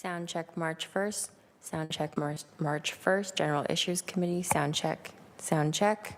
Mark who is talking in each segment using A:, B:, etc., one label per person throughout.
A: Sound check March 1st. Sound check March 1st. General Issues Committee. Sound check. Sound check.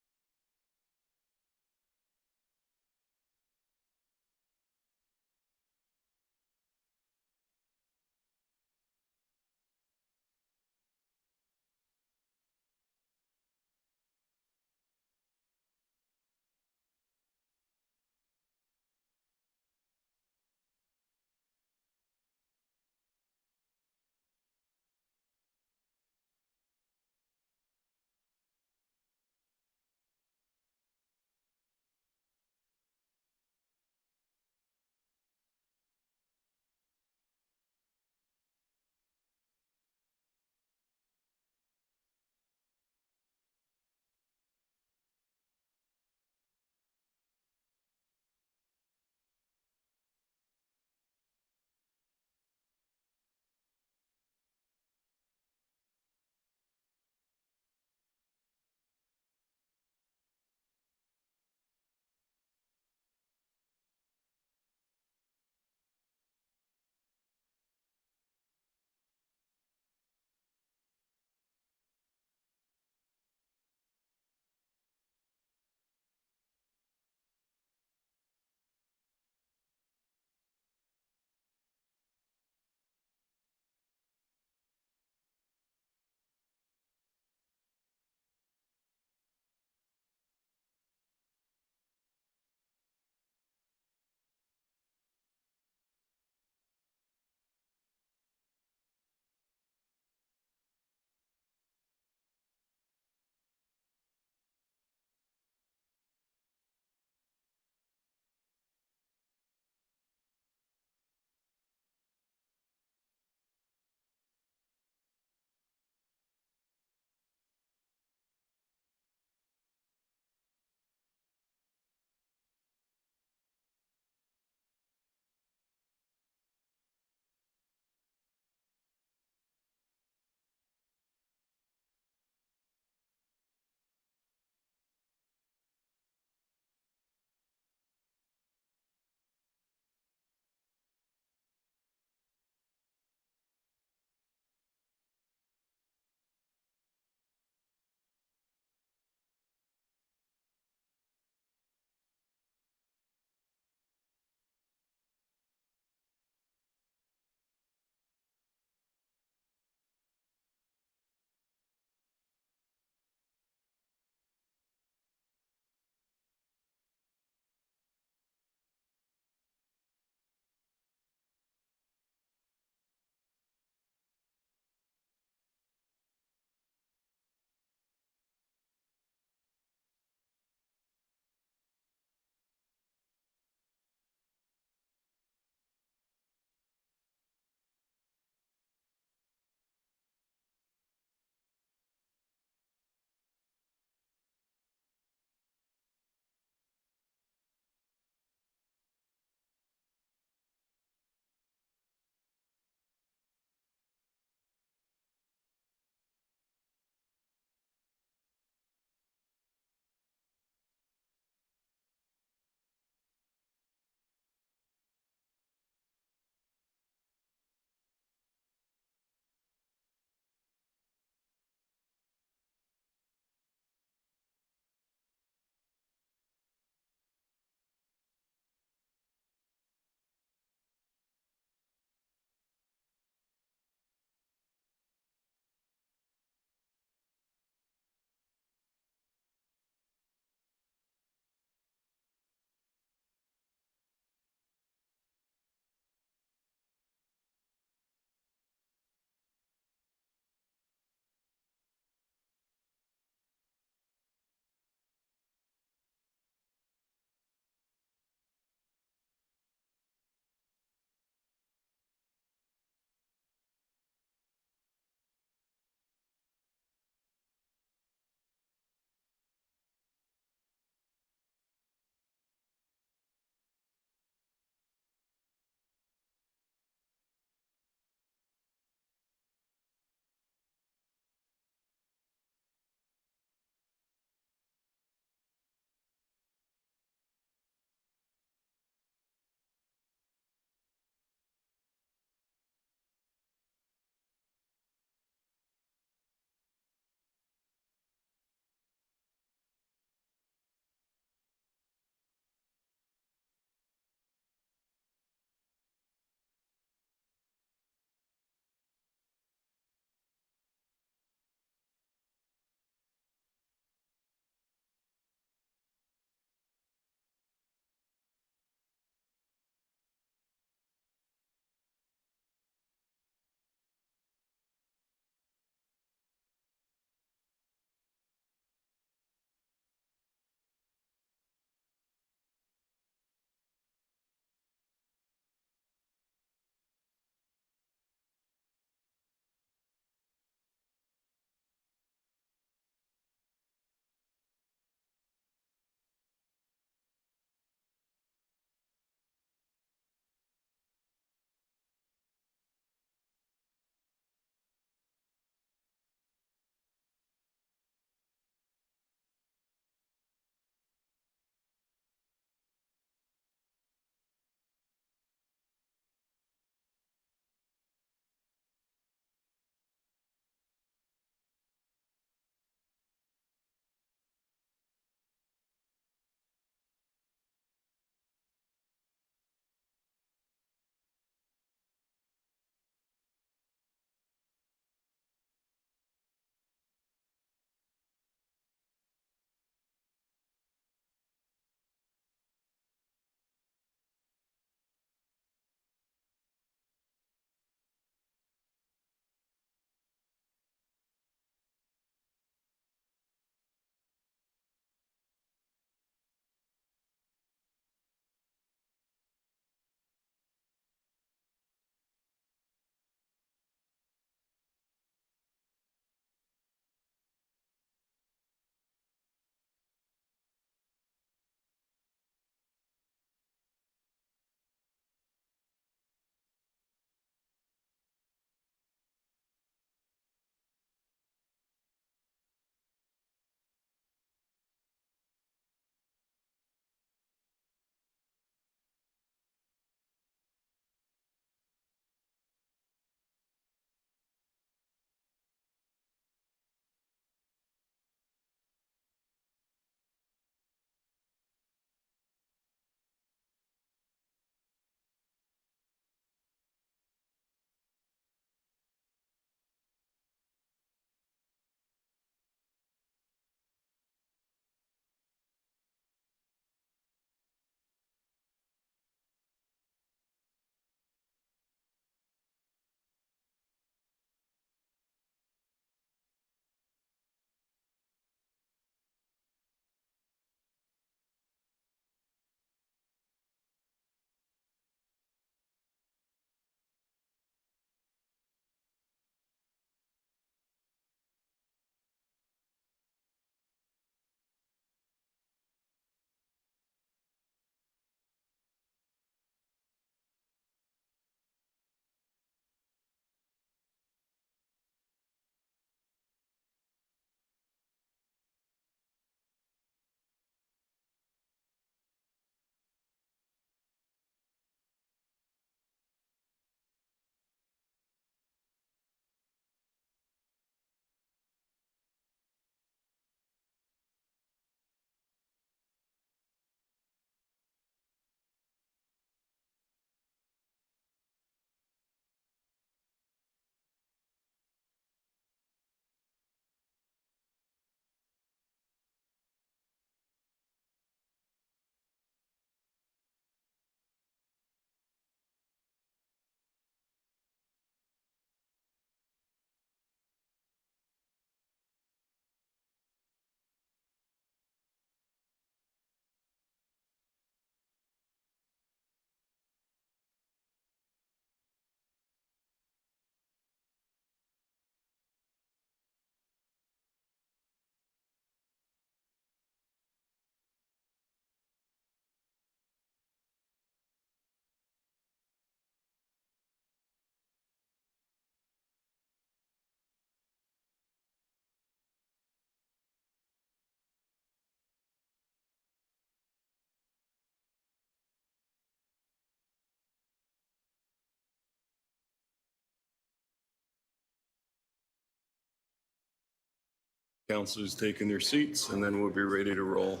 B: Councilors taking their seats, and then we'll be ready to roll.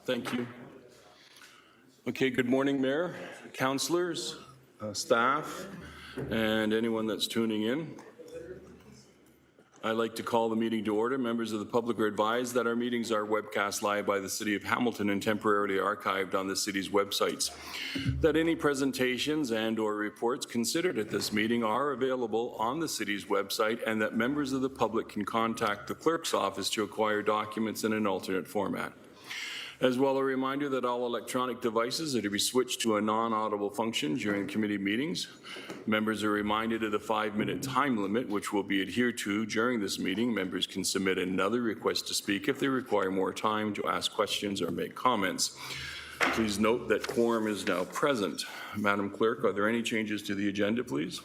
B: Thank you. Okay, good morning, Mayor, councillors, staff, and anyone that's tuning in. I'd like to call the meeting to order. Members of the public are advised that our meetings are webcast live by the City of Hamilton and temporarily archived on the city's websites. That any presentations and/or reports considered at this meeting are available on the city's website, and that members of the public can contact the clerk's office to acquire documents in an alternate format. As well, a reminder that all electronic devices are to be switched to a non-audible function during committee meetings. Members are reminded of the 5-minute time limit, which will be adhered to during this meeting. Members can submit another request to speak if they require more time to ask questions or make comments. Please note that quorum is now present. Madam Clerk, are there any changes to the agenda, please?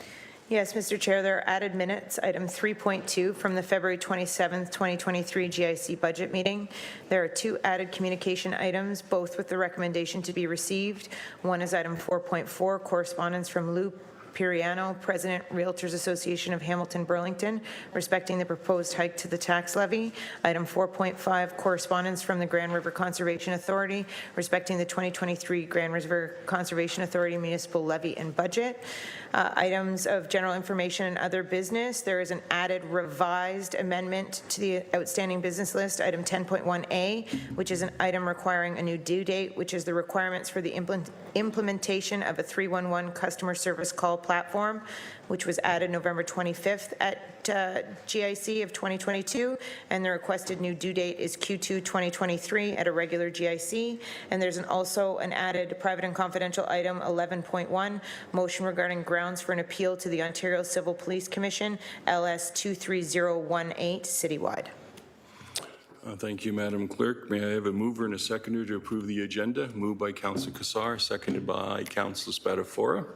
C: Yes, Mr. Chair, there are added minutes, item 3.2 from the February 27th, 2023 GIC budget meeting. There are 2 added communication items, both with the recommendation to be received. One is item 4.4, correspondence from Lou Piriano, President, Realtors Association of Hamilton Burlington, respecting the proposed hike to the tax levy. Item 4.5, correspondence from the Grand River Conservation Authority, respecting the 2023 Grand River Conservation Authority municipal levy and budget. Items of general information and other business. There is an added revised amendment to the outstanding business list, item 10.1A, which is an item requiring a new due date, which is the requirements for the implementation of a 311 customer service call platform, which was added November 25th at GIC of 2022, and the requested new due date is Q2 2023 at a regular GIC. And there's also an added private and confidential item 11.1, motion regarding grounds for an appeal to the Ontario Civil Police Commission, LS 23018, citywide.
B: Thank you, Madam Clerk. May I have a mover and a seconder to approve the agenda? Moved by Councillor Cassar, seconded by Councillor Spadafora.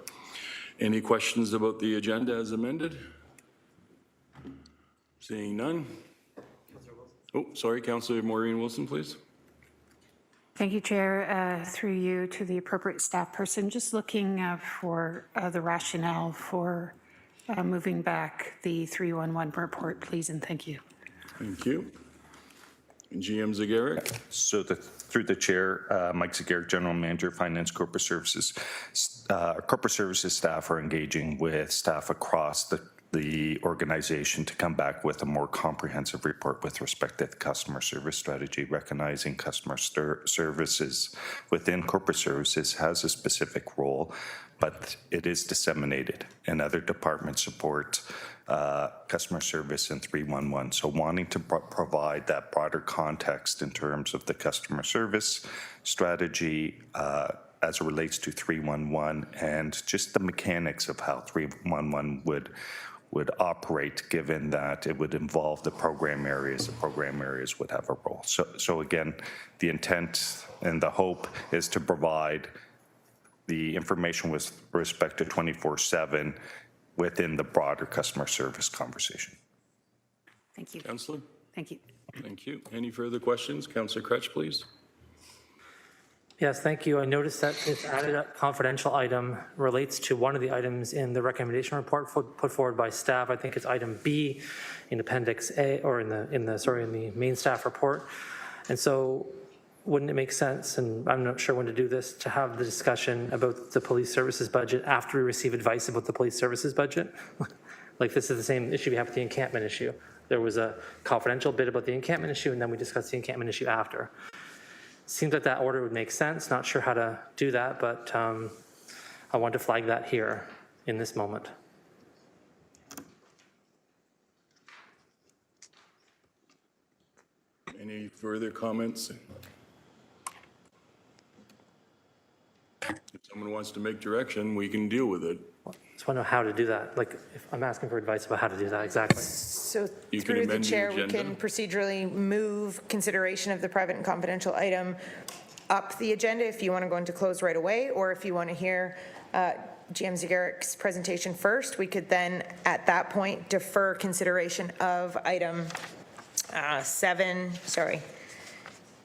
B: Any questions about the agenda as amended? Seeing none. Oh, sorry, Councillor Maureen Wilson, please.
D: Thank you, Chair. Through you to the appropriate staff person, just looking for the rationale for moving back the 311 report, please, and thank you.
B: Thank you. GM Zagarek.
E: So through the chair, Mike Zagarek, General Manager, Finance Corporate Services. Corporate Services staff are engaging with staff across the organization to come back with a more comprehensive report with respect to the customer service strategy, recognizing customer services within corporate services has a specific role, but it is disseminated, and other departments support customer service in 311. So wanting to provide that broader context in terms of the customer service strategy as it relates to 311 and just the mechanics of how 311 would operate, given that it would involve the program areas would have a role. So again, the intent and the hope is to provide the information with respect to 24/7 within the broader customer service conversation.
D: Thank you.
B: Councillor.
D: Thank you.
B: Thank you. Any further questions? Councillor Crutch, please.
F: Yes, thank you. I noticed that this added confidential item relates to one of the items in the recommendation report put forward by staff. I think it's item B in Appendix A, or in the main staff report. And so wouldn't it make sense, and I'm not sure when to do this, to have the discussion about the police services budget after we receive advice about the police services budget? Like, this is the same issue we have with the encampment issue. There was a confidential bit about the encampment issue, and then we discussed the encampment issue after. Seems like that order would make sense. Not sure how to do that, but I want to flag that here in this moment.
B: Any further comments? If someone wants to make direction, we can deal with it.
F: Just want to know how to do that. Like, if I'm asking for advice about how to do that exactly.
C: So
B: You can
C: through the
B: amend the
C: chair, we
B: agenda.
C: can procedurally move consideration of the private and confidential item up the agenda if you want to go into close right away, or if you want to hear GM Zagarek's presentation first, we could then at that point defer consideration of item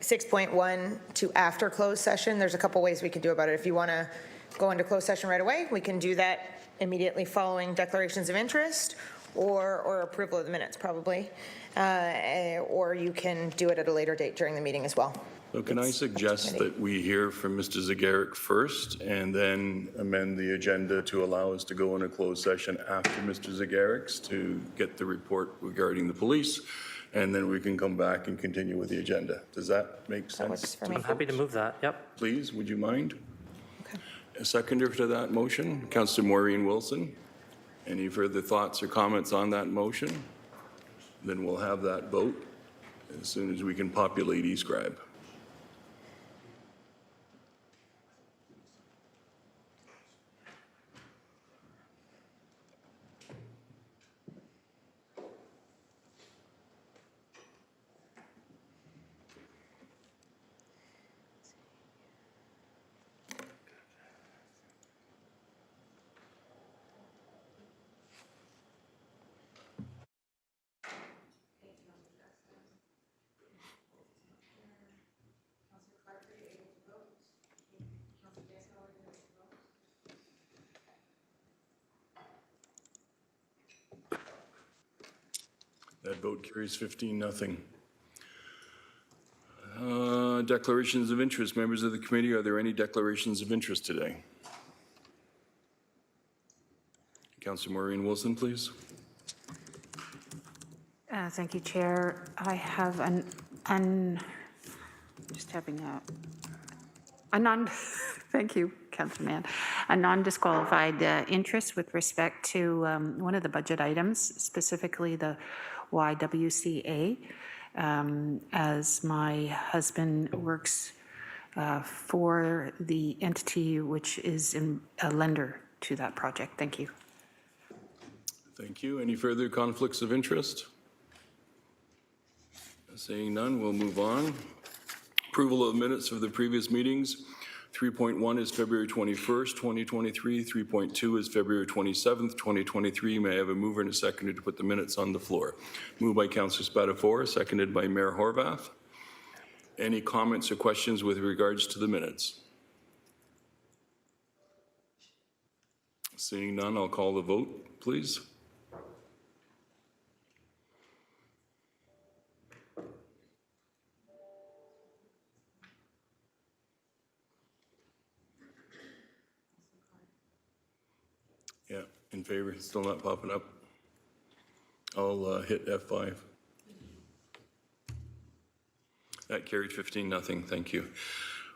C: 6.1 to after closed session. There's a couple ways we could do about it. If you want to go into closed session right away, we can do that immediately following declarations of interest, or approval of the minutes, probably. Or you can do it at a later date during the meeting as well.
B: So can I suggest that we hear from Mr. Zagaric first and then amend the agenda to allow us to go in a closed session after Mr. Zagaric's to get the report regarding the police, and then we can come back and continue with the agenda. Does that make sense?
C: Works for me.
F: I'm happy to move that, yep.
B: Please, would you mind?
C: Okay.
B: A seconder to that motion, Councillor Maureen Wilson. Any further thoughts or comments on that motion? Then we'll have that vote as soon as we can populate eScribe. That vote carries 15-0. Declarations of interest. Members of the committee, are there any declarations of interest today? Councillor Maureen Wilson, please.
D: Thank you, Chair. I have thank you, Councilman, a non-disqualified interest with respect to one of the budget items, specifically the YWCA, as my husband works for the entity which is a lender to that project. Thank you.
B: Thank you. Any further conflicts of interest? Seeing none, we'll move on. Approval of minutes of the previous meetings. 3.1 is February 21st, 2023. 3.2 is February 27th, 2023. May I have a mover and a seconder to put the minutes on the floor? Moved by Councillor Spatafora, seconded by Mayor Horvath. Any comments or questions with regards to the minutes? Seeing none, I'll call the vote, please. Yeah, in favor, still not popping up. I'll hit F5. That carried 15-0, thank you.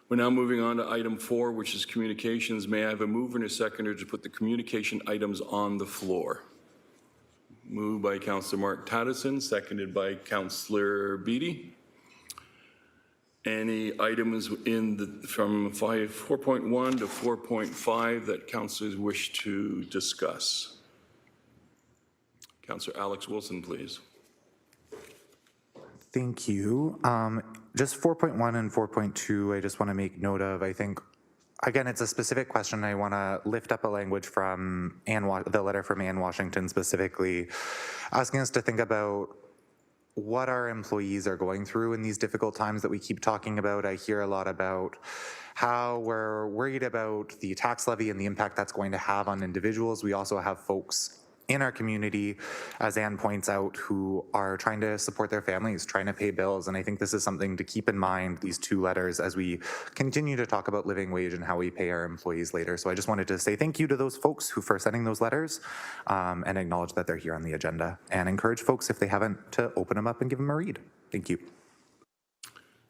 B: We're now moving on to item 4, which is communications. May I have a mover and a seconder to put the communication items on the floor? Moved by Councillor Mark Tattison, seconded by Councillor Beattie. Any items from 4.1 to 4.5 that councillors wish to discuss? Councillor Alex Wilson, please.
G: Thank you. Just 4.1 and 4.2, I just want to make note of. I think, again, it's a specific question. I want to lift up a language from the letter from Ann Washington specifically, asking us to think about what our employees are going through in these difficult times that we keep talking about. I hear a lot about how we're worried about the tax levy and the impact that's going to have on individuals. We also have folks in our community, as Ann points out, who are trying to support their families, trying to pay bills. And I think this is something to keep in mind, these two letters, as we continue to talk about living wage and how we pay our employees later. So I just wanted to say thank you to those folks who for sending those letters and acknowledge that they're here on the agenda, and encourage folks, if they haven't, to open them up and give them a read. Thank you.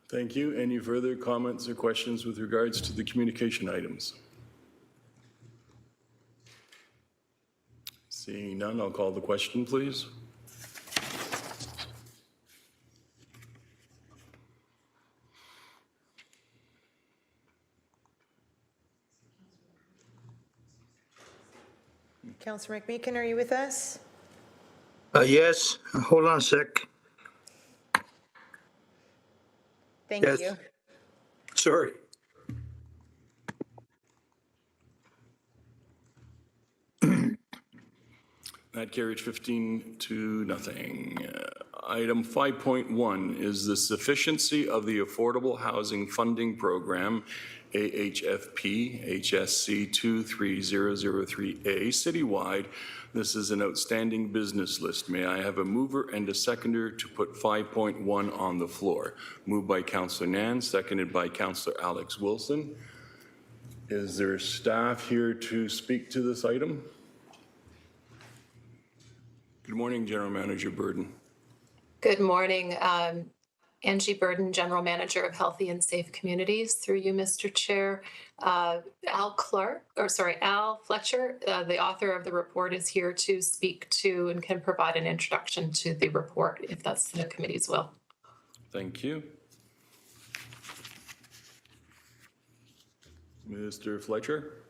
B: Thank you. Any further comments or questions with regards to the communication items? Seeing none, I'll call the question, please.
C: Councillor McMeekin, are you with us?
H: Yes, hold on a sec.
C: Thank
H: Yes.
C: you.
H: Sorry.
B: That carried 15-0. Item 5.1 is the sufficiency of the Affordable Housing Funding Program, AHFP HSC 23003A citywide. This is an outstanding business list. May I have a mover and a seconder to put 5.1 on the floor? Moved by Councillor Nan, seconded by Councillor Alex Wilson. Is there staff here to speak to this item? Good morning, General Manager Burden.
I: Good morning. Angie Burden, General Manager of Healthy and Safe Communities. Through you, Mr. Chair. Al Fletcher, the author of the report, is here to speak to and can provide an introduction to the report, if that's the committee's will.
B: Thank you. Mr. Fletcher?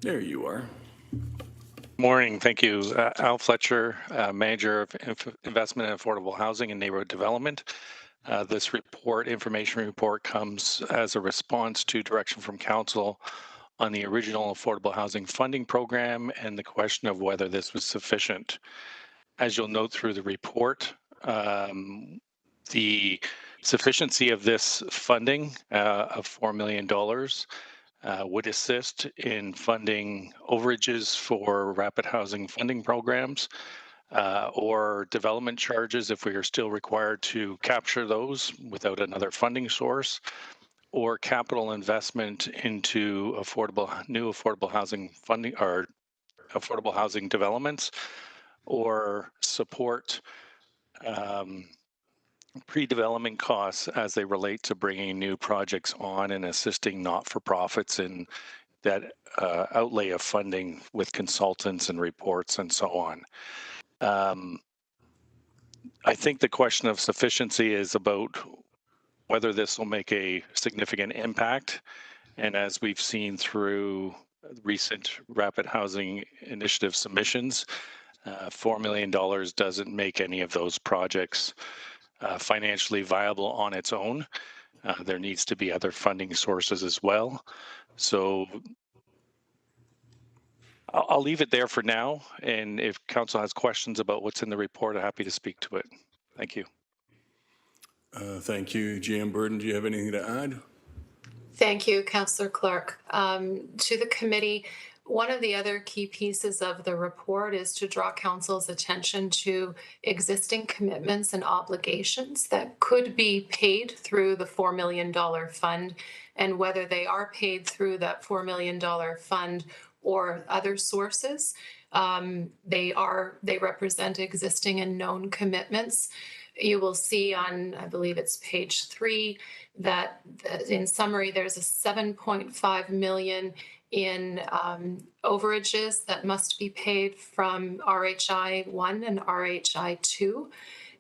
B: There you are.
J: Morning. Thank you. Al Fletcher, Manager of Investment in Affordable Housing and Neighborhood Development. This information report, comes as a response to direction from Council on the original Affordable Housing Funding Program and the question of whether this was sufficient. As you'll note through the report, the sufficiency of this funding of $4 million would assist in funding overages for rapid housing funding programs or development charges if we are still required to capture those without another funding source, or capital investment into new affordable housing funding or affordable housing developments, or support pre-development costs as they relate to bringing new projects on and assisting not-for-profits in that outlay of funding with consultants and reports and so on. I think the question of sufficiency is about whether this will make a significant impact. And as we've seen through recent Rapid Housing Initiative submissions, $4 million doesn't make any of those projects financially viable on its own. There needs to be other funding sources as well. So I'll leave it there for now. And if Council has questions about what's in the report, I'm happy to speak to it. Thank you.
B: Thank you, GM Burden. Do you have anything to add?
I: Thank you, Councillor Clark. To the committee, one of the other key pieces of the report is to draw Council's attention to existing commitments and obligations that could be paid through the $4 million fund, and whether they are paid through that $4 million fund or other sources. They represent existing and known commitments. You will see on, I believe it's page 3, that in summary, there's a $7.5 million in overages that must be paid from RHI 1 and RHI 2.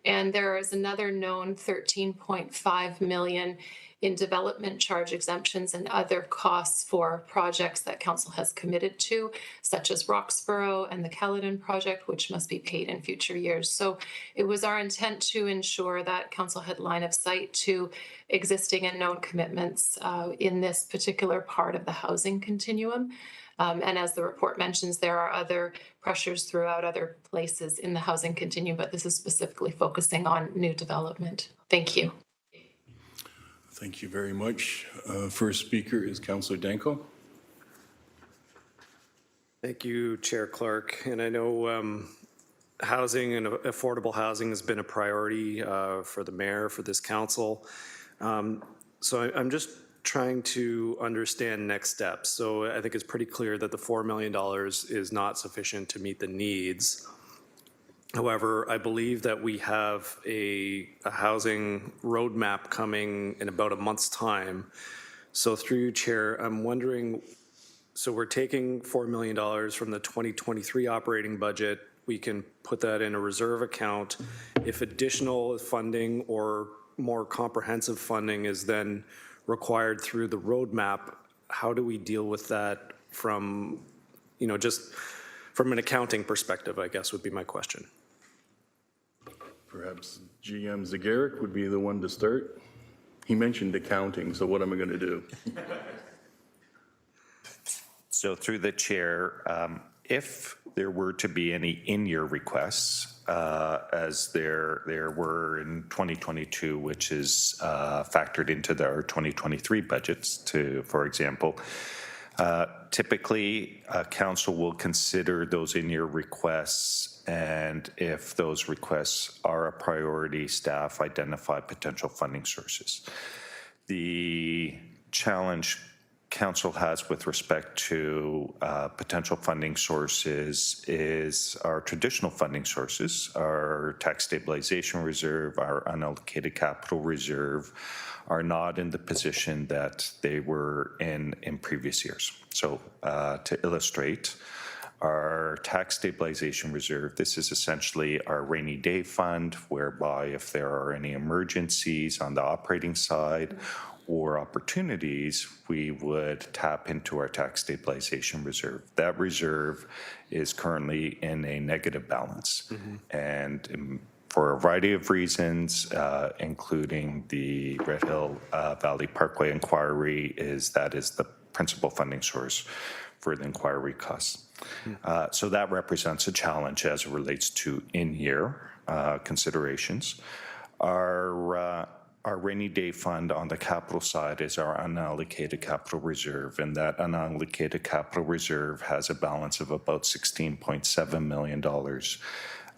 I: And there is another known $13.5 million in development charge exemptions and other costs for projects that Council has committed to, such as Roxborough and the Caledon project, which must be paid in future years. So it was our intent to ensure that Council had line of sight to existing and known commitments in this particular part of the housing continuum. And as the report mentions, there are other pressures throughout other places in the housing continuum, but this is specifically focusing on new development. Thank you.
B: Thank you very much. First speaker is Councillor Danko.
K: Thank you, Chair Clark. And I know housing and affordable housing has been a priority for the mayor, for this council. So I'm just trying to understand next steps. So I think it's pretty clear that the $4 million is not sufficient to meet the needs. However, I believe that we have a housing roadmap coming in about a month's time. So through you, Chair, I'm wondering, so we're taking $4 million from the 2023 operating budget. We can put that in a reserve account. If additional funding or more comprehensive funding is then required through the roadmap, how do we deal with that from, just from an accounting perspective, I guess would be my question.
B: Perhaps GM Zagaric would be the one to start. He mentioned accounting, so what am I going to do?
E: So through the chair, if there were to be any in-year requests, as there were in 2022, which is factored into our 2023 budgets, for example, typically, council will consider those in-year requests, and if those requests are a priority, staff identify potential funding sources. The challenge council has with respect to potential funding sources is our traditional funding sources, our tax stabilization reserve, our unallocated capital reserve, are not in the position that they were in previous years. So to illustrate, our tax stabilization reserve, this is essentially our rainy day fund, whereby if there are any emergencies on the operating side or opportunities, we would tap into our tax stabilization reserve. That reserve is currently in a negative balance. And for a variety of reasons, including the Red Hill Valley Parkway inquiry, that is the principal funding source for the inquiry costs. So that represents a challenge as it relates to in-year considerations. Our rainy day fund on the capital side is our unallocated capital reserve, and that unallocated capital reserve has a balance of about $16.7 million.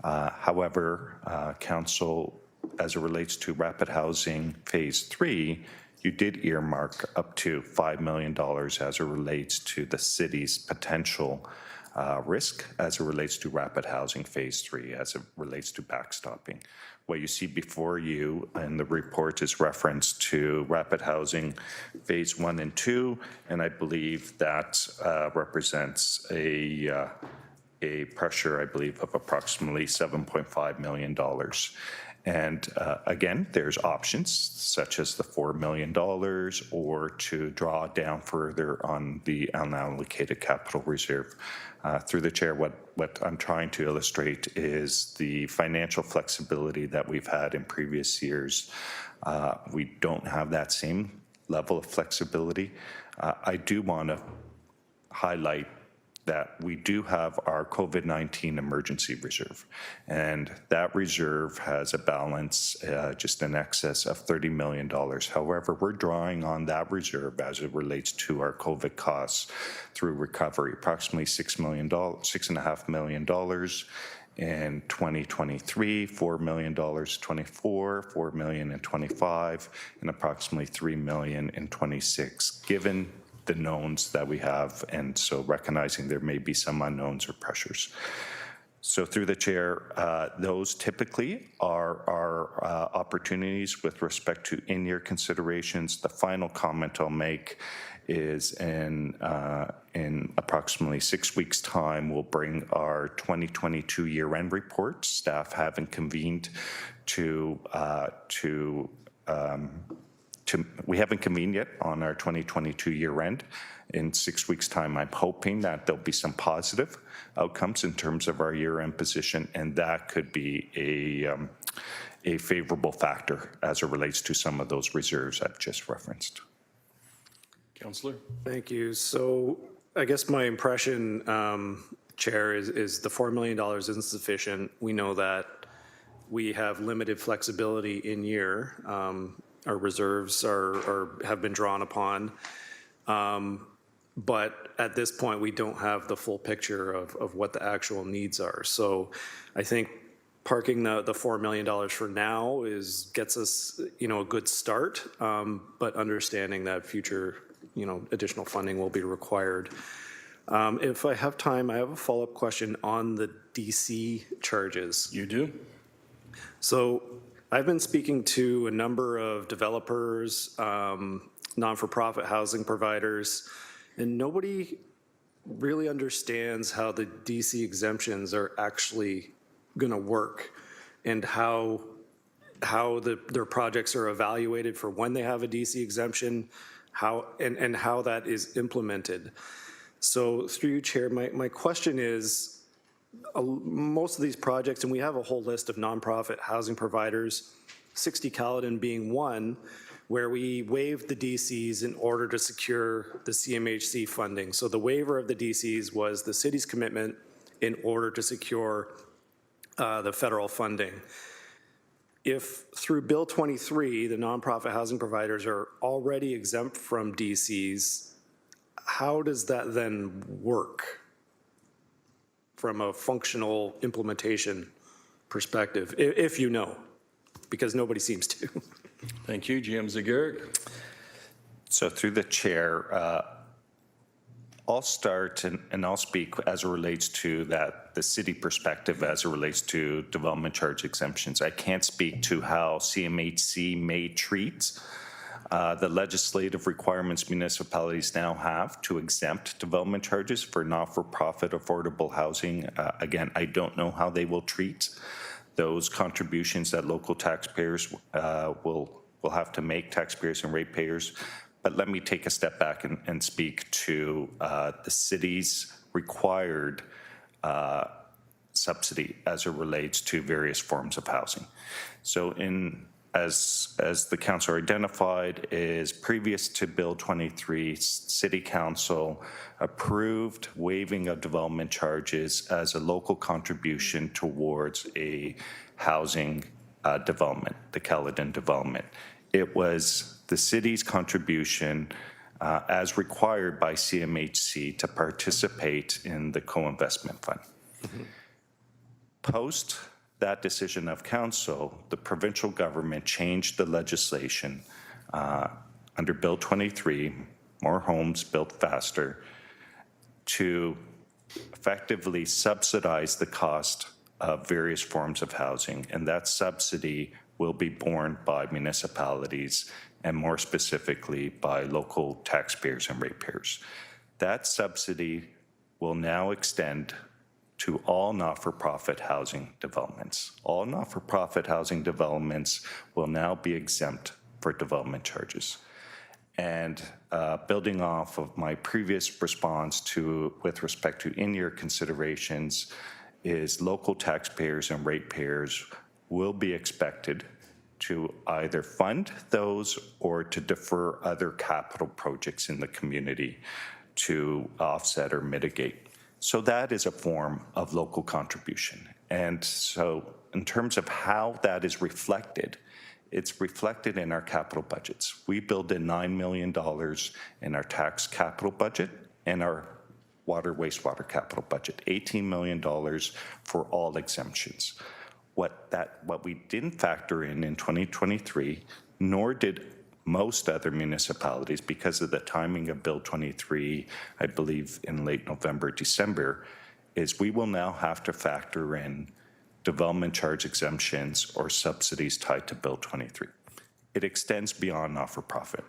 E: However, council, as it relates to Rapid Housing Phase 3, you did earmark up to $5 million as it relates to the city's potential risk as it relates to Rapid Housing Phase 3, as it relates to backstopping. What you see before you in the report is reference to Rapid Housing Phase 1 and 2, and I believe that represents a pressure, I believe, of approximately $7.5 million. And again, there's options such as the $4 million or to draw down further on the unallocated capital reserve. Through the chair, what I'm trying to illustrate is the financial flexibility that we've had in previous years. We don't have that same level of flexibility. I do want to highlight that we do have our COVID-19 emergency reserve, and that reserve has a balance just in excess of $30 million. However, we're drawing on that reserve as it relates to our COVID costs through recovery, approximately $6.5 million in 2023, $4 million 24, $4 million in 25, and approximately $3 million in 26, given the knowns that we have, and so recognizing there may be some unknowns or pressures. So through the chair, those typically are opportunities with respect to in-year considerations. The final comment I'll make is in approximately 6 weeks' time, we'll bring our 2022 year-end report. Staff haven't convened we haven't convened yet on our 2022 year end. In 6 weeks' time, I'm hoping that there'll be some positive outcomes in terms of our year end position, and that could be a favorable factor as it relates to some of those reserves I've just referenced.
B: Councillor?
K: Thank you. So I guess my impression, Chair, is the $4 million isn't sufficient. We know that we have limited flexibility in year. Our reserves have been drawn upon. But at this point, we don't have the full picture of what the actual needs are. So I think parking the $4 million for now gets us, a good start, but understanding that future, additional funding will be required. If I have time, I have a follow-up question on the DC charges.
B: You do?
K: So I've been speaking to a number of developers, non-for-profit housing providers, and nobody really understands how the DC exemptions are actually going to work and how their projects are evaluated for when they have a DC exemption, and how that is implemented. So through you, Chair, my question is, most of these projects, and we have a whole list of nonprofit housing providers, 60 Caledon being one, where we waived the DCs in order to secure the CMHC funding. So the waiver of the DCs was the city's commitment in order to secure the federal funding. If through Bill 23, the nonprofit housing providers are already exempt from DCs, how does that then work from a functional implementation perspective, if you know? Because nobody seems to.
B: Thank you, GM Zagirik.
E: So through the chair, I'll start and I'll speak as it relates to the city perspective as it relates to development charge exemptions. I can't speak to how CMHC may treat the legislative requirements municipalities now have to exempt development charges for not-for-profit affordable housing. Again, I don't know how they will treat those contributions that local taxpayers will have to make, taxpayers and ratepayers. But let me take a step back and speak to the city's required subsidy as it relates to various forms of housing. So as the council identified, is previous to Bill 23, City Council approved waiving of development charges as a local contribution towards a housing development, the Caledon development. It was the city's contribution as required by CMHC to participate in the co-investment fund. Post that decision of council, the provincial government changed the legislation under Bill 23, More Homes Built Faster, to effectively subsidize the cost of various forms of housing, and that subsidy will be borne by municipalities and more specifically by local taxpayers and ratepayers. That subsidy will now extend to all not-for-profit housing developments. All not-for-profit housing developments will now be exempt for development charges. And building off of my previous response with respect to in-year considerations, is local taxpayers and ratepayers will be expected to either fund those or to defer other capital projects in the community to offset or mitigate. So that is a form of local contribution. And so in terms of how that is reflected, it's reflected in our capital budgets. We build in $9 million in our tax capital budget and our water wastewater capital budget, $18 million for all exemptions. What we didn't factor in 2023, nor did most other municipalities because of the timing of Bill 23, I believe in late November, December, is we will now have to factor in development charge exemptions or subsidies tied to Bill 23. It extends beyond not-for-profit.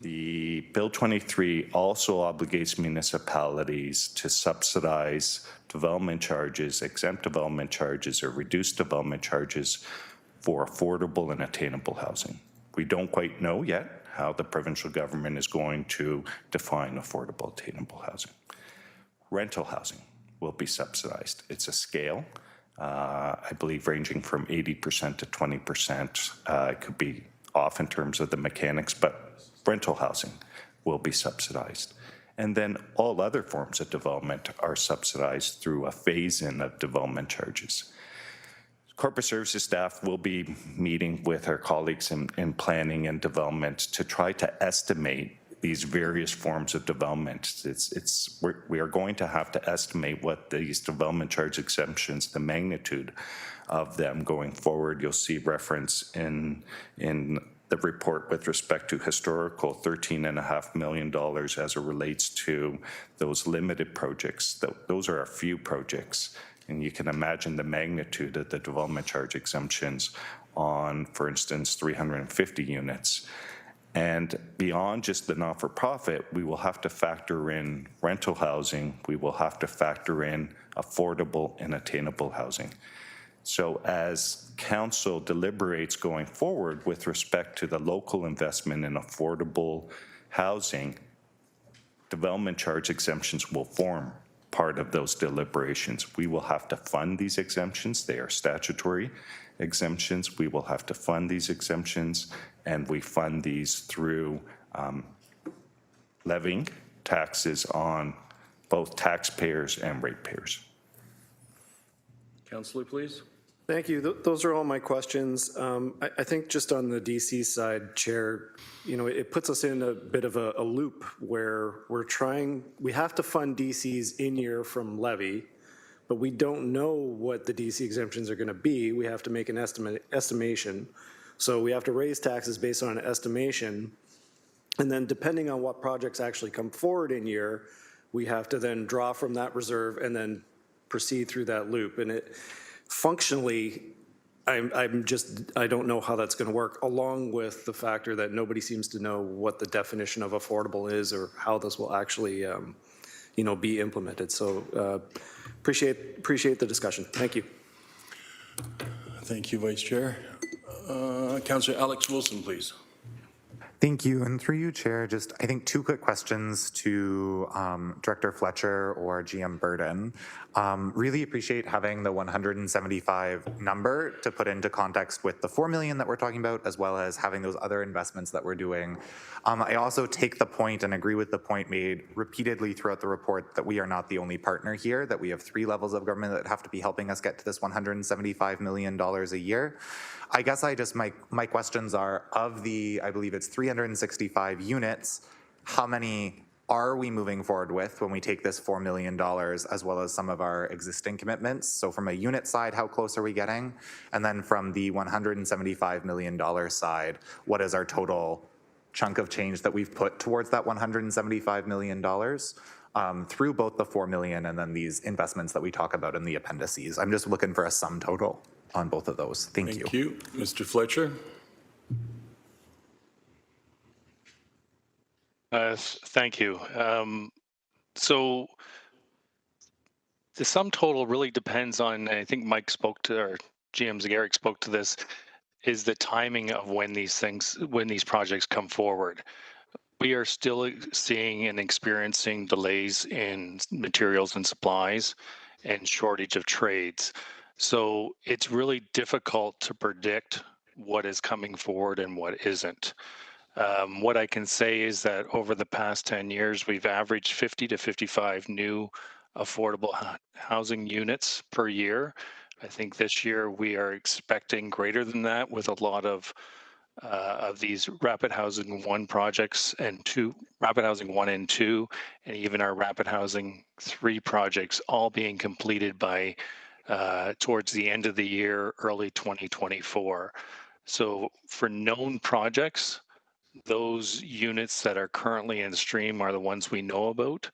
E: The Bill 23 also obligates municipalities to subsidize development charges, exempt development charges, or reduce development charges for affordable and attainable housing. We don't quite know yet how the provincial government is going to define affordable, attainable housing. Rental housing will be subsidized. It's a scale, I believe, ranging from 80% to 20%. It could be off in terms of the mechanics, but rental housing will be subsidized. And then all other forms of development are subsidized through a phase-in of development charges. Corporate services staff will be meeting with our colleagues in planning and development to try to estimate these various forms of development. We are going to have to estimate what these development charge exemptions, the magnitude of them going forward. You'll see reference in the report with respect to historical $13.5 million as it relates to those limited projects. Those are a few projects. And you can imagine the magnitude of the development charge exemptions on, for instance, 350 units. And beyond just the not-for-profit, we will have to factor in rental housing. We will have to factor in affordable and attainable housing. So as council deliberates going forward with respect to the local investment in affordable housing, development charge exemptions will form part of those deliberations. We will have to fund these exemptions. They are statutory exemptions. We will have to fund these exemptions, and we fund these through levying taxes on both taxpayers and ratepayers.
B: Councillor, please.
K: Thank you. Those are all my questions. I think just on the DC side, Chair, you know, it puts us in a bit of a loop where we have to fund DCs in year from levy, but we don't know what the DC exemptions are going to be. We have to make an estimation. So we have to raise taxes based on an estimation. And then depending on what projects actually come forward in year, we have to then draw from that reserve and then proceed through that loop. And it functionally, I don't know how that's going to work, along with the factor that nobody seems to know what the definition of affordable is or how this will actually, you know, be implemented. So appreciate the discussion. Thank you.
B: Thank you, Vice Chair. Councillor Alex Wilson, please.
G: Thank you. And through you, Chair, just I think two quick questions to Director Fletcher or GM Burden. Really appreciate having the 175 number to put into context with the 4 million that we're talking about, as well as having those other investments that we're doing. I also take the point and agree with the point made repeatedly throughout the report that we are not the only partner here, that we have 3 levels of government that have to be helping us get to this $175 million a year. I guess my questions are, of the, I believe it's 365 units, how many are we moving forward with when we take this $4 million, as well as some of our existing commitments? So from a unit side, how close are we getting? And then from the $175 million side, what is our total chunk of change that we've put towards that $175 million through both the 4 million and then these investments that we talk about in the appendices? I'm just looking for a sum total on both of those. Thank you.
B: Thank you. Mr. Fletcher.
J: Thank you. So the sum total really depends on, I think Mike spoke to, or GM Zegeric spoke to this, is the timing of when these projects come forward. We are still seeing and experiencing delays in materials and supplies and shortage of trades. So it's really difficult to predict what is coming forward and what isn't. What I can say is that over the past 10 years, we've averaged 50 to 55 new affordable housing units per year. I think this year we are expecting greater than that, with a lot of these Rapid Housing 1 projects and 2, Rapid Housing 1 and 2, and even our Rapid Housing 3 projects all being completed by towards the end of the year, early 2024. So for known projects, those units that are currently in stream are the ones we know about.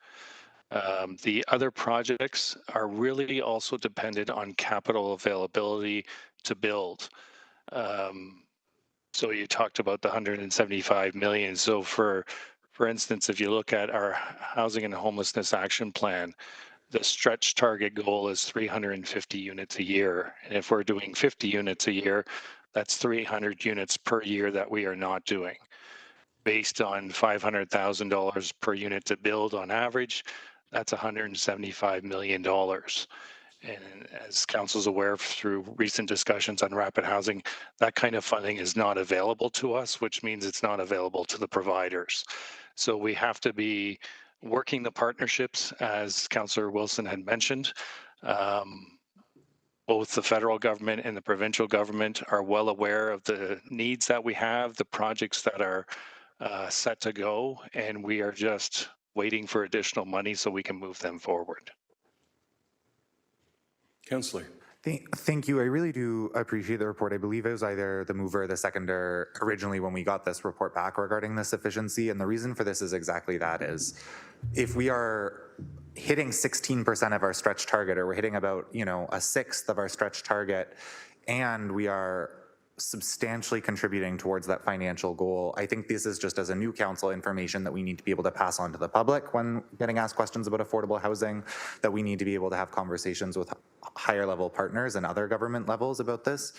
J: The other projects are really also dependent on capital availability to build. So you talked about the 175 million. So for instance, if you look at our Housing and Homelessness Action Plan, the stretch target goal is 350 units a year. And if we're doing 50 units a year, that's 300 units per year that we are not doing. Based on $500,000 per unit to build on average, that's $175 million. And as council's aware through recent discussions on rapid housing, that kind of funding is not available to us, which means it's not available to the providers. So we have to be working the partnerships, as Councillor Wilson had mentioned. Both the federal government and the provincial government are well aware of the needs that we have, the projects that are set to go, and we are just waiting for additional money so we can move them forward.
B: Councillor.
G: Thank you. I really do appreciate the report. I believe it was either the mover or the seconder originally when we got this report back regarding this efficiency. And the reason for this is exactly that, is if we are hitting 16% of our stretch target, or we're hitting about, a sixth of our stretch target, and we are substantially contributing towards that financial goal, I think this is just, as a new council, information that we need to be able to pass on to the public when getting asked questions about affordable housing, that we need to be able to have conversations with higher level partners and other government levels about this,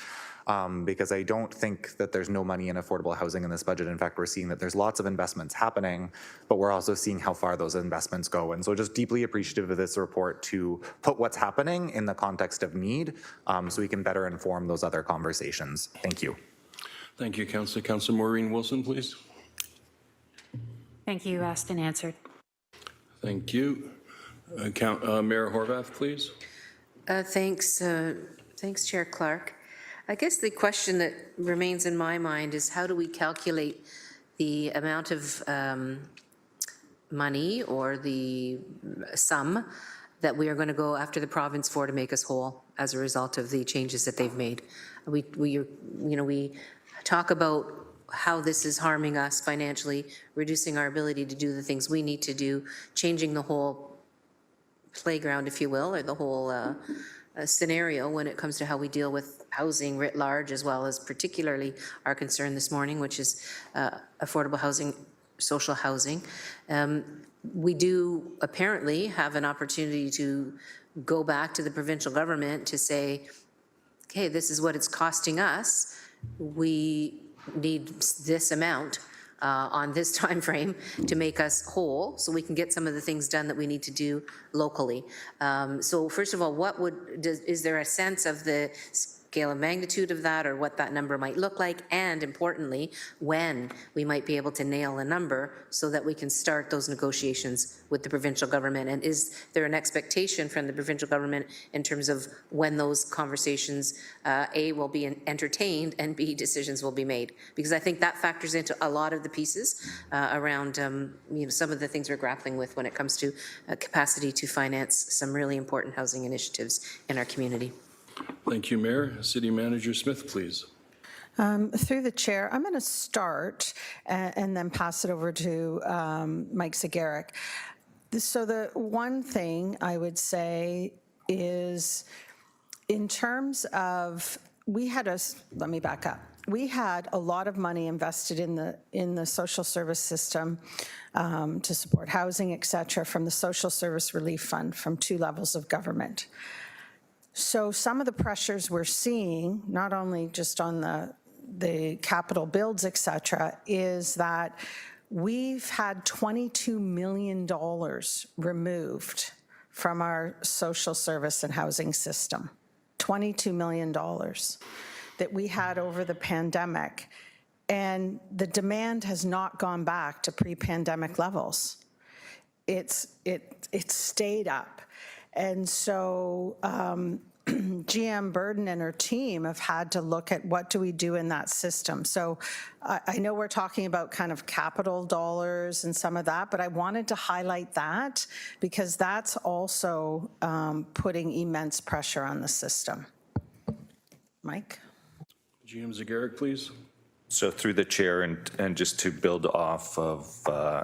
G: because I don't think that there's no money in affordable housing in this budget. In fact, we're seeing that there's lots of investments happening, but we're also seeing how far those investments go. And so just deeply appreciative of this report to put what's happening in the context of need, so we can better inform those other conversations. Thank you.
B: Thank you, Councillor. Councillor Maureen Wilson, please.
D: Thank you. Asked and answered.
B: Thank you. Mayor Horvath, please.
L: Thanks, Chair Clark. I guess the question that remains in my mind is how do we calculate the amount of money or the sum that we are going to go after the province for to make us whole as a result of the changes that they've made. We talk about how this is harming us financially, reducing our ability to do the things we need to do, changing the whole playground, if you will, or the whole scenario when it comes to how we deal with housing writ large, as well as particularly our concern this morning, which is affordable housing, social housing. We do apparently have an opportunity to go back to the provincial government to say, okay, this is what it's costing us. We need this amount on this time frame to make us whole so we can get some of the things done that we need to do locally. So first of all, is there a sense of the scale of magnitude of that or what that number might look like? And importantly, when we might be able to nail a number so that we can start those negotiations with the provincial government? And is there an expectation from the provincial government in terms of when those conversations, A, will be entertained and B, decisions will be made? Because I think that factors into a lot of the pieces around some of the things we're grappling with when it comes to capacity to finance some really important housing initiatives in our community.
B: Thank you, Mayor. City Manager Smith, please.
M: Through the chair, I'm going to start and then pass it over to Mike Zegarac. So the one thing I would say is in terms of, let me back up. We had a lot of money invested in the social service system to support housing, et cetera, from the Social Service Relief Fund from 2 levels of government. So some of the pressures we're seeing, not only just on the capital builds, et cetera, is that we've had $22 million removed from our social service and housing system. $22 million that we had over the pandemic. And the demand has not gone back to pre-pandemic levels. It's stayed up. And so GM Burden and her team have had to look at what do we do in that system. So I know we're talking about kind of capital dollars and some of that, but I wanted to highlight that because that's also putting immense pressure on the system. Mike?
B: GM Zegarac, please.
E: So through the chair, and just to build off of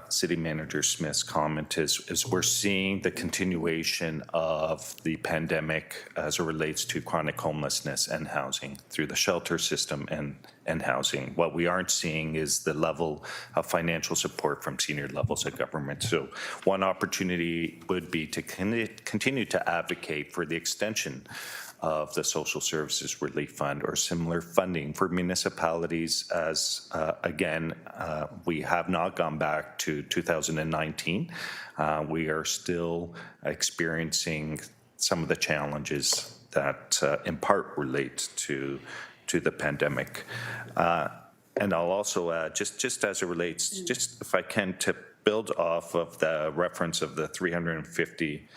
E: City Manager Smith's comment, is we're seeing the continuation of the pandemic as it relates to chronic homelessness and housing through the shelter system and housing. What we aren't seeing is the level of financial support from senior levels of government. So one opportunity would be to continue to advocate for the extension of the Social Services Relief Fund or similar funding for municipalities as, again, we have not gone back to 2019. We are still experiencing some of the challenges that in part relate to the pandemic. And I'll also add, just as it relates, just if I can, to build off of the reference of the 350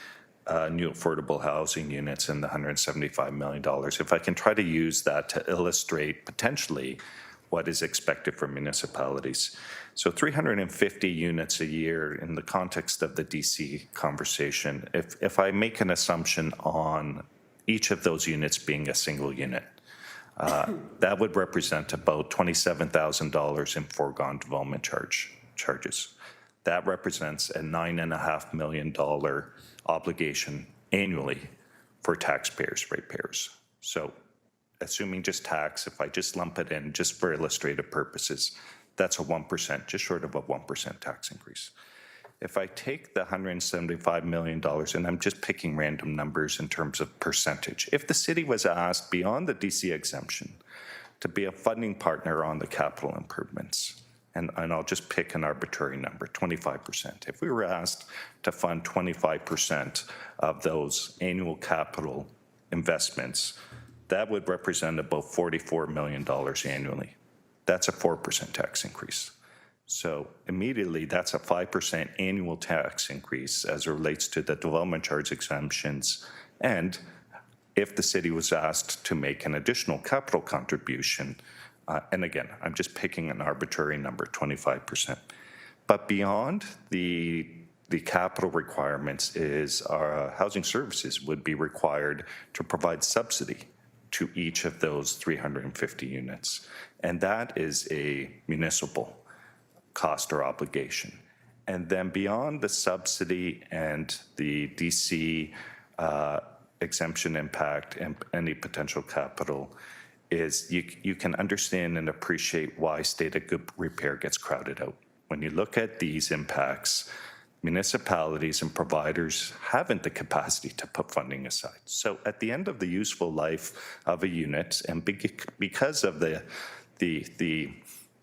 E: new affordable housing units and the $175 million. If I can try to use that to illustrate potentially what is expected from municipalities. So 350 units a year in the context of the DC conversation, if I make an assumption on each of those units being a single unit, that would represent about $27,000 in foregone development charges. That represents a $9.5 million obligation annually for taxpayers, ratepayers. So assuming just tax, if I just lump it in just for illustrative purposes, that's a 1%, just short of a 1% tax increase. If I take the $175 million, and I'm just picking random numbers in terms of percentage, if the city was asked beyond the DC exemption to be a funding partner on the capital improvements, and I'll just pick an arbitrary number, 25%. If we were asked to fund 25% of those annual capital investments, that would represent about $44 million annually. That's a 4% tax increase. So immediately, that's a 5% annual tax increase as it relates to the development charge exemptions and if the city was asked to make an additional capital contribution, and again, I'm just picking an arbitrary number, 25%. But beyond the capital requirements is our housing services would be required to provide subsidy to each of those 350 units. And that is a municipal cost or obligation. And then beyond the subsidy and the DC exemption impact and any potential capital is you can understand and appreciate why state of good repair gets crowded out. When you look at these impacts, municipalities and providers haven't the capacity to put funding aside. So at the end of the useful life of a unit, and because of the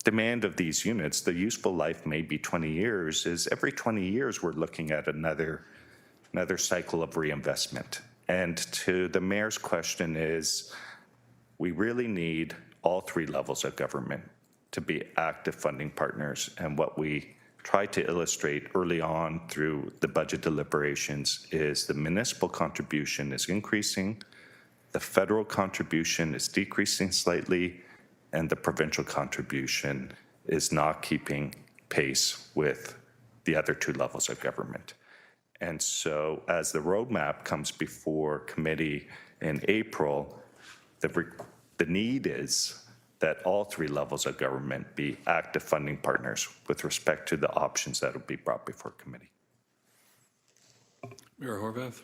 E: demand of these units, the useful life may be 20 years, is every 20 years we're looking at another cycle of reinvestment. And to the mayor's question is, we really need all three levels of government to be active funding partners. And what we try to illustrate early on through the budget deliberations is the municipal contribution is increasing, the federal contribution is decreasing slightly, and the provincial contribution is not keeping pace with the other two levels of government. And so as the roadmap comes before committee in April, the need is that all three levels of government be active funding partners with respect to the options that will be brought before committee.
B: Mayor Horvath.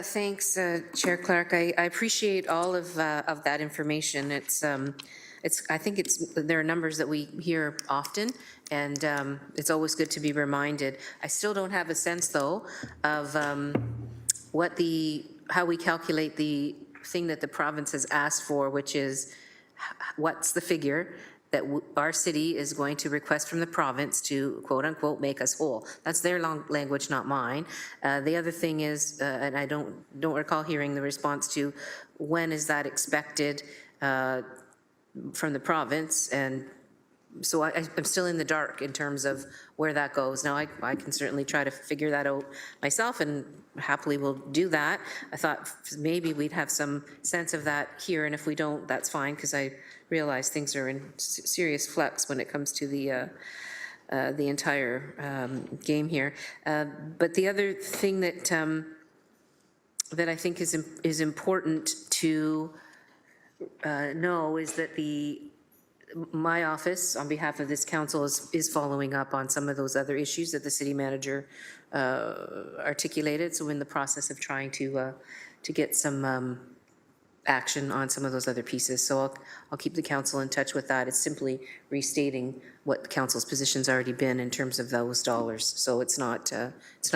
L: Thanks, Chair Clark. I appreciate all of that information. I think there are numbers that we hear often, and it's always good to be reminded. I still don't have a sense, though, of how we calculate the thing that the province has asked for, which is what's the figure that our city is going to request from the province to quote unquote make us whole. That's their language, not mine. The other thing is, and I don't recall hearing the response to when is that expected from the province, and so I'm still in the dark in terms of where that goes. Now, I can certainly try to figure that out myself, and happily will do that. I thought maybe we'd have some sense of that here, and if we don't, that's fine, because I realize things are in serious flux when it comes to the entire game here. But the other thing that I think is important to know is that my office, on behalf of this council, is following up on some of those other issues that the city manager articulated. So in the process of trying to get some action on some of those other pieces. So I'll keep the council in touch with that. It's simply restating what the council's position's already been in terms of those dollars. So it's not a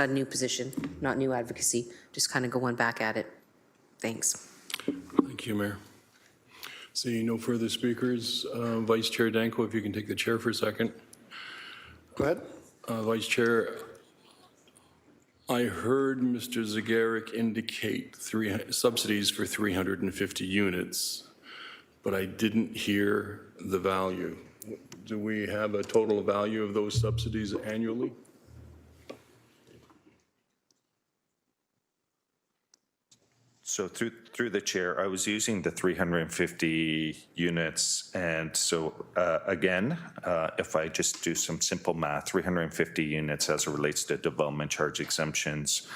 L: new position, not new advocacy, just kind of going back at it. Thanks.
B: Thank you, Mayor. Seeing no further speakers, Vice Chair Danko, if you can take the chair for a second.
H: Go ahead.
B: Vice Chair, I heard Mr. Zegeric indicate subsidies for 350 units, but I didn't hear the value. Do we have a total value of those subsidies annually?
E: So through the chair, I was using the 350 units, and so again, if I just do some simple math, 350 units as it relates to development charge exemptions,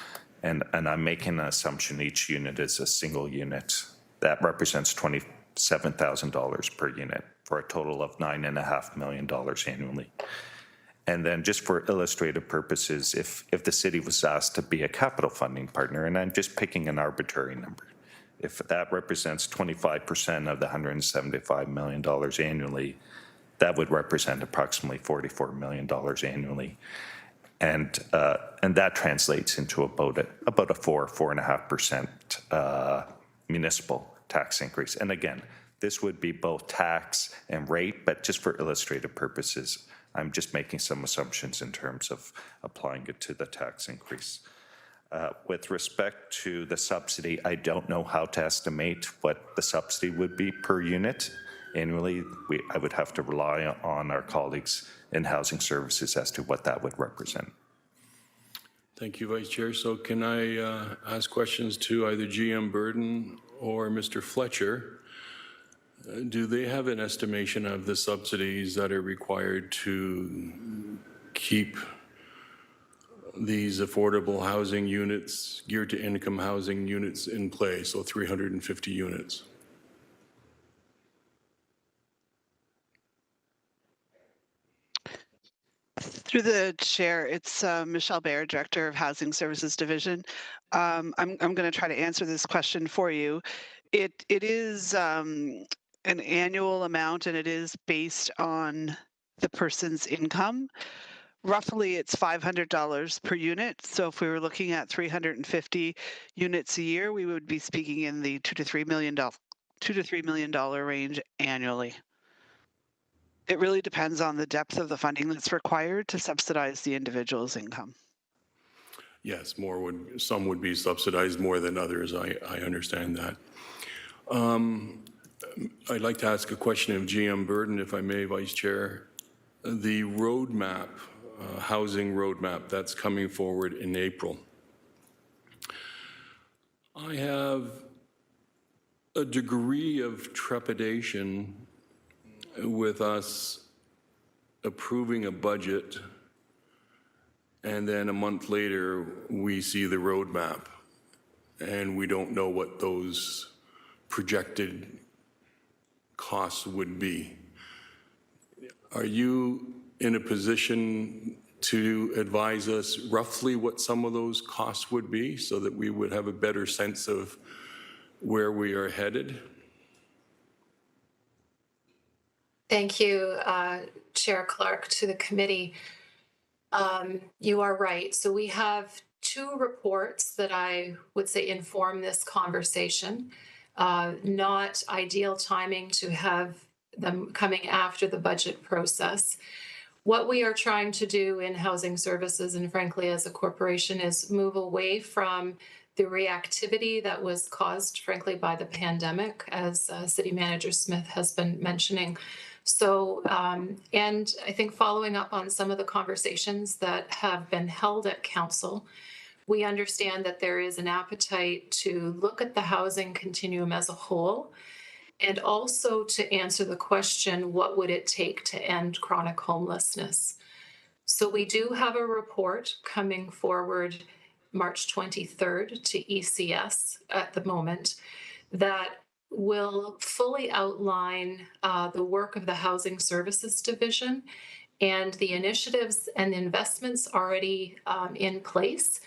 E: and I'm making an assumption each unit is a single unit, that represents $27,000 per unit for a total of $9.5 million annually. And then just for illustrative purposes, if the city was asked to be a capital funding partner, and I'm just picking an arbitrary number, if that represents 25% of the $175 million annually, that would represent approximately $44 million annually. And that translates into about a 4.5% municipal tax increase. And again, this would be both tax and rate, but just for illustrative purposes, I'm just making some assumptions in terms of applying it to the tax increase. With respect to the subsidy, I don't know how to estimate what the subsidy would be per unit annually. I would have to rely on our colleagues in housing services as to what that would represent.
B: Thank you, Vice Chair. So can I ask questions to either GM Burden or Mr. Fletcher? Do they have an estimation of the subsidies that are required to keep these affordable housing units, geared to income housing units in place, so 350 units?
N: Through the chair, it's Michelle Baer, Director of Housing Services Division. I'm going to try to answer this question for you. It is an annual amount, and it is based on the person's income. Roughly, it's $500 per unit. So if we were looking at 350 units a year, we would be speaking in the $2 to $3 million range annually. It really depends on the depth of the funding that's required to subsidize the individual's income.
B: Yes, some would be subsidized more than others. I understand that. I'd like to ask a question of GM Burden, if I may, Vice Chair. The roadmap, housing roadmap that's coming forward in April. I have a degree of trepidation with us approving a budget, and then a month later we see the roadmap and we don't know what those projected costs would be. Are you in a position to advise us roughly what some of those costs would be so that we would have a better sense of where we are headed?
I: Thank you, Chair Clark, to the committee. You are right. So we have two reports that I would say inform this conversation. Not ideal timing to have them coming after the budget process. What we are trying to do in housing services, and frankly as a corporation, is move away from the reactivity that was caused, frankly, by the pandemic, as City Manager Smith has been mentioning. So, and I think following up on some of the conversations that have been held at Council, we understand that there is an appetite to look at the housing continuum as a whole, and also to answer the question, what would it take to end chronic homelessness? So we do have a report coming forward March 23rd to ECS at the moment that will fully outline the work of the Housing Services Division and the initiatives and investments already in place,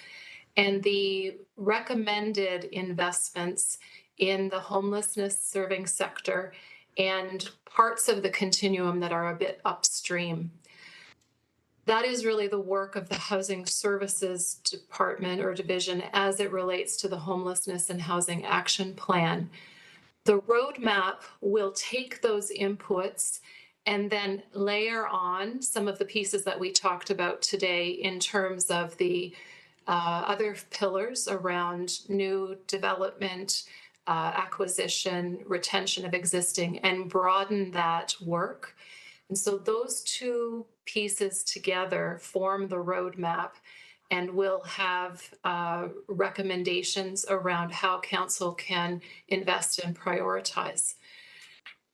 I: and the recommended investments in the homelessness serving sector and parts of the continuum that are a bit upstream. That is really the work of the Housing Services Department or Division as it relates to the Homelessness and Housing Action Plan. The roadmap will take those inputs and then layer on some of the pieces that we talked about today in terms of the other pillars around new development, acquisition, retention of existing, and broaden that work. And so those two pieces together form the roadmap, and we'll have recommendations around how council can invest and prioritize.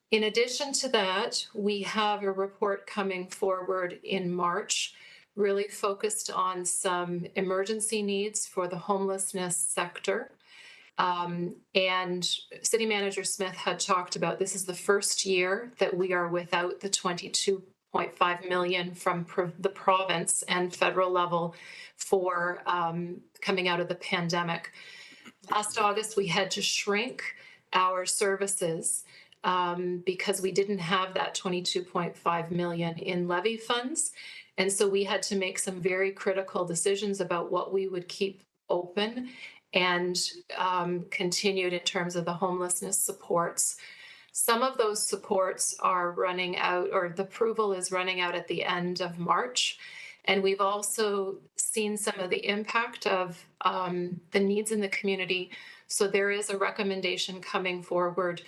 I: In addition to that, we have a report coming forward in March, really focused on some emergency needs for the homelessness sector. And City Manager Smith had talked about this is the first year that we are without the $22.5 million from the province and federal level for coming out of the pandemic. Last August, we had to shrink our services because we didn't have that $22.5 million in levy funds. And so we had to make some very critical decisions about what we would keep open and continued in terms of the homelessness supports. Some of those supports are running out, or the approval is running out at the end of March. And we've also seen some of the impact of the needs in the community. So there is a recommendation coming forward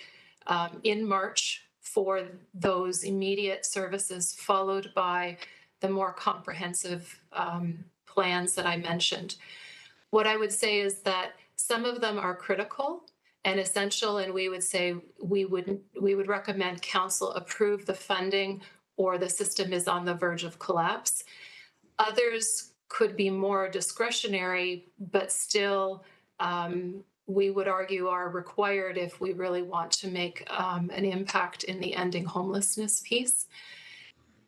I: in March for those immediate services, followed by the more comprehensive plans that I mentioned. What I would say is that some of them are critical and essential, and we would say we would recommend council approve the funding or the system is on the verge of collapse. Others could be more discretionary, but still we would argue are required if we really want to make an impact in the ending homelessness piece.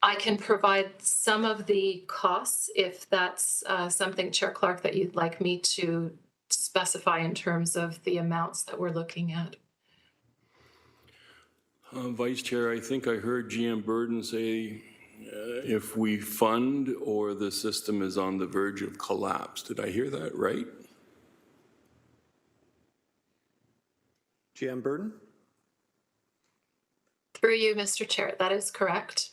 I: I can provide some of the costs if that's something, Chair Clark, that you'd like me to specify in terms of the amounts that we're looking at.
B: Vice Chair, I think I heard GM Burden say if we fund or the system is on the verge of collapse. Did I hear that right?
K: GM Burden?
I: Through you, Mr. Chair, that is correct.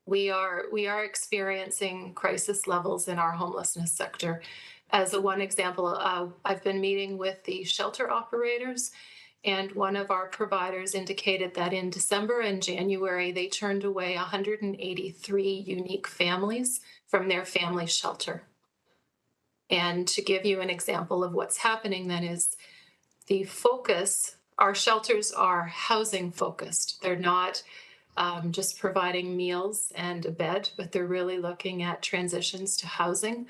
I: We are experiencing crisis levels in our homelessness sector. As one example, I've been meeting with the shelter operators, and one of our providers indicated that in December and January, they turned away 183 unique families from their family shelter. And to give you an example of what's happening then is the focus, our shelters are housing focused. They're not just providing meals and a bed, but they're really looking at transitions to housing.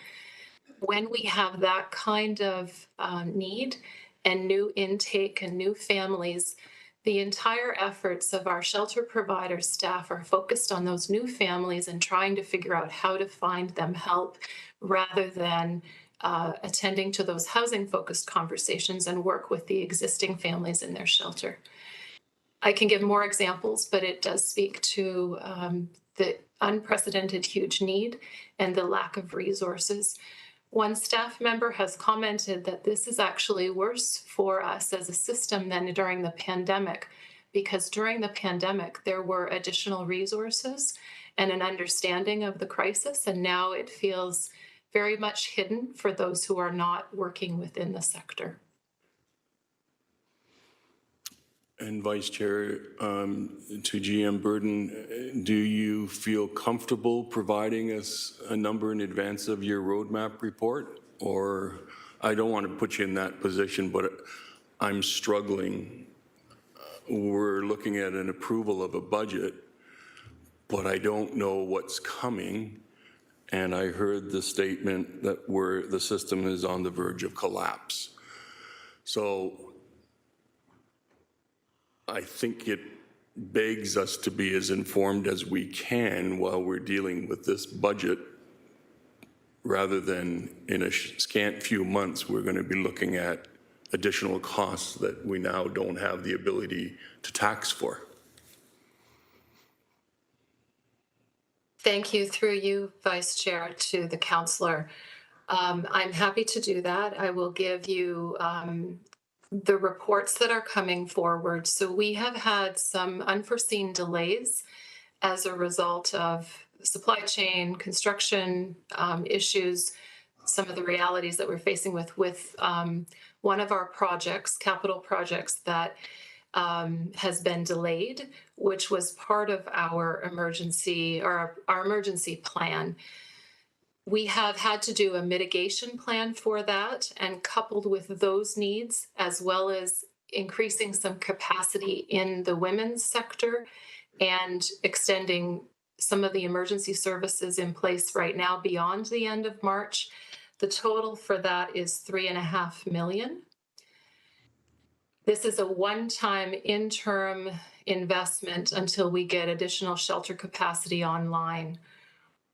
I: When we have that kind of need and new intake and new families, the entire efforts of our shelter provider staff are focused on those new families and trying to figure out how to find them help rather than attending to those housing-focused conversations and work with the existing families in their shelter. I can give more examples, but it does speak to the unprecedented huge need and the lack of resources. One staff member has commented that this is actually worse for us as a system than during the pandemic, because during the pandemic, there were additional resources and an understanding of the crisis, and now it feels very much hidden for those who are not working within the sector.
B: And Vice Chair, to GM Burden, do you feel comfortable providing us a number in advance of your roadmap report? Or I don't want to put you in that position, but I'm struggling. We're looking at an approval of a budget, but I don't know what's coming. And I heard the statement that the system is on the verge of collapse. So I think it begs us to be as informed as we can while we're dealing with this budget, rather than in a scant few months, we're going to be looking at additional costs that we now don't have the ability to tax for.
I: Thank you, through you, Vice Chair, to the councillor. I'm happy to do that. I will give you the reports that are coming forward. So we have had some unforeseen delays as a result of supply chain, construction issues, some of the realities that we're facing with one of our projects, capital projects that has been delayed, which was part of our emergency plan. We have had to do a mitigation plan for that, and coupled with those needs, as well as increasing some capacity in the women's sector and extending some of the emergency services in place right now beyond the end of March, the total for that is $3.5 million. This is a one-time interim investment until we get additional shelter capacity online.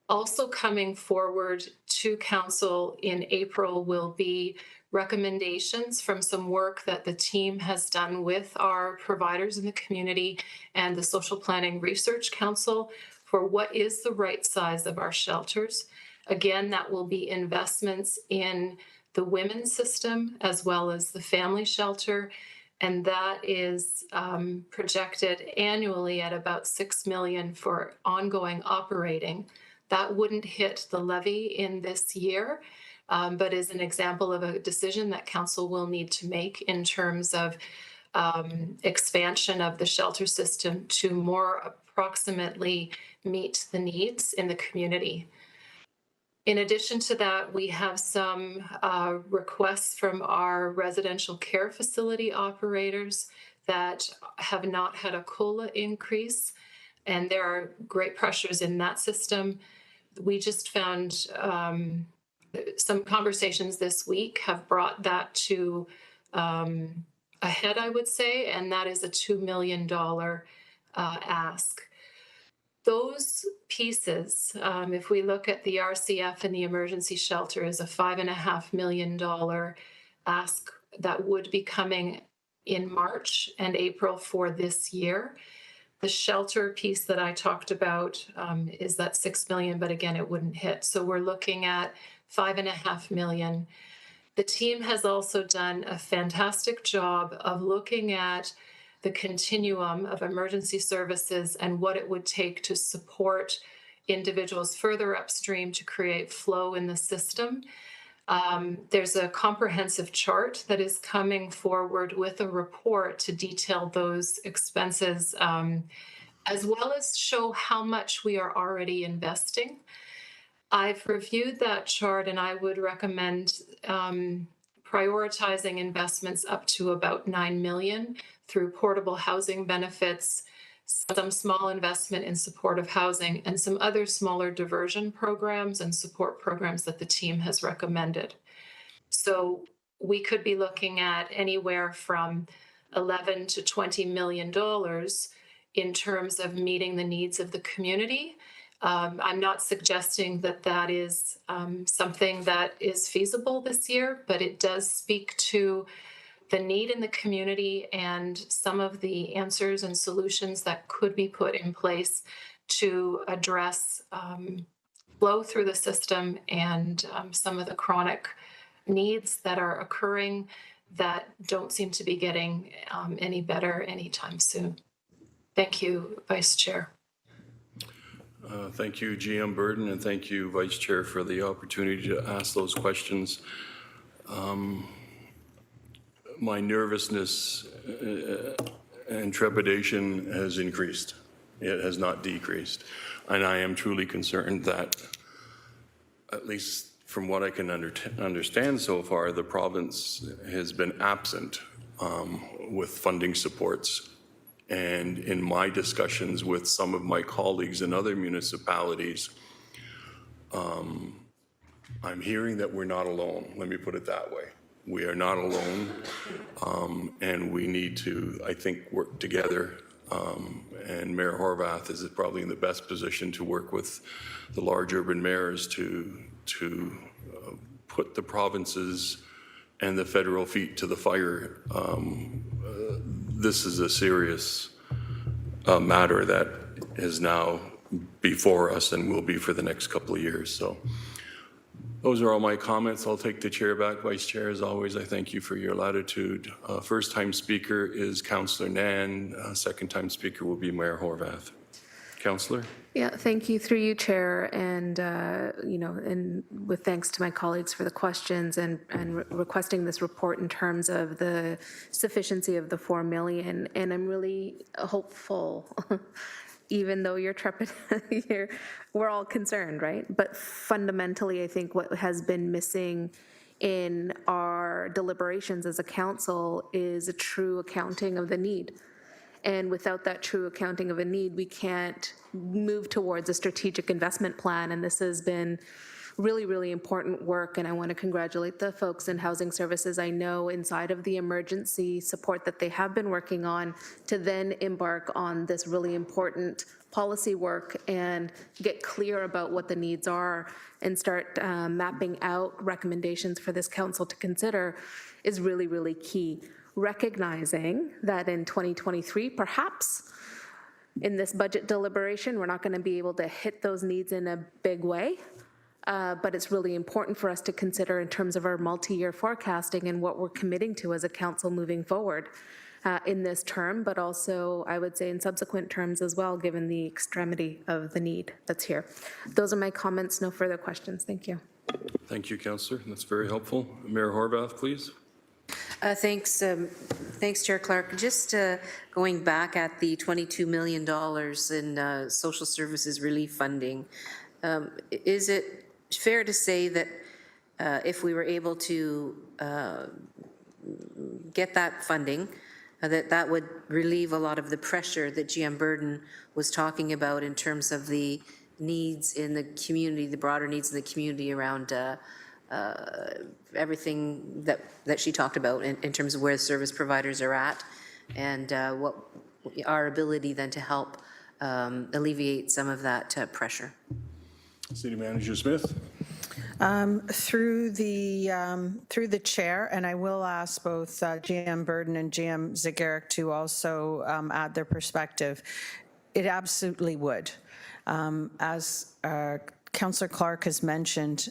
I: Also coming forward to council in April will be recommendations from some work that the team has done with our providers in the community and the Social Planning Research Council for what is the right size of our shelters. Again, that will be investments in the women's system as well as the family shelter. And that is projected annually at about $6 million for ongoing operating. That wouldn't hit the levy in this year, but is an example of a decision that council will need to make in terms of expansion of the shelter system to more approximately meet the needs in the community. In addition to that, we have some requests from our residential care facility operators that have not had a COLA increase, and there are great pressures in that system. We just found some conversations this week have brought that to ahead, I would say, and that is a $2 million ask. Those pieces, if we look at the RCF and the emergency shelter, is a $5.5 million ask that would be coming in March and April for this year. The shelter piece that I talked about is that $6 million, but again, it wouldn't hit. So we're looking at $5.5 million. The team has also done a fantastic job of looking at the continuum of emergency services and what it would take to support individuals further upstream to create flow in the system. There's a comprehensive chart that is coming forward with a report to detail those expenses, as well as show how much we are already investing. I've reviewed that chart, and I would recommend prioritizing investments up to about $9 million through portable housing benefits, some small investment in supportive housing, and some other smaller diversion programs and support programs that the team has recommended. So we could be looking at anywhere from $11 to $20 million in terms of meeting the needs of the community. I'm not suggesting that that is something that is feasible this year, but it does speak to the need in the community and some of the answers and solutions that could be put in place to address flow through the system and some of the chronic needs that are occurring that don't seem to be getting any better anytime soon. Thank you, Vice Chair.
B: Thank you, GM Burden, and thank you, Vice Chair, for the opportunity to ask those questions. My nervousness and trepidation has increased. It has not decreased. And I am truly concerned that, at least from what I can understand so far, the province has been absent with funding supports. And in my discussions with some of my colleagues in other municipalities, I'm hearing that we're not alone. Let me put it that way. We are not alone, and we need to, I think, work together. And Mayor Horwath is probably in the best position to work with the large urban mayors to put the provinces and the federal feet to the fire. This is a serious matter that is now before us and will be for the next couple of years. So those are all my comments. I'll take the chair back. Vice Chair, as always, I thank you for your latitude. First-time speaker is Councillor Nan. Second-time speaker will be Mayor Horwath. Councillor?
O: Yeah, thank you. Through you, Chair, and and with thanks to my colleagues for the questions and requesting this report in terms of the sufficiency of the $4 million. And I'm really hopeful. Even though you're trepid, we're all concerned, right? But fundamentally, I think what has been missing in our deliberations as a council is a true accounting of the need. And without that true accounting of a need, we can't move towards a strategic investment plan. And this has been really, really important work. And I want to congratulate the folks in Housing Services. I know inside of the emergency support that they have been working on to then embark on this really important policy work and get clear about what the needs are and start mapping out recommendations for this council to consider is really, really key. Recognizing that in 2023, perhaps in this budget deliberation, we're not going to be able to hit those needs in a big way. But it's really important for us to consider in terms of our multi-year forecasting and what we're committing to as a council moving forward in this term, but also I would say in subsequent terms as well, given the extremity of the need that's here. Those are my comments. No further questions. Thank you.
B: Thank you, Councillor. That's very helpful. Mayor Horwath, please.
L: Thanks, Chair Clark. Just going back at the $22 million in social services relief funding, is it fair to say that if we were able to get that funding, that would relieve a lot of the pressure that GM Burden was talking about in terms of the needs in the community, the broader needs in the community around everything that she talked about in terms of where service providers are at, and what our ability then to help alleviate some of that pressure.
B: City Manager Smith.
M: Through the chair, and I will ask both GM Burden and GM Zegeric to also add their perspective. It absolutely would. As Councillor Clark has mentioned,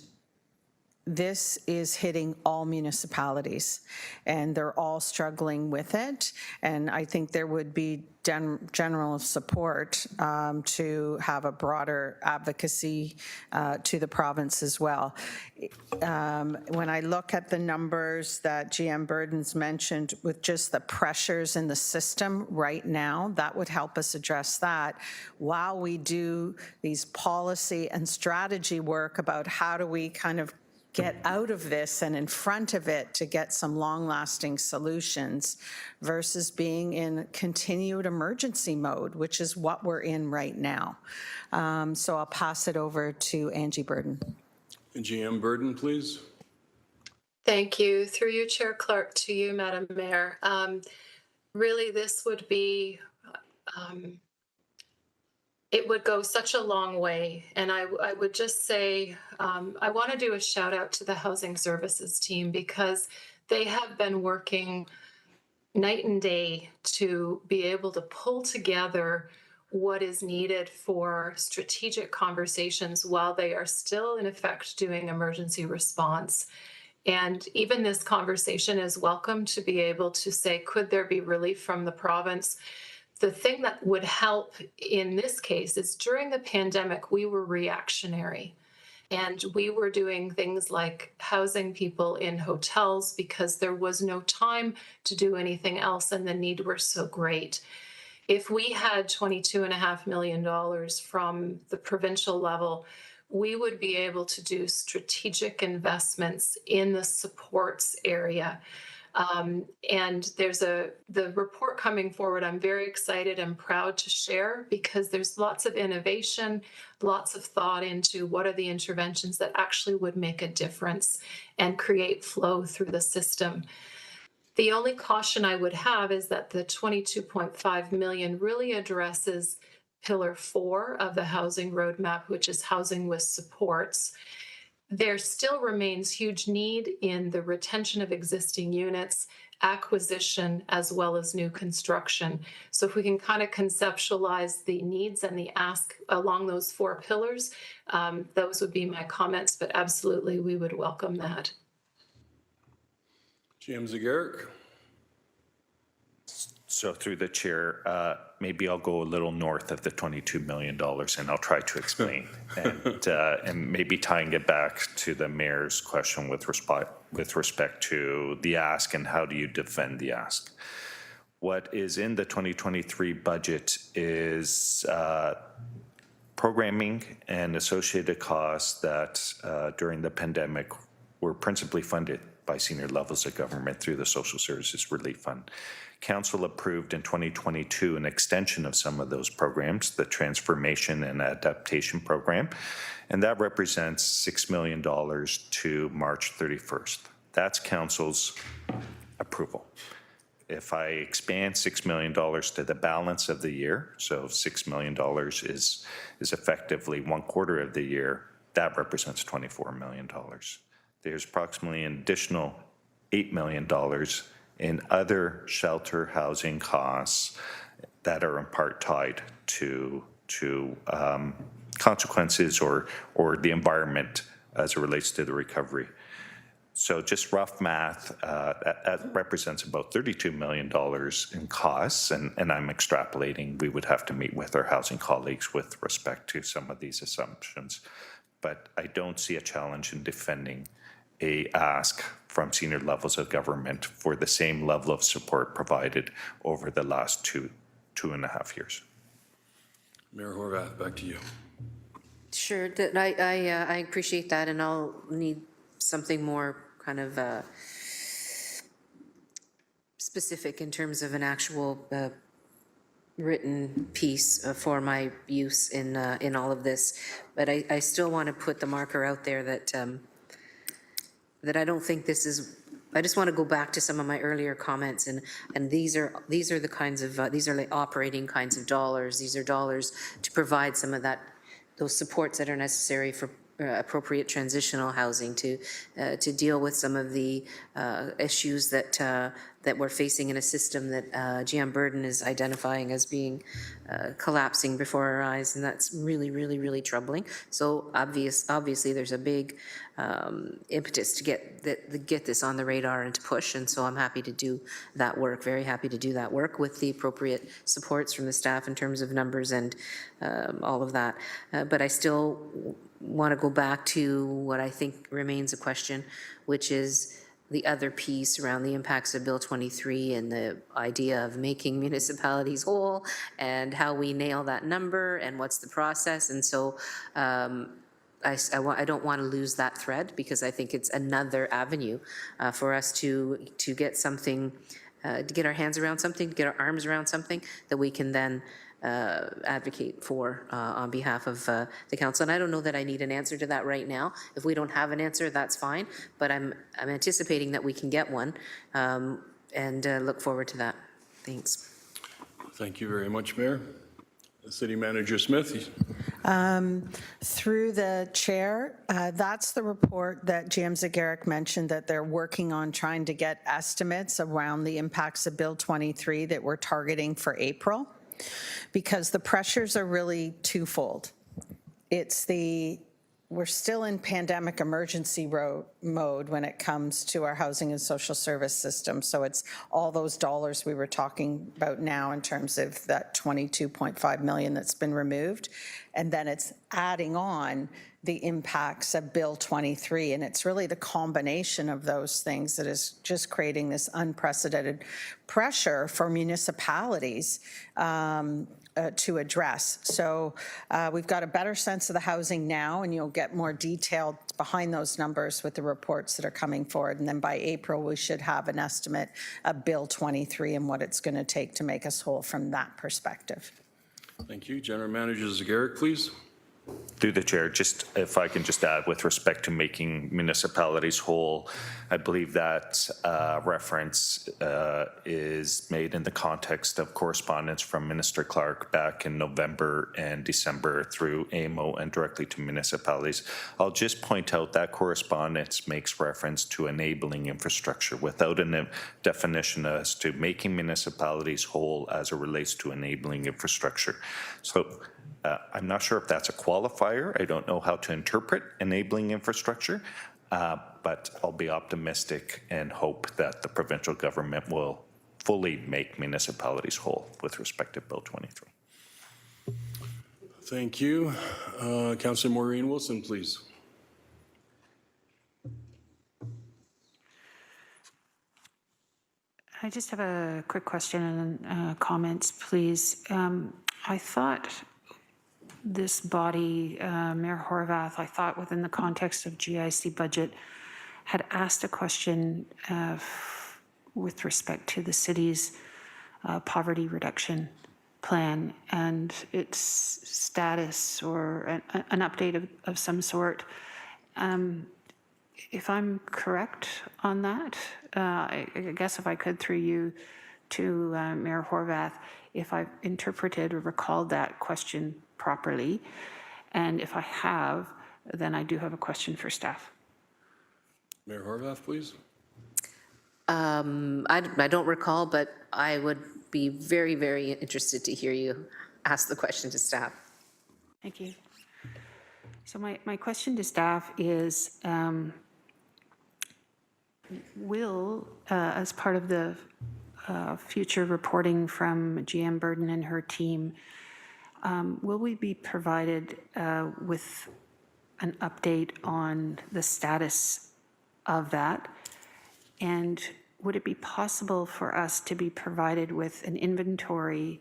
M: this is hitting all municipalities, and they're all struggling with it. And I think there would be general support to have a broader advocacy to the province as well. When I look at the numbers that GM Burden's mentioned with just the pressures in the system right now, that would help us address that while we do these policy and strategy work about how do we kind of get out of this and in front of it to get some long-lasting solutions versus being in continued emergency mode, which is what we're in right now. So I'll pass it over to Angie Burden.
B: GM Burden, please.
I: Thank you. Through you, Chair Clark, to you, Madam Mayor. Really, this would be it would go such a long way. And I would just say, I want to do a shout out to the Housing Services team because they have been working night and day to be able to pull together what is needed for strategic conversations while they are still in effect doing emergency response. And even this conversation is welcome to be able to say, could there be relief from the province? The thing that would help in this case is during the pandemic, we were reactionary and we were doing things like housing people in hotels because there was no time to do anything else and the need were so great. If we had $22.5 million from the provincial level, we would be able to do strategic investments in the supports area. And there's the report coming forward. I'm very excited and proud to share because there's lots of innovation, lots of thought into what are the interventions that actually would make a difference and create flow through the system. The only caution I would have is that the 22.5 million really addresses Pillar 4 of the housing roadmap, which is housing with supports. There still remains huge need in the retention of existing units, acquisition, as well as new construction. So if we can kind of conceptualize the needs and the ask along those 4 pillars, those would be my comments, but absolutely we would welcome that.
B: GM Zegeric.
E: So through the chair, maybe I'll go a little north of the $22 million and I'll try to explain. And maybe tying it back to the mayor's question with respect to the ask and how do you defend the ask. What is in the 2023 budget is programming and associated costs that during the pandemic were principally funded by senior levels of government through the Social Services Relief Fund. Council approved in 2022 an extension of some of those programs, the Transformation and Adaptation Program, and that represents $6 million to March 31st. That's Council's approval. If I expand $6 million to the balance of the year, so $6 million is effectively 1/4 of the year, that represents $24 million. There's approximately an additional $8 million in other shelter housing costs that are in part tied to consequences or the environment as it relates to the recovery. So just rough math, that represents about $32 million in costs, and I'm extrapolating. We would have to meet with our housing colleagues with respect to some of these assumptions. But I don't see a challenge in defending a ask from senior levels of government for the same level of support provided over the last two and a half years.
B: Mayor Horvath, back to you.
L: Sure, I appreciate that, and I'll need something more kind of specific in terms of an actual written piece for my use in all of this. But I still want to put the marker out there that that I don't think this is. I just want to go back to some of my earlier comments, and these are the kinds of these are like operating kinds of dollars. These are dollars to provide some of those supports that are necessary for appropriate transitional housing to deal with some of the issues that we're facing in a system that GM Burden is identifying as being collapsing before our eyes, and that's really, really, really troubling. So obviously, there's a big impetus to get this on the radar and to push, and so I'm happy to do that work. Very happy to do that work with the appropriate supports from the staff in terms of numbers and all of that. But I still want to go back to what I think remains a question, which is the other piece around the impacts of Bill 23 and the idea of making municipalities whole and how we nail that number and what's the process. And so I don't want to lose that thread, because I think it's another avenue for us to get something, to get our hands around something, to get our arms around something that we can then advocate for on behalf of the council. And I don't know that I need an answer to that right now. If we don't have an answer, that's fine. But I'm anticipating that we can get one, and look forward to that. Thanks.
B: Thank you very much, Mayor. City Manager Smith.
M: Through the chair, that's the report that GM Zegeric mentioned, that they're working on trying to get estimates around the impacts of Bill 23 that we're targeting for April. Because the pressures are really twofold. We're still in pandemic emergency mode when it comes to our housing and social service system. So it's all those dollars we were talking about now in terms of that $22.5 million that's been removed. And then it's adding on the impacts of Bill 23. And it's really the combination of those things that is just creating this unprecedented pressure for municipalities to address. So we've got a better sense of the housing now, and you'll get more detail behind those numbers with the reports that are coming forward. And then by April, we should have an estimate of Bill 23 and what it's going to take to make us whole from that perspective.
B: Thank you. General Manager Zegeric, please.
E: Through the chair, just if I can just add with respect to making municipalities whole, I believe that reference is made in the context of correspondence from Minister Clark back in November and December through AMO and directly to municipalities. I'll just point out that correspondence makes reference to enabling infrastructure without a definition as to making municipalities whole as it relates to enabling infrastructure. So I'm not sure if that's a qualifier. I don't know how to interpret enabling infrastructure, but I'll be optimistic and hope that the provincial government will fully make municipalities whole with respect to Bill 23.
B: Thank you. Councillor Maureen Wilson, please.
D: I just have a quick question and comments, please. I thought this body, Mayor Horwath, I thought within the context of GIC budget, had asked a question with respect to the city's poverty reduction plan and its status, or an update of some sort. If I'm correct on that, I guess if I could, through you to Mayor Horwath, if I've interpreted or recalled that question properly, and if I have, then I do have a question for staff.
B: Mayor Horwath, please.
L: I don't recall, but I would be very, very interested to hear you ask the question to staff.
D: Thank you. So my question to staff is, will, as part of the future reporting from GM Burden and her team, will we be provided with an update on the status of that? And would it be possible for us to be provided with an inventory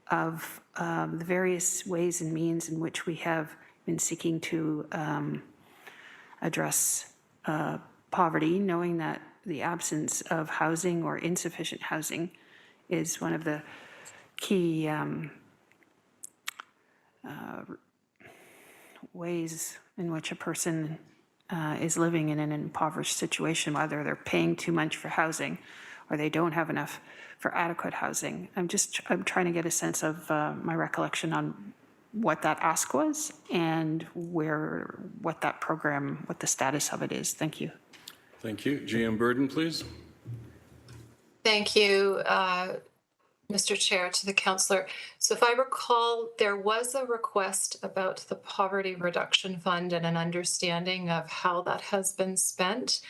D: of the various ways and means in which we have been seeking to address poverty, knowing that the absence of housing or insufficient housing is one of the key ways in which a person is living in an impoverished situation, whether they're paying too much for housing or they don't have enough for adequate housing. I'm trying to get a sense of my recollection on what that ask was and what that program, what the status of it is. Thank you.
B: Thank you. GM Burden, please.
I: Thank you, Mr. Chair, to the councillor. So if I recall, there was a request about the Poverty Reduction Fund and an understanding of how that has been spent.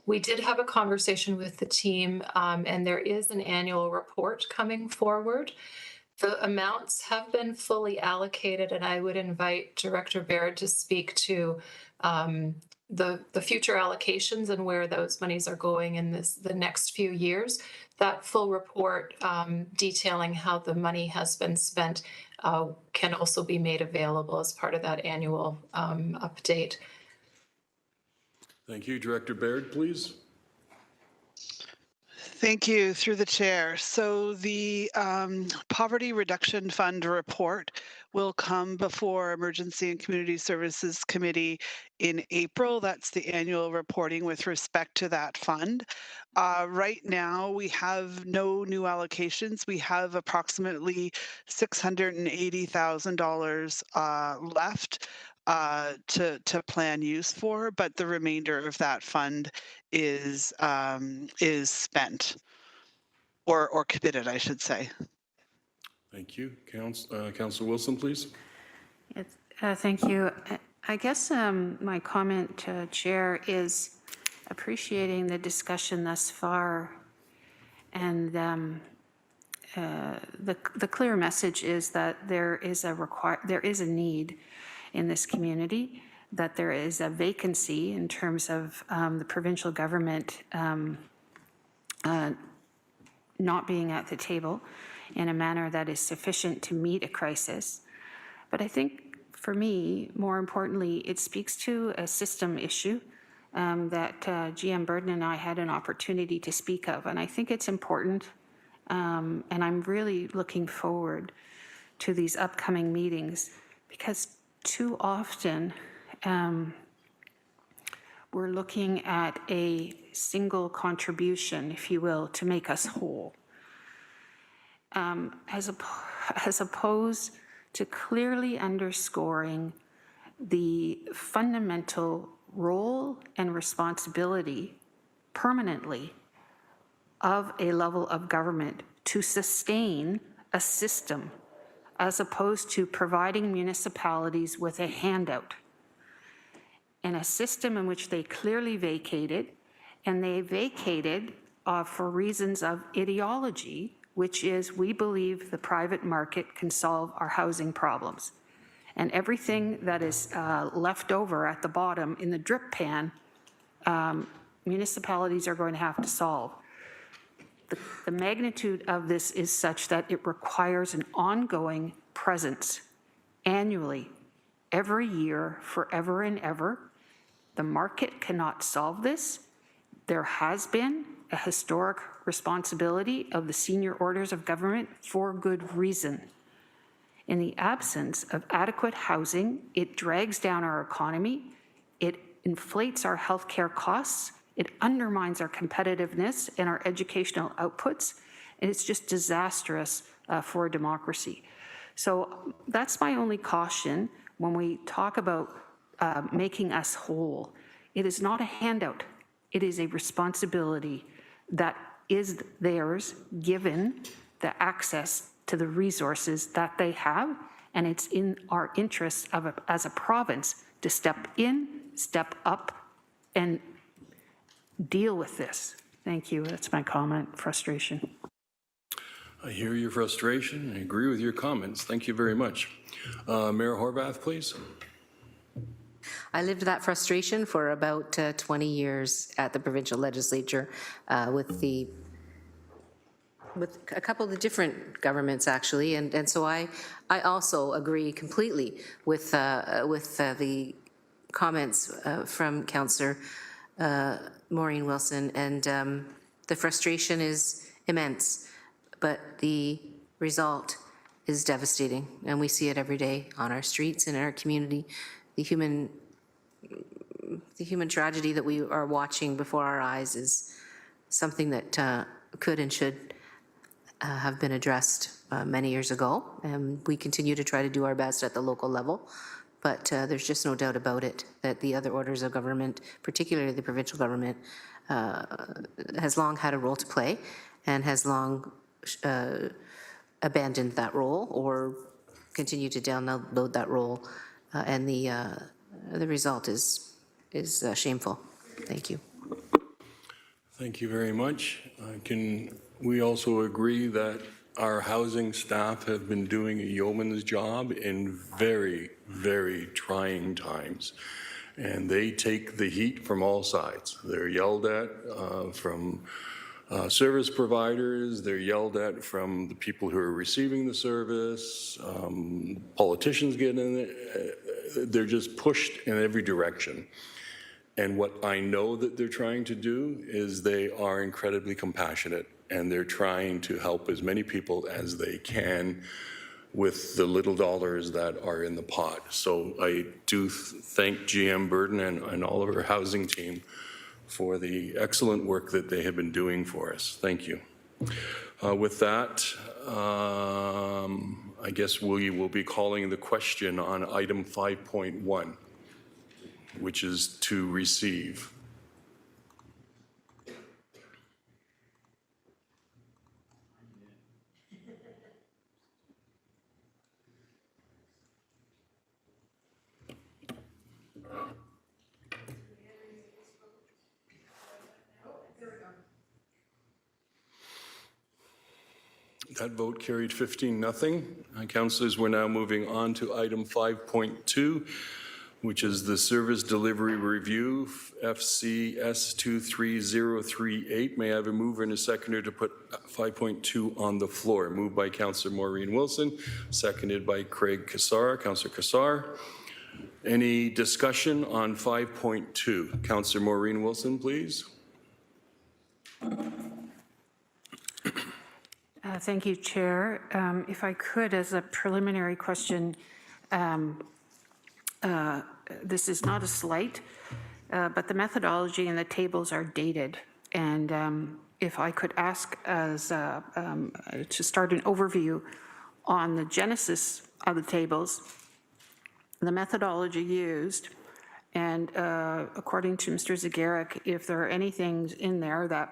I: We did have a conversation with the team, and there is an annual report coming forward. The amounts have been fully allocated, and I would invite Director Baird to speak to the future allocations and where those monies are going in the next few years. That full report detailing how the money has been spent can also be made available as part of that annual update.
B: Thank you. Director Baird, please.
N: Thank you, through the chair. So the Poverty Reduction Fund report will come before Emergency and Community Services Committee in April. That's the annual reporting with respect to that fund. Right now, we have no new allocations. We have approximately $680,000 left to plan use for, but the remainder of that fund is spent or committed, I should say.
B: Thank you. Councillor Wilson, please.
D: Yes, thank you. I guess my comment, Chair, is appreciating the discussion thus far, and the clear message is that there is a need in this community, that there is a vacancy in terms of the provincial government not being at the table in a manner that is sufficient to meet a crisis. But I think, for me, more importantly, it speaks to a system issue that GM Burden and I had an opportunity to speak of. And I think it's important, and I'm really looking forward to these upcoming meetings, because too often we're looking at a single contribution, if you will, to make us whole, as opposed to clearly underscoring the fundamental role and responsibility permanently of a level of government to sustain a system, as opposed to providing municipalities with a handout. And a system in which they clearly vacated, and they vacated for reasons of ideology, which is we believe the private market can solve our housing problems. And everything that is left over at the bottom in the drip pan, municipalities are going to have to solve. The magnitude of this is such that it requires an ongoing presence annually, every year, forever and ever. The market cannot solve this. There has been a historic responsibility of the senior orders of government for good reason. In the absence of adequate housing, it drags down our economy, it inflates our healthcare costs, it undermines our competitiveness and our educational outputs, and it's just disastrous for a democracy. So that's my only caution when we talk about making us whole. It is not a handout. It is a responsibility that is theirs given the access to the resources that they have, and it's in our interests as a province to step in, step up, and deal with this. Thank you. That's my comment. Frustration.
B: I hear your frustration. I agree with your comments. Thank you very much. Mayor Horvath, please.
L: I lived that frustration for about 20 years at the provincial legislature with the with a couple of the different governments, actually, and so I also agree completely with the comments from Councillor Maureen Wilson, and the frustration is immense, but the result is devastating, and we see it every day on our streets and in our community. The human tragedy that we are watching before our eyes is something that could and should have been addressed many years ago, and we continue to try to do our best at the local level. But there's just no doubt about it that the other orders of government, particularly the provincial government, has long had a role to play and has long abandoned that role or continued to download that role, and the result is shameful. Thank you.
B: Thank you very much. Can we also agree that our housing staff have been doing a yeoman's job in very, very trying times, and they take the heat from all sides. They're yelled at from service providers, they're yelled at from the people who are receiving the service, politicians get in it, they're just pushed in every direction. And what I know that they're trying to do is they are incredibly compassionate, and they're trying to help as many people as they can with the little dollars that are in the pot. So I do thank GM Burden and all of our housing team for the excellent work that they have been doing for us. Thank you. With that, I guess we will be calling the question on item 5.1, which is to receive. That vote carried 15-0. Councillors, we're now moving on to item 5.2, which is the Service Delivery Review, FCS 23038. May I have a mover and a seconder to put 5.2 on the floor? Moved by Councillor Maureen Wilson, seconded by Craig Cassar. Councillor Cassar. Any discussion on 5.2? Councillor Maureen Wilson, please.
D: Thank you, Chair. If I could, as a preliminary question, this is not a slight, but the methodology and the tables are dated. And if I could ask as to start an overview on the genesis of the tables, the methodology used, and according to Mr. Zagarek, if there are any things in there that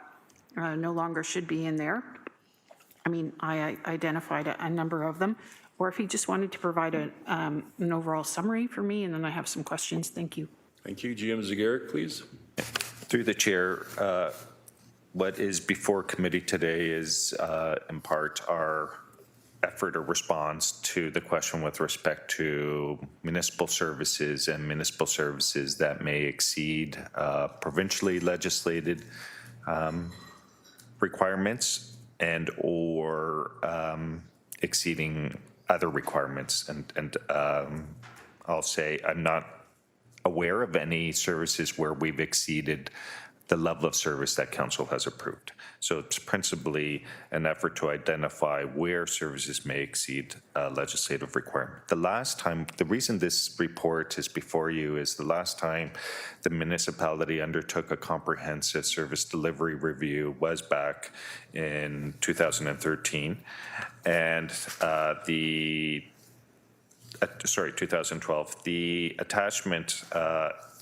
D: no longer should be in there. I mean, I identified a number of them, or if he just wanted to provide an overall summary for me, and then I have some questions. Thank you.
B: Thank you. GM Zagarek, please.
E: Through the chair, what is before committee today is in part our effort or response to the question with respect to municipal services and municipal services that may exceed provincially legislated requirements and or exceeding other requirements. And I'll say I'm not aware of any services where we've exceeded the level of service that council has approved. So it's principally an effort to identify where services may exceed legislative requirement. The last time, the reason this report is before you is the last time the municipality undertook a comprehensive service delivery review was back in 2013. And 2012. The attachment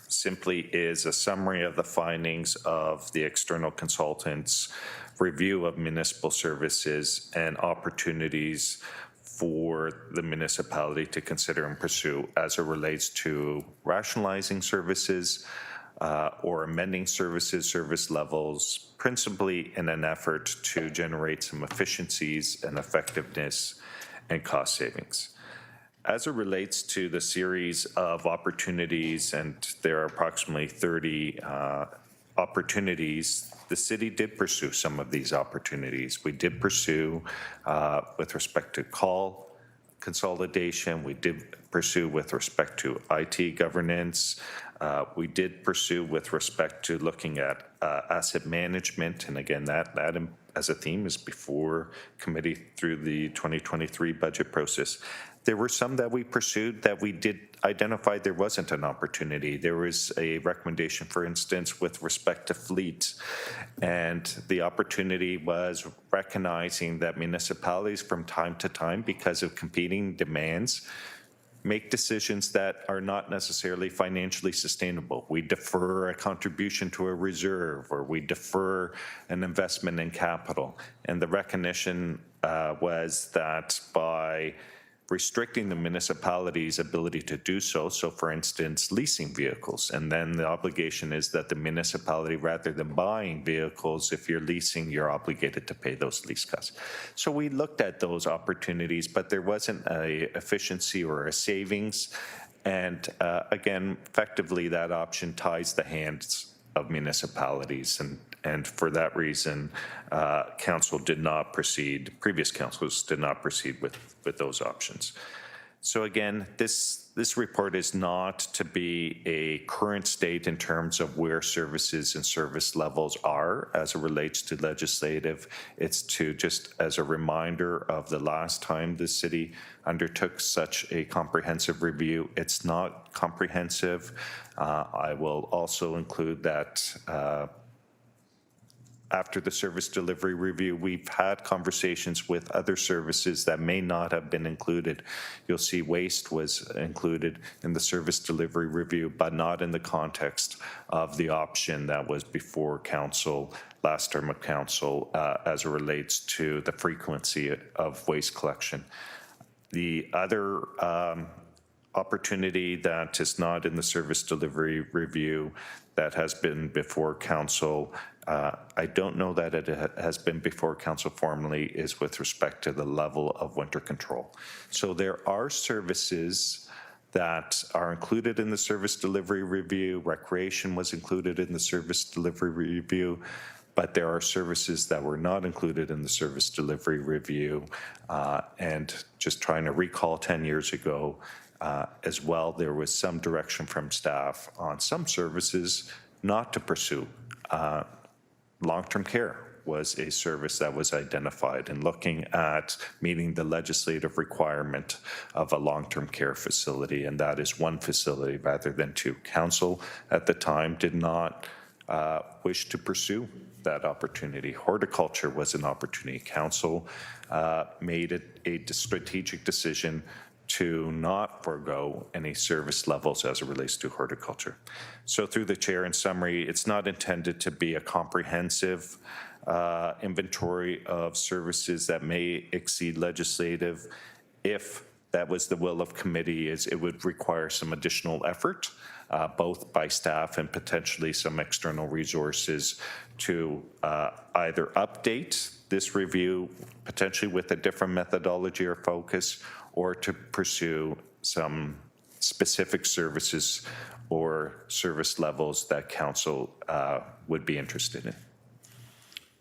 E: simply is a summary of the findings of the external consultant's review of municipal services and opportunities for the municipality to consider and pursue as it relates to rationalizing services or amending service levels, principally in an effort to generate some efficiencies and effectiveness and cost savings. As it relates to the series of opportunities, and there are approximately 30 opportunities, the city did pursue some of these opportunities. We did pursue with respect to call consolidation. We did pursue with respect to IT governance. We did pursue with respect to looking at asset management. And again, that as a theme is before committee through the 2023 budget process. There were some that we pursued that we did identify there wasn't an opportunity. There was a recommendation, for instance, with respect to fleet. And the opportunity was recognizing that municipalities from time to time, because of competing demands, make decisions that are not necessarily financially sustainable. We defer a contribution to a reserve, or we defer an investment in capital. And the recognition was that by restricting the municipality's ability to do so, so for instance, leasing vehicles, and then the obligation is that the municipality, rather than buying vehicles, if you're leasing, you're obligated to pay those lease costs. So we looked at those opportunities, but there wasn't a efficiency or a savings. And again, effectively, that option ties the hands of municipalities. And for that reason, council did not proceed, previous councils did not proceed with those options. So again, this report is not to be a current state in terms of where services and service levels are as it relates to legislative. It's to just as a reminder of the last time the city undertook such a comprehensive review. It's not comprehensive. I will also include that after the service delivery review, we've had conversations with other services that may not have been included. You'll see waste was included in the service delivery review, but not in the context of the option that was before council, last term of council, as it relates to the frequency of waste collection. The other opportunity that is not in the service delivery review that has been before council, I don't know that it has been before council formally, is with respect to the level of winter control. So there are services that are included in the service delivery review. Recreation was included in the service delivery review, but there are services that were not included in the service delivery review. And just trying to recall 10 years ago, as well, there was some direction from staff on some services not to pursue. Long-term care was a service that was identified, and looking at meeting the legislative requirement of a long-term care facility, and that is one facility rather than two. Council at the time did not wish to pursue that opportunity. Horticulture was an opportunity. Council made it a strategic decision to not forego any service levels as it relates to horticulture. So through the chair, in summary, it's not intended to be a comprehensive inventory of services that may exceed legislative. If that was the will of committee, is it would require some additional effort, both by staff and potentially some external resources to either update this review, potentially with a different methodology or focus, or to pursue some specific services or service levels that council would be interested in.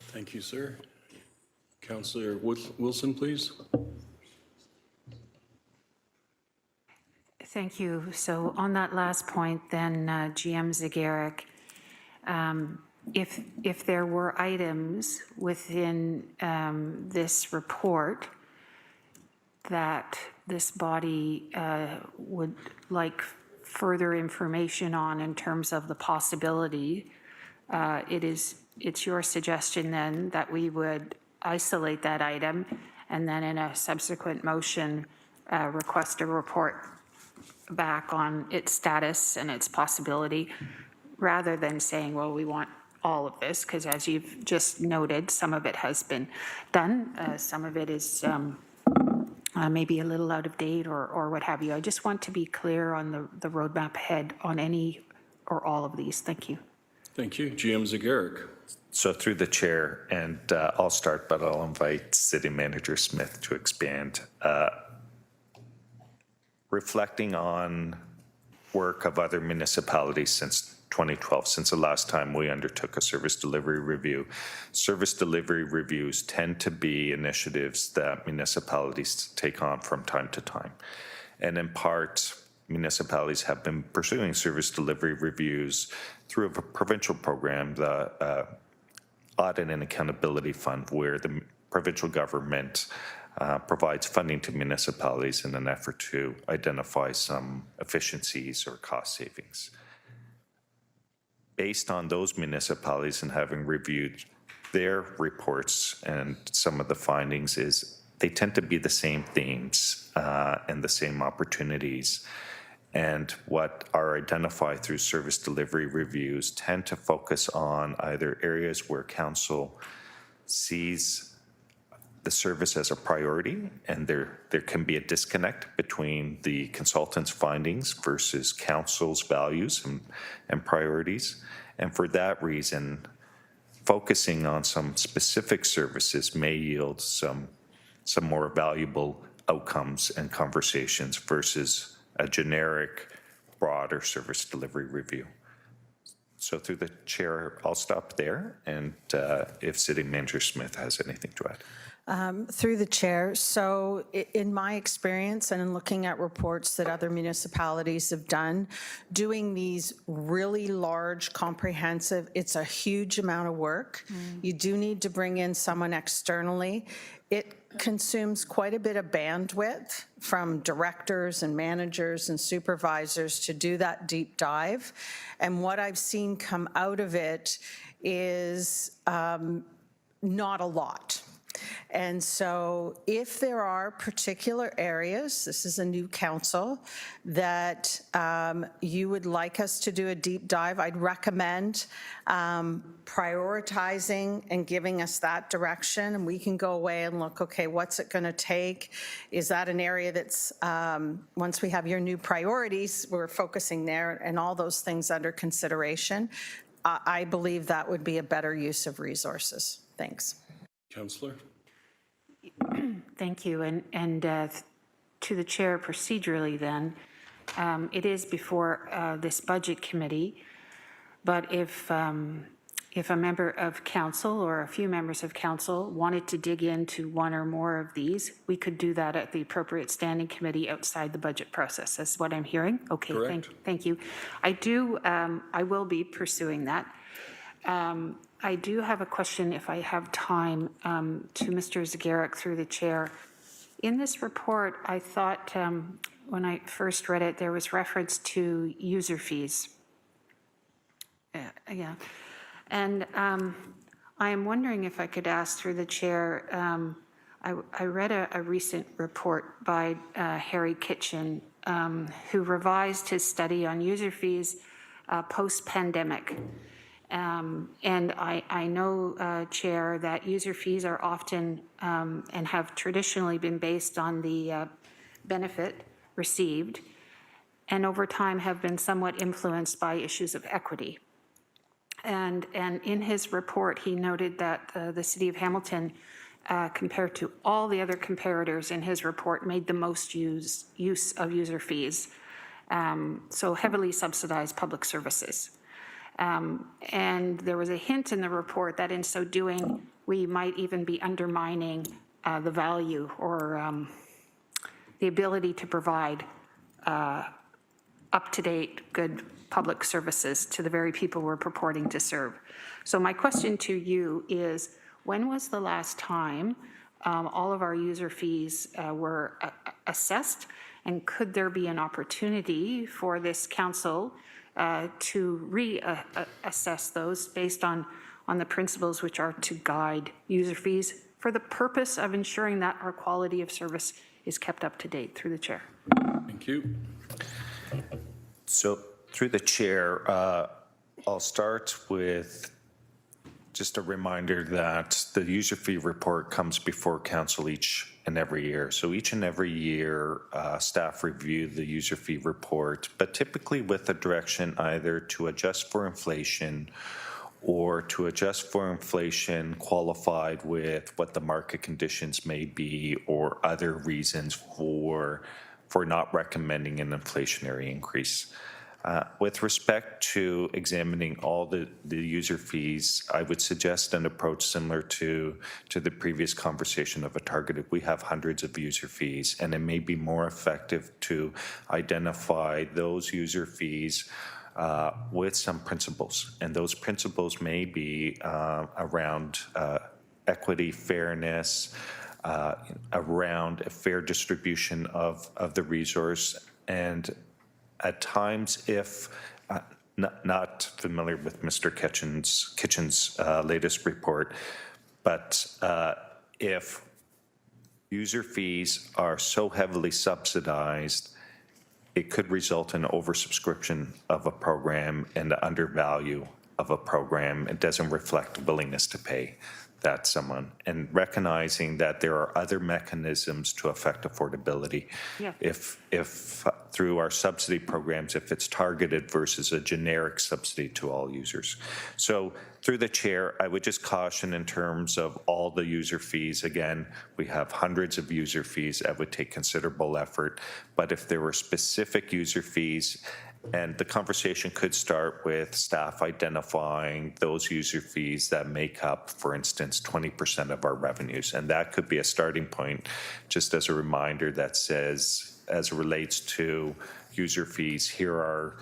B: Thank you, sir. Councillor Wilson, please.
D: Thank you. So on that last point, then, GM Zagaric, if there were items within this report that this body would like further information on in terms of the possibility, it's your suggestion then that we would isolate that item and then in a subsequent motion request a report back on its status and its possibility, rather than saying, well, we want all of this, because as you've just noted, some of it has been done, some of it is maybe a little out of date or what have you. I just want to be clear on the roadmap ahead on any or all of these. Thank you.
B: Thank you. GM Zagaric.
E: So through the chair, and I'll start, but I'll invite City Manager Smith to expand. Reflecting on work of other municipalities since 2012, since the last time we undertook a service delivery review. Service delivery reviews tend to be initiatives that municipalities take on from time to time. And in part, municipalities have been pursuing service delivery reviews through a provincial program, the Audit and Accountability Fund, where the provincial government provides funding to municipalities in an effort to identify some efficiencies or cost savings. Based on those municipalities and having reviewed their reports, and some of the findings is they tend to be the same themes and the same opportunities. And what are identified through service delivery reviews tend to focus on either areas where council sees the service as a priority, and there can be a disconnect between the consultant's findings versus council's values and priorities. And for that reason, focusing on some specific services may yield some more valuable outcomes and conversations versus a generic, broader service delivery review. So through the chair, I'll stop there, and if City Manager Smith has anything to add.
M: Through the chair, so in my experience and in looking at reports that other municipalities have done, doing these really large, comprehensive, it's a huge amount of work. You do need to bring in someone externally. It consumes quite a bit of bandwidth from directors and managers and supervisors to do that deep dive. And what I've seen come out of it is not a lot. And so if there are particular areas, this is a new council, that you would like us to do a deep dive, I'd recommend prioritizing and giving us that direction. And we can go away and look, okay, what's it going to take? Is that an area that's, once we have your new priorities, we're focusing there and all those things under consideration. I believe that would be a better use of resources. Thanks.
B: Councillor?
D: Thank you. And to the chair procedurally then, it is before this budget committee, but if a member of council or a few members of council wanted to dig into one or more of these, we could do that at the appropriate standing committee outside the budget process. That's what I'm hearing. Okay, thank you. I will be pursuing that. I do have a question, if I have time, to Mr. Zagarek through the chair. In this report, I thought when I first read it, there was reference to user fees. Yeah. And I am wondering if I could ask through the chair, I read a recent report by Harry Kitchen, who revised his study on user fees post-pandemic. And I know, Chair, that user fees are often and have traditionally been based on the benefit received, and over time have been somewhat influenced by issues of equity. And in his report, he noted that the City of Hamilton, compared to all the other comparators in his report, made the most use of user fees, so heavily subsidized public services. And there was a hint in the report that in so doing, we might even be undermining the value or the ability to provide up-to-date, good public services to the very people we're purporting to serve. So my question to you is, when was the last time all of our user fees were assessed? And could there be an opportunity for this council to reassess those based on the principles which are to guide user fees for the purpose of ensuring that our quality of service is kept up to date? Through the chair.
B: Thank you.
E: So through the chair, I'll start with just a reminder that the user fee report comes before council each and every year. So each and every year, staff review the user fee report, but typically with the direction either to adjust for inflation or to adjust for inflation qualified with what the market conditions may be or other reasons for not recommending an inflationary increase. With respect to examining all the user fees, I would suggest an approach similar to the previous conversation of a targeted. We have hundreds of user fees, and it may be more effective to identify those user fees with some principles. And those principles may be around equity, fairness, around a fair distribution of the resource, and at times, if not familiar with Mr. Kitchen's latest report, but if user fees are so heavily subsidized, it could result in oversubscription of a program and the undervalue of a program. It doesn't reflect willingness to pay that someone, and recognizing that there are other mechanisms to affect affordability.
D: Yeah.
E: If through our subsidy programs, if it's targeted versus a generic subsidy to all users. So through the chair, I would just caution in terms of all the user fees. Again, we have hundreds of user fees that would take considerable effort, but if there were specific user fees, and the conversation could start with staff identifying those user fees that make up, for instance, 20% of our revenues. And that could be a starting point, just as a reminder that says, as it relates to user fees, here are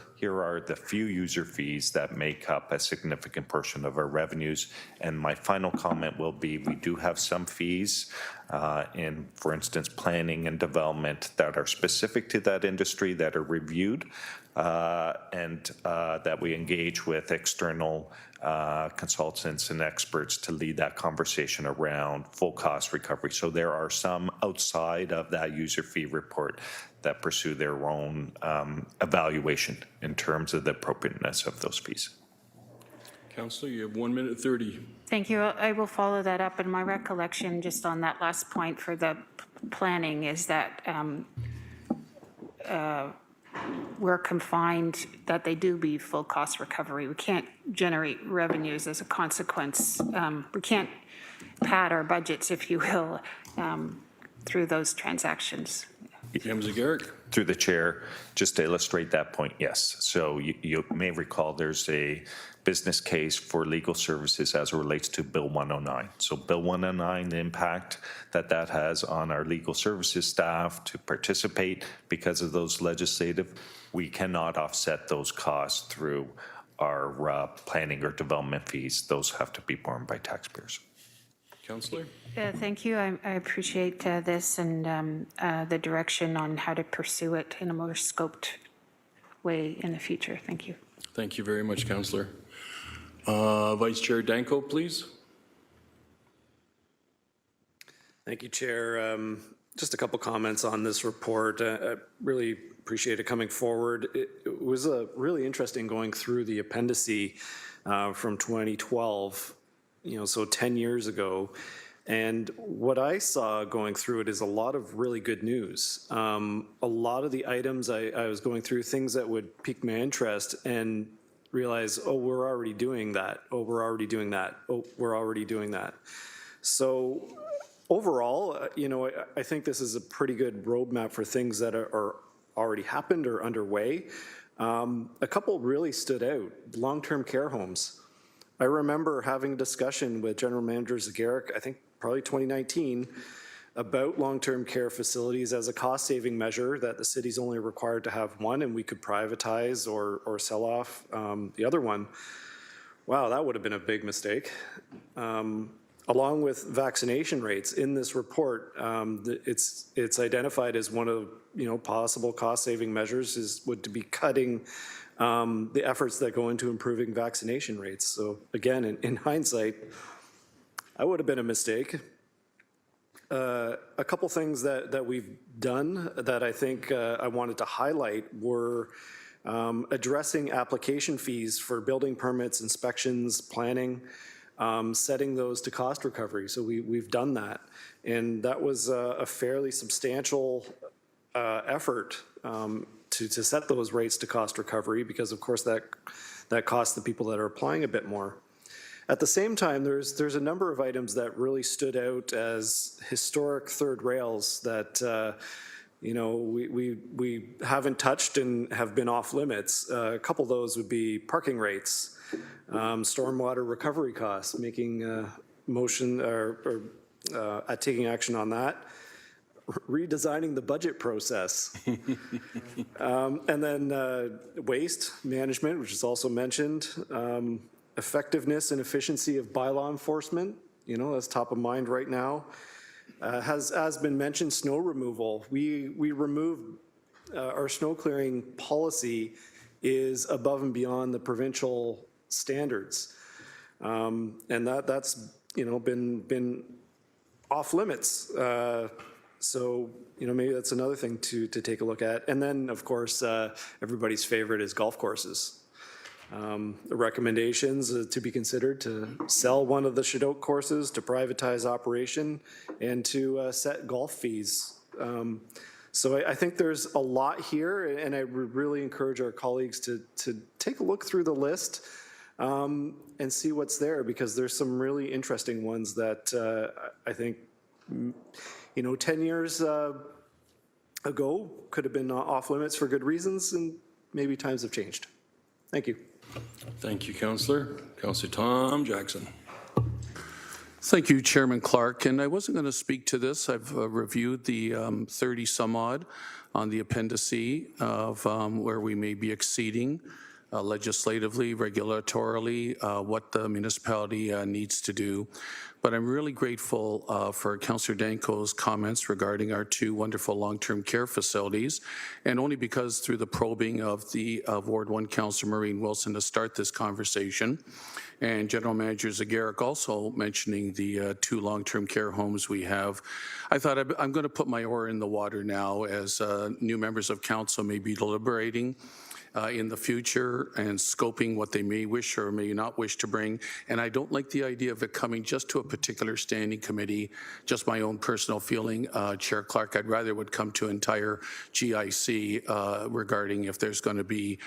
E: the few user fees that make up a significant portion of our revenues. And my final comment will be, we do have some fees in, for instance, planning and development that are specific to that industry that are reviewed and that we engage with external consultants and experts to lead that conversation around full cost recovery. So there are some outside of that user fee report that pursue their own evaluation in terms of the appropriateness of those fees.
B: Councillor, you have 1 minute 30.
D: Thank you. I will follow that up. And my recollection just on that last point for the planning is that we're confined that they do be full cost recovery. We can't generate revenues as a consequence. We can't pad our budgets, if you will, through those transactions.
B: McGarrick.
E: Through the chair, just to illustrate that point, yes. So you may recall there's a business case for legal services as it relates to Bill 109. So Bill 109, the impact that has on our legal services staff to participate because of those legislative, we cannot offset those costs through our planning or development fees. Those have to be borne by taxpayers.
B: Councillor.
D: Thank you. I appreciate this and the direction on how to pursue it in a more scoped way in the future. Thank you.
B: Thank you very much, Councillor. Vice Chair Danko, please.
K: Thank you, Chair. Just a couple comments on this report. I really appreciate it coming forward. It was really interesting going through the appendice from 2012, so 10 years ago. And what I saw going through it is a lot of really good news. A lot of the items I was going through, things that would pique my interest and realize, oh, we're already doing that. Oh, we're already doing that. Oh, we're already doing that. So overall, I think this is a pretty good roadmap for things that are already happened or underway. A couple really stood out. Long-term care homes. I remember having a discussion with General Manager Zegeric, I think probably 2019, about long-term care facilities as a cost-saving measure that the city's only required to have one and we could privatize or sell off the other one. Wow, that would have been a big mistake. Along with vaccination rates in this report, it's identified as one of possible cost-saving measures would to be cutting the efforts that go into improving vaccination rates. So again, in hindsight, that would have been a mistake. A couple things that we've done that I think I wanted to highlight were addressing application fees for building permits, inspections, planning, setting those to cost recovery. So we've done that. And that was a fairly substantial effort to set those rates to cost recovery, because of course that costs the people that are applying a bit more. At the same time, there's a number of items that really stood out as historic third rails that you know, we haven't touched and have been off limits. A couple of those would be parking rates, stormwater recovery costs, making motion or taking action on that, redesigning the budget process, and then waste management, which is also mentioned, effectiveness and efficiency of bylaw enforcement, you know, that's top of mind right now. Has been mentioned, snow removal. We removed our snow clearing policy is above and beyond the provincial standards, and that's, you know, been off limits. So, you know, maybe that's another thing to take a look at. And then, of course, everybody's favorite is golf courses. Recommendations to be considered to sell one of the Shadok courses, to privatize operation, and to set golf fees. So I think there's a lot here, and I would really encourage our colleagues to take a look through the list and see what's there, because there's some really interesting ones that I think, you know, 10 years ago could have been off limits for good reasons, and maybe times have changed. Thank you.
B: Thank you, Councillor. Councillor Tom Jackson.
P: Thank you, Chairman Clark. And I wasn't going to speak to this. I've reviewed the 30 some odd on the appendice of where we may be exceeding legislatively, regulatorily, what the municipality needs to do. But I'm really grateful for Councillor Danko's comments regarding our two wonderful long-term care facilities, and only because through the probing of the Ward 1 Councillor Maureen Wilson to start this conversation, and General Manager Zagarek also mentioning the two long-term care homes we have, I thought I'm going to put my oar in the water now as new members of council may be deliberating in the future and scoping what they may wish or may not wish to bring. And I don't like the idea of it coming just to a particular standing committee, just my own personal feeling, Chair Clark. I'd rather it would come to entire GIC regarding if there's going to be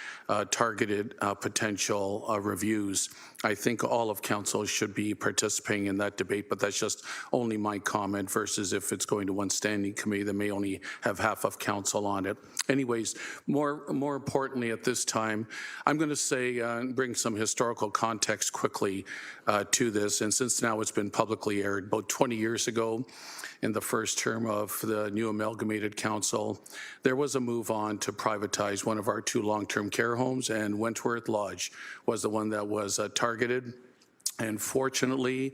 P: targeted potential reviews. I think all of council should be participating in that debate, but that's just only my comment versus if it's going to one standing committee that may only have half of council on it. Anyways, more importantly at this time, I'm going to say bring some historical context quickly to this. And since now it's been publicly aired, about 20 years ago, in the first term of the new amalgamated council, there was a move on to privatize one of our two long-term care homes, and Wentworth Lodge was the one that was targeted. And fortunately,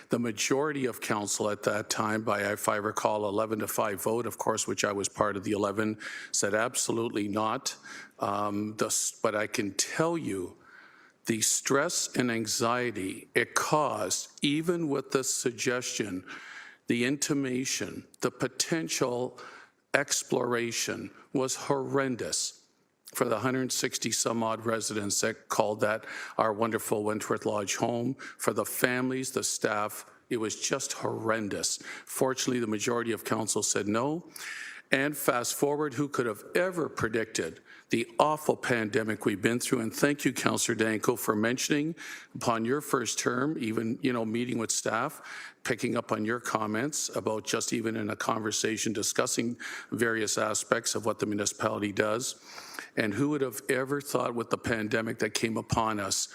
P: the majority of council at that time, by, if I recall, 11-5 vote, of course, which I was part of the 11, said absolutely not. But I can tell you, the stress and anxiety it caused, even with the suggestion, the intimation, the potential exploration was horrendous for the 160 some odd residents that called that our wonderful Wentworth Lodge home, for the families, the staff. It was just horrendous. Fortunately, the majority of council said no. And fast forward, who could have ever predicted the awful pandemic we've been through? And thank you, Councillor Danko, for mentioning upon your first term, even, you know, meeting with staff, picking up on your comments about just even in a conversation discussing various aspects of what the municipality does. And who would have ever thought with the pandemic that came upon us,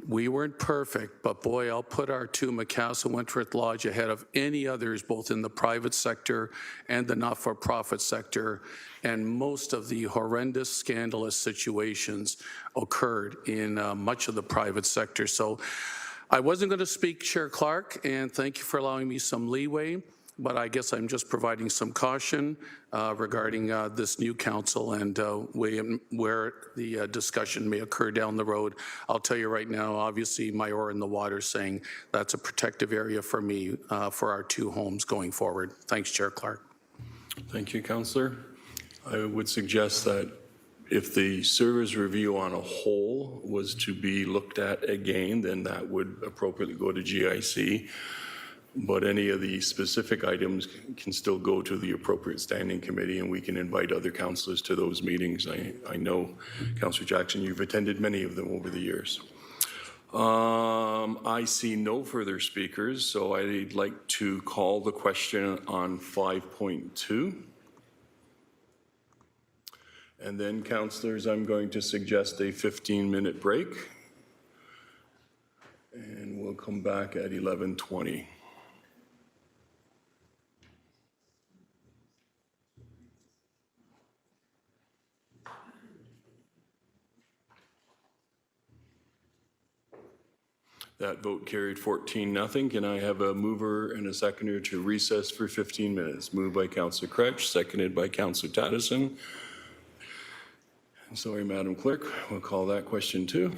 P: we weren't perfect, but boy, I'll put our two Macassa Wentworth Lodge ahead of any others, both in the private sector and the not-for-profit sector. And most of the horrendous, scandalous situations occurred in much of the private sector. So I wasn't going to speak, Chair Clark, and thank you for allowing me some leeway, but I guess I'm just providing some caution regarding this new council and where the discussion may occur down the road. I'll tell you right now, obviously my oar in the water saying that's a protective area for me for our two homes going forward. Thanks, Chair Clark.
B: Thank you, Councillor. I would suggest that if the service review on a whole was to be looked at again, then that would appropriately go to GIC. But any of the specific items can still go to the appropriate standing committee, and we can invite other councillors to those meetings. I know, Councillor Jackson, you've attended many of them over the years. I see no further speakers, so I'd like to call the question on 5.2. And then, councillors, I'm going to suggest a 15-minute break. And we'll come back at 11:20. That vote carried 14-0. Can I have a mover and a seconder to recess for 15 minutes? Moved by Councillor Cretch, seconded by Councillor Tattison. Sorry, Madam Clerk, we'll call that question too.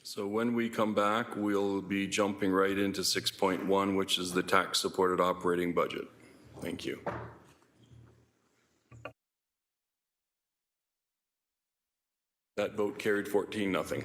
B: So when we come back, we'll be jumping right into 6.1, which is the tax-supported operating budget. Thank you. That vote carried 14-0.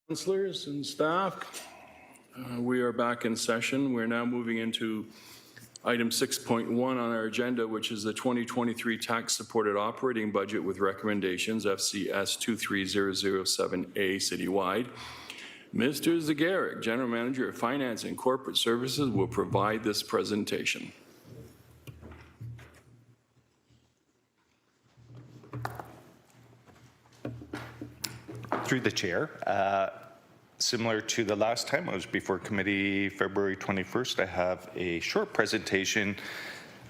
B: Councillors and staff, we are back in session. We're now moving into item 6.1 on our agenda, which is the 2023 tax-supported operating budget with recommendations, FCS 23007A citywide. Mr. Zagarek, General Manager of Finance and Corporate Services, will provide this presentation.
E: Through the chair, similar to the last time I was before committee, February 21st, I have a short presentation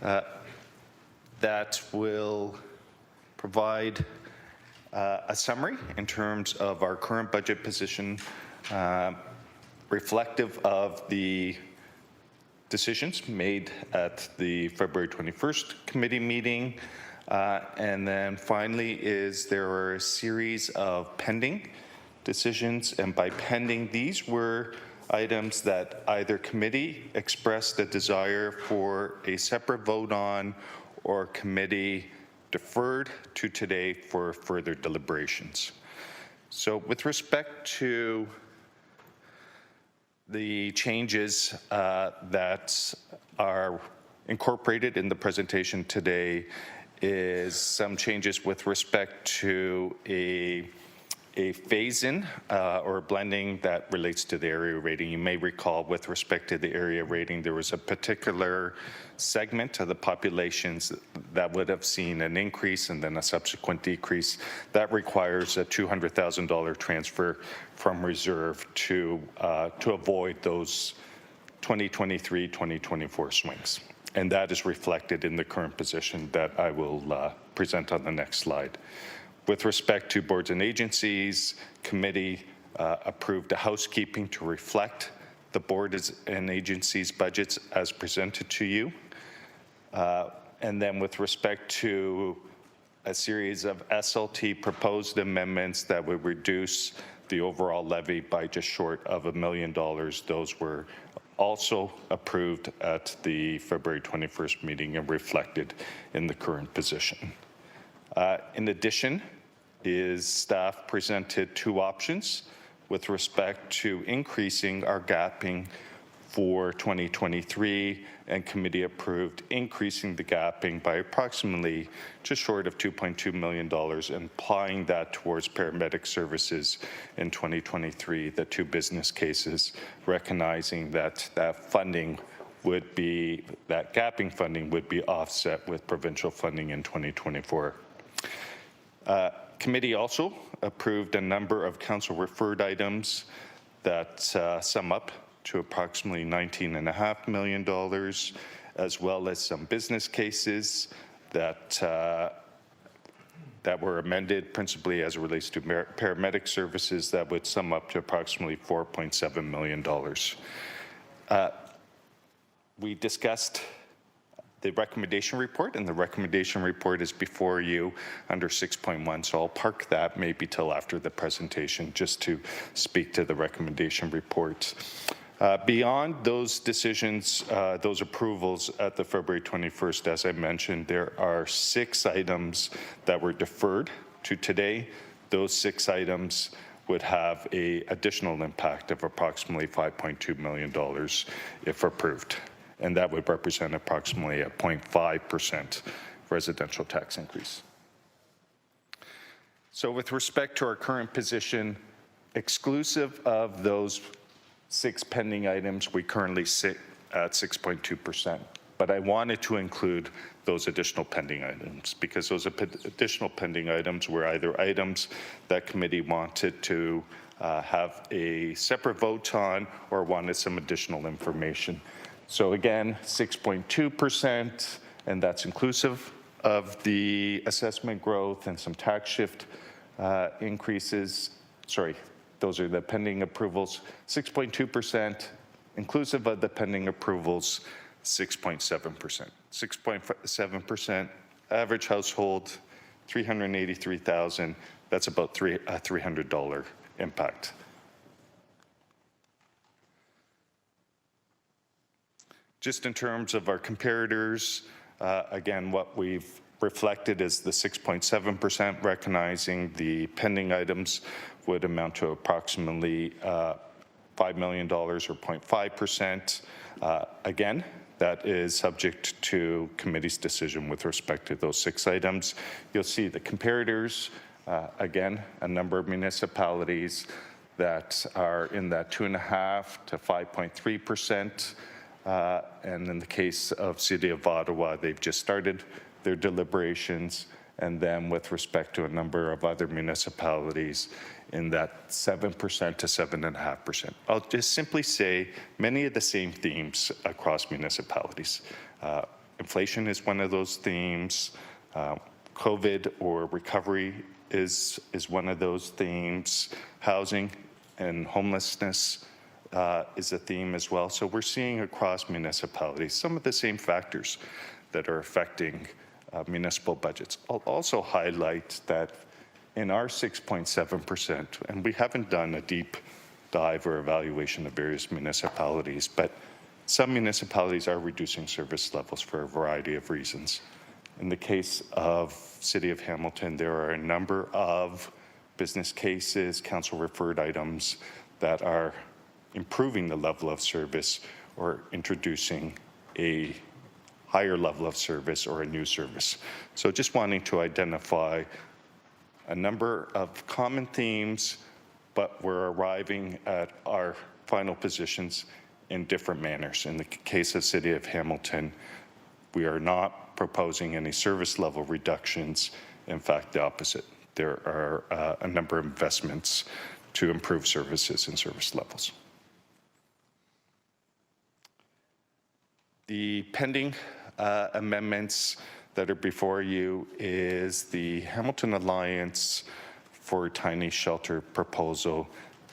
E: that will provide a summary in terms of our current budget position, reflective of the decisions made at the February 21st committee meeting. And then finally there are a series of pending decisions, and by pending, these were items that either committee expressed a desire for a separate vote on or committee deferred to today for further deliberations. So with respect to the changes that are incorporated in the presentation today is some changes with respect to a phase-in or a blending that relates to the area rating. You may recall with respect to the area rating, there was a particular segment of the populations that would have seen an increase and then a subsequent decrease. That requires a $200,000 transfer from reserve to avoid those 2023-2024 swings. And that is reflected in the current position that I will present on the next slide. With respect to boards and agencies, committee approved a housekeeping to reflect the boards and agencies' budgets as presented to you. And then with respect to a series of SLT proposed amendments that would reduce the overall levy by just short of $1 million, those were also approved at the February 21st meeting and reflected in the current position. In addition, staff presented two options with respect to increasing our gapping for 2023, and committee approved increasing the gapping by approximately just short of $2.2 million and applying that towards paramedic services in 2023, the two business cases, recognizing that funding would be, that gapping funding would be offset with provincial funding in 2024. Committee also approved a number of council referred items that sum up to approximately $19.5 million, as well as some business cases that were amended principally as it relates to paramedic services that would sum up to approximately $4.7 million. We discussed the recommendation report, and the recommendation report is before you under 6.1, so I'll park that maybe till after the presentation just to speak to the recommendation report. Beyond those decisions, those approvals at the February 21st, as I mentioned, there are 6 items that were deferred to today. Those 6 items would have an additional impact of approximately $5.2 million if approved, and that would represent approximately a 0.5% residential tax increase. So with respect to our current position, exclusive of those 6 pending items, we currently sit at 6.2%. But I wanted to include those additional pending items because those additional pending items were either items that committee wanted to have a separate vote on or wanted some additional information. So again, 6.2%, and that's inclusive of the assessment growth and some tax shift increases. Sorry. Those are the pending approvals, 6.2%, inclusive of the pending approvals, 6.7%. 6.7%, average household, $383,000, that's about a $300 impact. Just in terms of our comparators, again, what we've reflected is the 6.7%, recognizing the pending items would amount to approximately $5 million or 0.5%. Again, that is subject to committee's decision with respect to those 6 items. You'll see the comparators, again, a number of municipalities that are in that 2.5% to 5.3%. And in the case of City of Ottawa, they've just started their deliberations. And then with respect to a number of other municipalities in that 7% to 7.5%. I'll just simply say many of the same themes across municipalities. Inflation is one of those themes. COVID or recovery is one of those themes. Housing and homelessness is a theme as well. So we're seeing across municipalities some of the same factors that are affecting municipal budgets. I'll also highlight that in our 6.7%, and we haven't done a deep dive or evaluation of various municipalities, but some municipalities are reducing service levels for a variety of reasons. In the case of City of Hamilton, there are a number of business cases, council referred items that are improving the level of service or introducing a higher level of service or a new service. So just wanting to identify a number of common themes, but we're arriving at our final positions in different manners. In the case of City of Hamilton, we are not proposing any service level reductions. In fact, the opposite. There are a number of investments to improve services and service levels. The pending amendments that are before you is the Hamilton Alliance for Tiny Shelter proposal.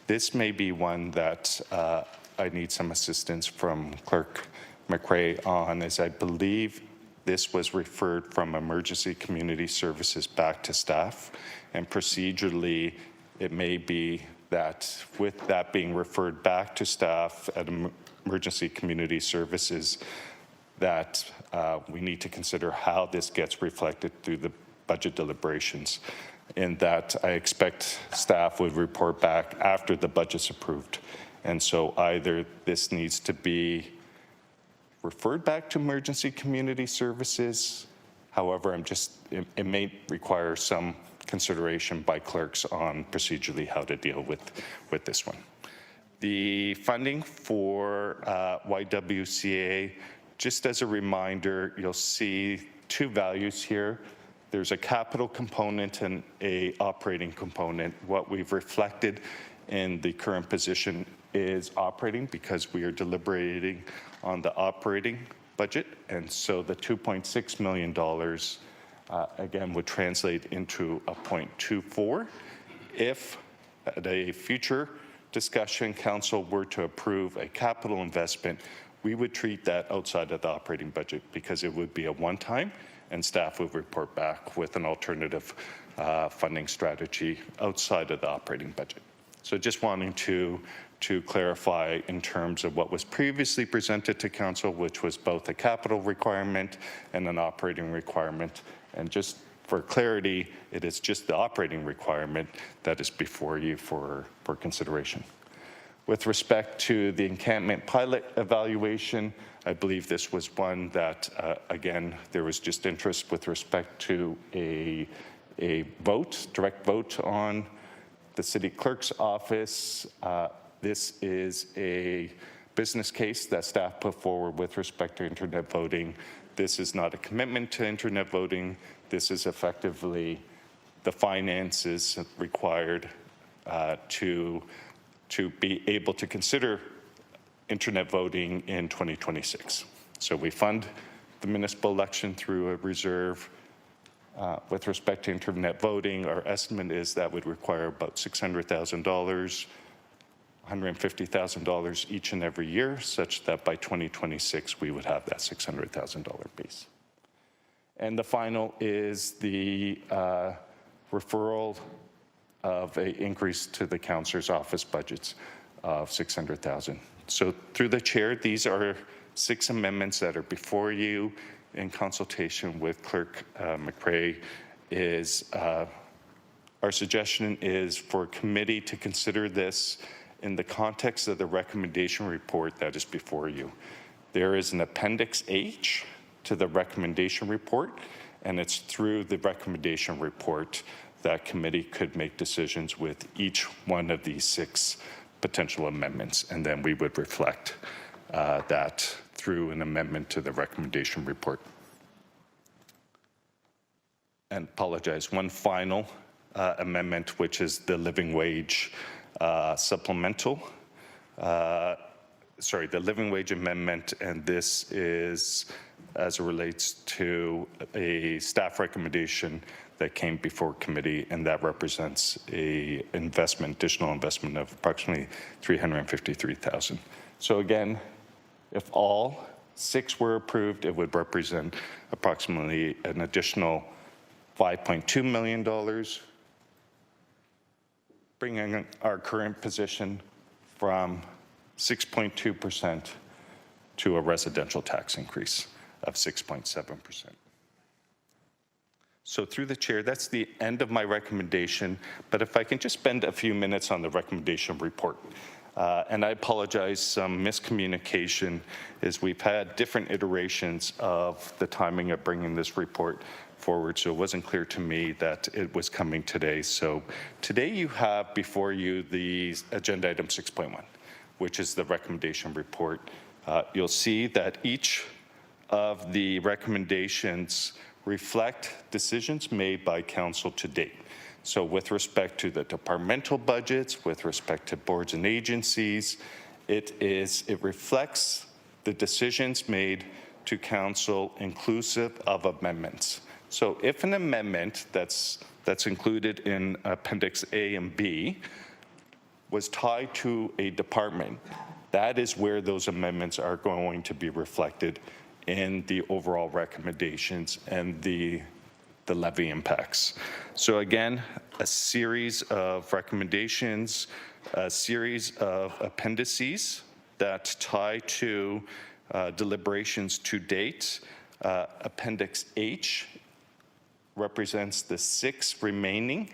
E: This may be one that I need some assistance from Clerk McRae on, as I believe this was referred from Emergency Community Services back to staff, and procedurally it may be that with that being referred back to staff at Emergency Community Services, that we need to consider how this gets reflected through the budget deliberations. In that I expect staff would report back after the budget's approved. And so either this needs to be referred back to Emergency Community Services. However, it may require some consideration by clerks on procedurally how to deal with this one. The funding for YWCA, just as a reminder, you'll see 2 values here. There's a capital component and a operating component. What we've reflected in the current position is operating because we are deliberating on the operating budget. And so the $2.6 million, again, would translate into a 0.24. If at a future discussion, council were to approve a capital investment, we would treat that outside of the operating budget because it would be a one-time and staff would report back with an alternative funding strategy outside of the operating budget. So just wanting to clarify in terms of what was previously presented to council, which was both a capital requirement and an operating requirement. And just for clarity, it is just the operating requirement that is before you for consideration. With respect to the encampment pilot evaluation, I believe this was one that, again, there was just interest with respect to a direct vote on the city clerk's office. This is a business case that staff put forward with respect to internet voting. This is not a commitment to internet voting. This is effectively the finances required to be able to consider internet voting in 2026. So we fund the municipal election through a reserve. With respect to internet voting, our estimate is that would require about $600,000, $150,000 each and every year, such that by 2026 we would have that $600,000 base. And the final is the referral of an increase to the councillor's office budgets of $600,000. So through the chair, these are 6 amendments that are before you. in consultation with Clerk McRae, is our suggestion is for committee to consider this in the context of the recommendation report that is before you. There is an Appendix H to the recommendation report, and it's through the recommendation report that committee could make decisions with each one of these 6 potential amendments, and then we would reflect that through an amendment to the recommendation report. And apologize, one final amendment, which is the living wage supplemental. Sorry, the living wage amendment, and this is as it relates to a staff recommendation that came before committee, and that represents a additional investment of approximately $353,000. So again, if all 6 were approved, it would represent approximately an additional $5.2 million, bringing our current position from 6.2% to a residential tax increase of 6.7%. So through the chair, that's the end of my recommendation, but if I can just spend a few minutes on the recommendation report. And I apologize, some miscommunication is we've had different iterations of the timing of bringing this report forward, so it wasn't clear to me that it was coming today. So today you have before you the agenda item 6.1, which is the recommendation report. You'll see that each of the recommendations reflect decisions made by council to date. So with respect to the departmental budgets, with respect to boards and agencies, it reflects the decisions made to council inclusive of amendments. So if an amendment that's included in Appendix A and B was tied to a department, that is where those amendments are going to be reflected in the overall recommendations and the levy impacts. So again, a series of recommendations, a series of appendices that tie to deliberations to date. Appendix H represents the 6 remaining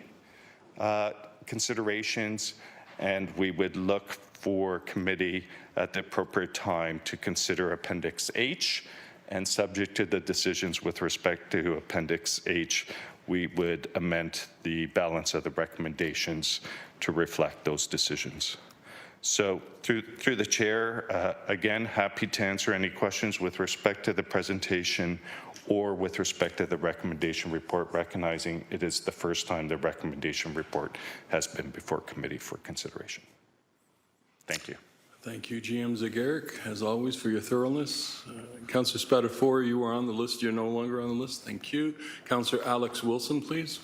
E: considerations, and we would look for committee at the appropriate time to consider Appendix H, and subject to the decisions with respect to Appendix H, we would amend the balance of the recommendations to reflect those decisions. So through the chair, again, happy to answer any questions with respect to the presentation or with respect to the recommendation report, recognizing it is the first time the recommendation report has been before committee for consideration. Thank you.
B: Thank you, GM Zagarek, as always, for your thoroughness. Councillor Spatafor, you are on the list. You're no longer on the list. Thank you. Councillor Alex Wilson, please.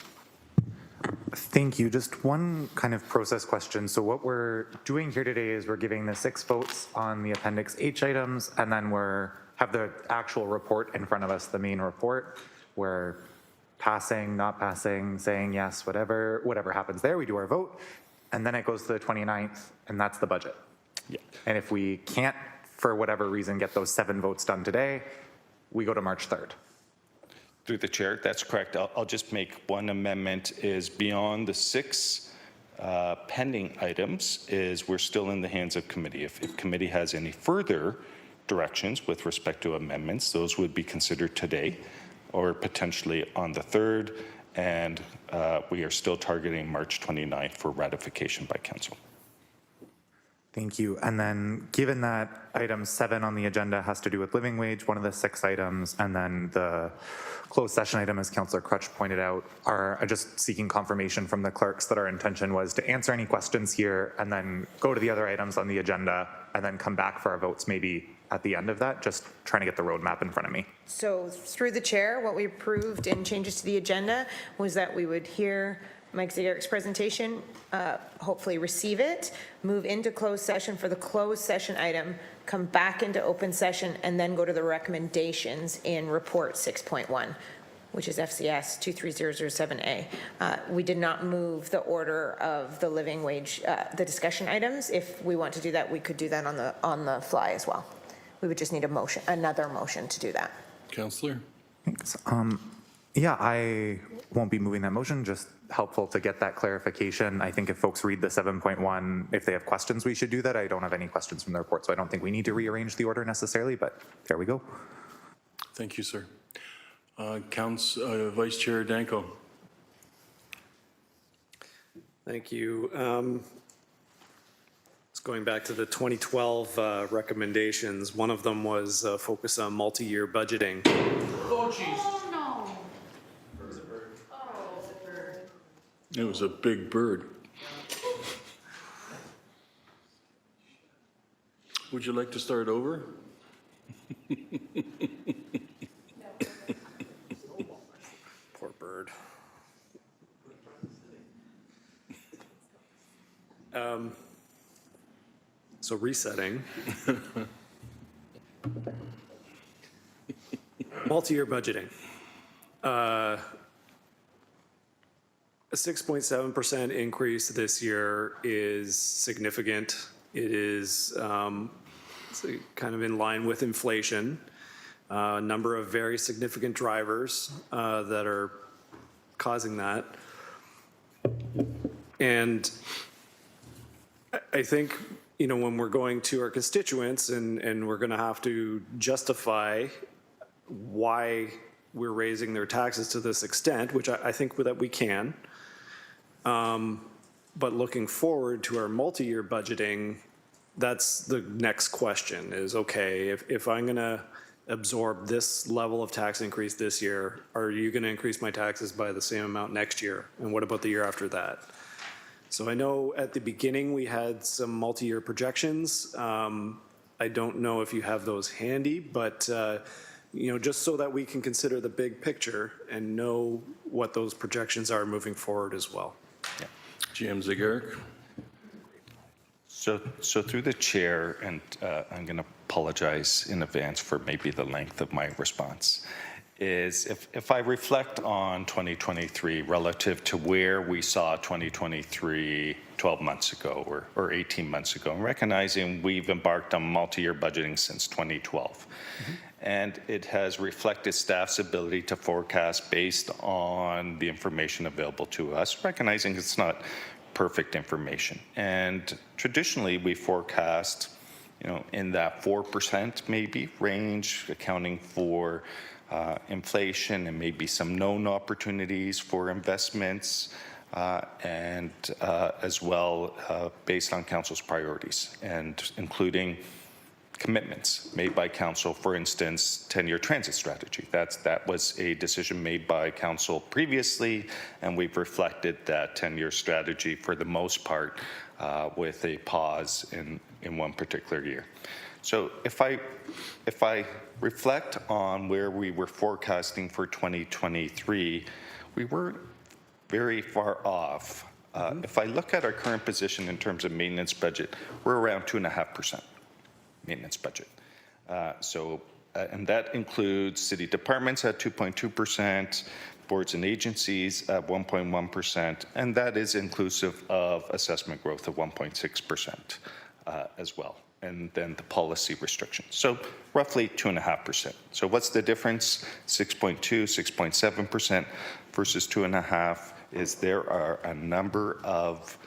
G: Thank you. Just one kind of process question. So what we're doing here today is we're giving the 6 votes on the Appendix H items, and then have the actual report in front of us, the main report. We're passing, not passing, saying yes, whatever happens there, we do our vote, and then it goes to the 29th, and that's the budget.
E: Yeah.
G: And if we can't, for whatever reason, get those 7 votes done today, we go to March 3rd.
E: Through the chair, that's correct. I'll just make one amendment is beyond the 6 pending items is we're still in the hands of committee. If committee has any further directions with respect to amendments, those would be considered today or potentially on the 3rd. And we are still targeting March 29th for ratification by council.
G: Thank you. And then given that item 7 on the agenda has to do with living wage, one of the 6 items, and then the closed session item, as Councillor Crutch pointed out, are just seeking confirmation from the clerks that our intention was to answer any questions here and then go to the other items on the agenda and then come back for our votes maybe at the end of that, just trying to get the roadmap in front of me.
C: So through the chair, what we approved in changes to the agenda was that we would hear Mike Zagarek's presentation, hopefully receive it, move into closed session for the closed session item, come back into open session, and then go to the recommendations in report 6.1, which is FCS 23007A. We did not move the order of the living wage, the discussion items. If we want to do that, we could do that on the fly as well. We would just need a motion, another motion to do that.
B: Councillor?
G: Thanks. Yeah, I won't be moving that motion, just helpful to get that clarification. I think if folks read the 7.1, if they have questions, we should do that. I don't have any questions from the report, so I don't think we need to rearrange the order necessarily, but there we go.
B: Thank you, sir. Vice Chair Danko.
K: Thank you. It's going back to the 2012 recommendations. One of them was focus on multi-year budgeting.
P: Oh, jeez.
B: It was a big bird. Would you like to start over?
K: Poor bird. So resetting. Multi-year budgeting. A 6.7% increase this year is significant. It is kind of in line with inflation. A number of very significant drivers that are causing that. And I think, you know, when we're going to our constituents and we're going to have to justify why we're raising their taxes to this extent, which I think that we can. But looking forward to our multi-year budgeting, that's the next question is, okay, if I'm going to absorb this level of tax increase this year, are you going to increase my taxes by the same amount next year? And what about the year after that? So I know at the beginning we had some multi-year projections. I don't know if you have those handy, but you know, just so that we can consider the big picture and know what those projections are moving forward as well.
B: Yeah. GM Zegeric.
E: So through the chair, and I'm going to apologize in advance for maybe the length of my response, is if I reflect on 2023 relative to where we saw 2023 12 months ago or 18 months ago, and recognizing we've embarked on multi-year budgeting since 2012. And it has reflected staff's ability to forecast based on the information available to us, recognizing it's not perfect information. And traditionally, we forecast, you know, in that 4% maybe range, accounting for inflation and maybe some known opportunities for investments, and as well based on council's priorities, and including commitments made by council, for instance, 10-year transit strategy. That was a decision made by council previously, and we've reflected that 10-year strategy for the most part with a pause in one particular year. So if I reflect on where we were forecasting for 2023, we weren't very far off. If I look at our current position in terms of maintenance budget, we're around 2.5%. maintenance budget. And that includes city departments at 2.2%, boards and agencies at 1.1%, and that is inclusive of assessment growth of 1.6% as well, and then the policy restrictions. So roughly 2.5%. So what's the difference? 6.2, 6.7% versus 2.5 is there are a number of,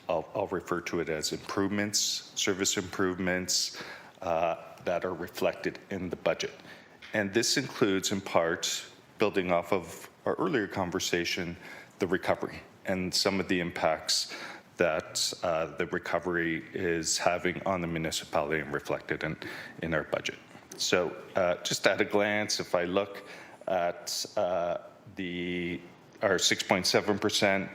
E: I'll refer to it as improvements, service improvements, that are reflected in the budget. And this includes, in part, building off of our earlier conversation, the recovery and some of the impacts that the recovery is having on the municipality and reflected in our budget. So just at a glance, if I look at our 6.7%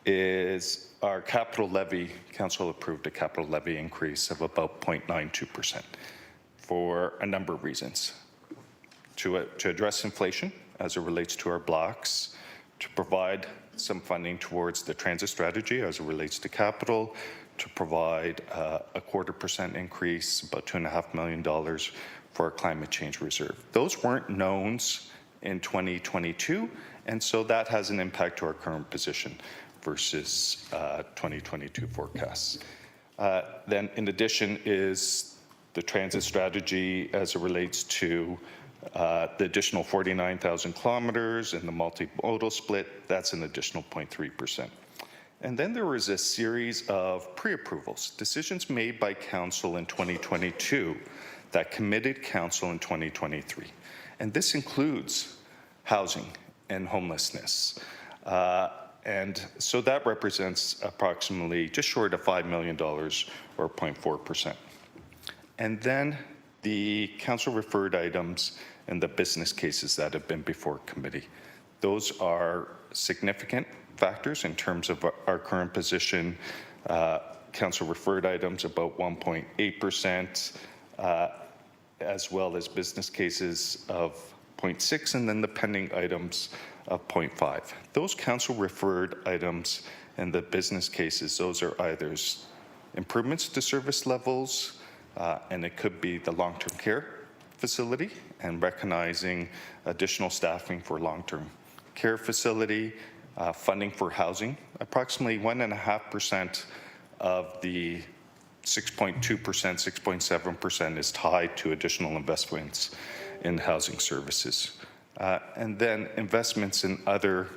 E: is our capital levy. Council approved a capital levy increase of about 0.92% for a number of reasons. To address inflation as it relates to our blocks, to provide some funding towards the transit strategy as it relates to capital, to provide a 0.25% increase, about $2.5 million for our climate change reserve. Those weren't knowns in 2022, and so that has an impact to our current position versus 2022 forecasts. Then in addition is the transit strategy as it relates to The additional 49,000 kilometers and the multimodal split, that's an additional 0.3%. And then there was a series of pre-approvals, decisions made by council in 2022 that committed council in 2023. And this includes housing and homelessness. And so that represents approximately just short of $5 million or 0.4%. And then the council referred items and the business cases that have been before committee. Those are significant factors in terms of our current position. Council referred items about 1.8%, as well as business cases of 0.6, and then the pending items of 0.5. Those council referred items and the business cases, those are either improvements to service levels, and it could be the long-term care facility and recognizing additional staffing for long-term care facility, funding for housing. Approximately 1.5% of the 6.2%, 6.7% is tied to additional investments in housing services. And then investments in other,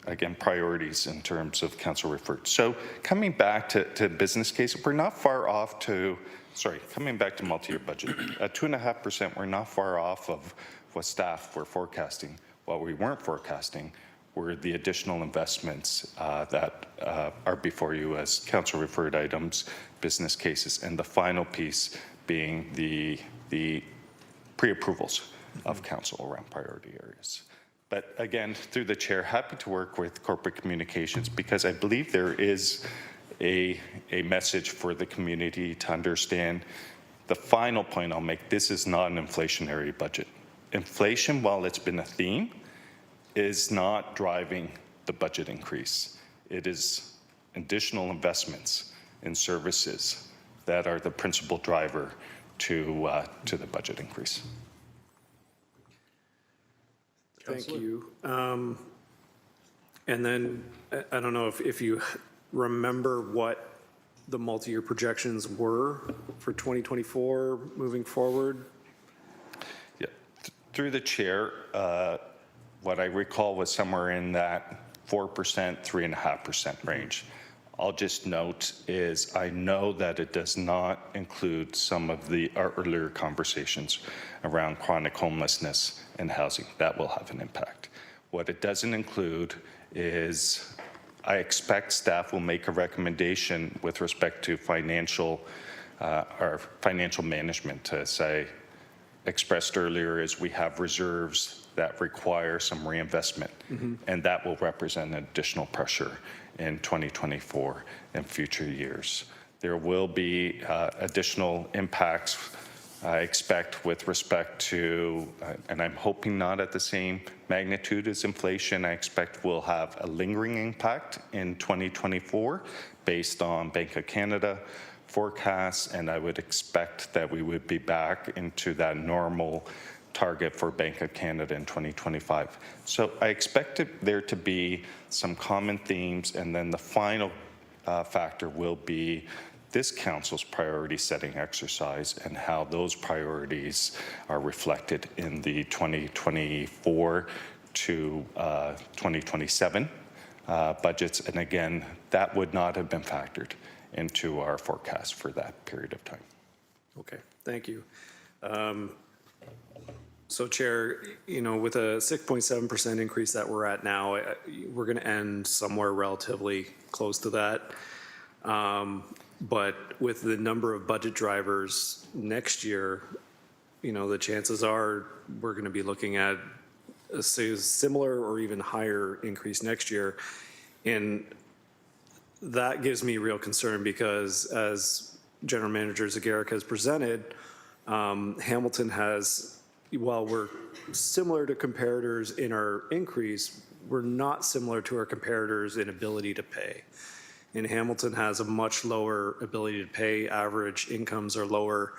E: again, priorities in terms of council referred. So coming back to business case, we're not far off to, coming back to multi-year budget, at 2.5%, we're not far off of what staff were forecasting. What we weren't forecasting were the additional investments that are before you as council referred items, business cases, and the final piece being the pre-approvals of council around priority areas. But again, through the chair, happy to work with corporate communications because I believe there is a message for the community to understand. The final point I'll make, this is not an inflationary budget. Inflation, while it's been a theme, is not driving the budget increase. It is additional investments in services that are the principal driver to the budget increase.
K: Thank you. And then I don't know if you remember what the multi-year projections were for 2024 moving forward.
E: Yeah, through the chair, what I recall was somewhere in that 4%, 3.5% range. I'll just note is I know that it does not include some of our earlier conversations around chronic homelessness and housing. That will have an impact. What it doesn't include is I expect staff will make a recommendation with respect to financial management. As I expressed earlier, is we have reserves that require some reinvestment, and that will represent additional pressure in 2024 and future years. There will be additional impacts, I expect, with respect to, and I'm hoping not at the same magnitude as inflation. I expect we'll have a lingering impact in 2024 based on Bank of Canada forecasts, and I would expect that we would be back into that normal target for Bank of Canada in 2025. So I expect there to be some common themes, and then the final factor will be this council's priority setting exercise and how those priorities are reflected in the 2024 to 2027 budgets. And again, that would not have been factored into our forecast for that period of time.
K: Okay, thank you. So Chair, with a 6.7% increase that we're at now, we're going to end somewhere relatively close to that. But with the number of budget drivers next year, the chances are we're going to be looking at a similar or even higher increase next year. And that gives me real concern because as General Manager Zegeric has presented, Hamilton has, while we're similar to comparators in our increase, we're not similar to our comparators in ability to pay. And Hamilton has a much lower ability to pay. Average incomes are lower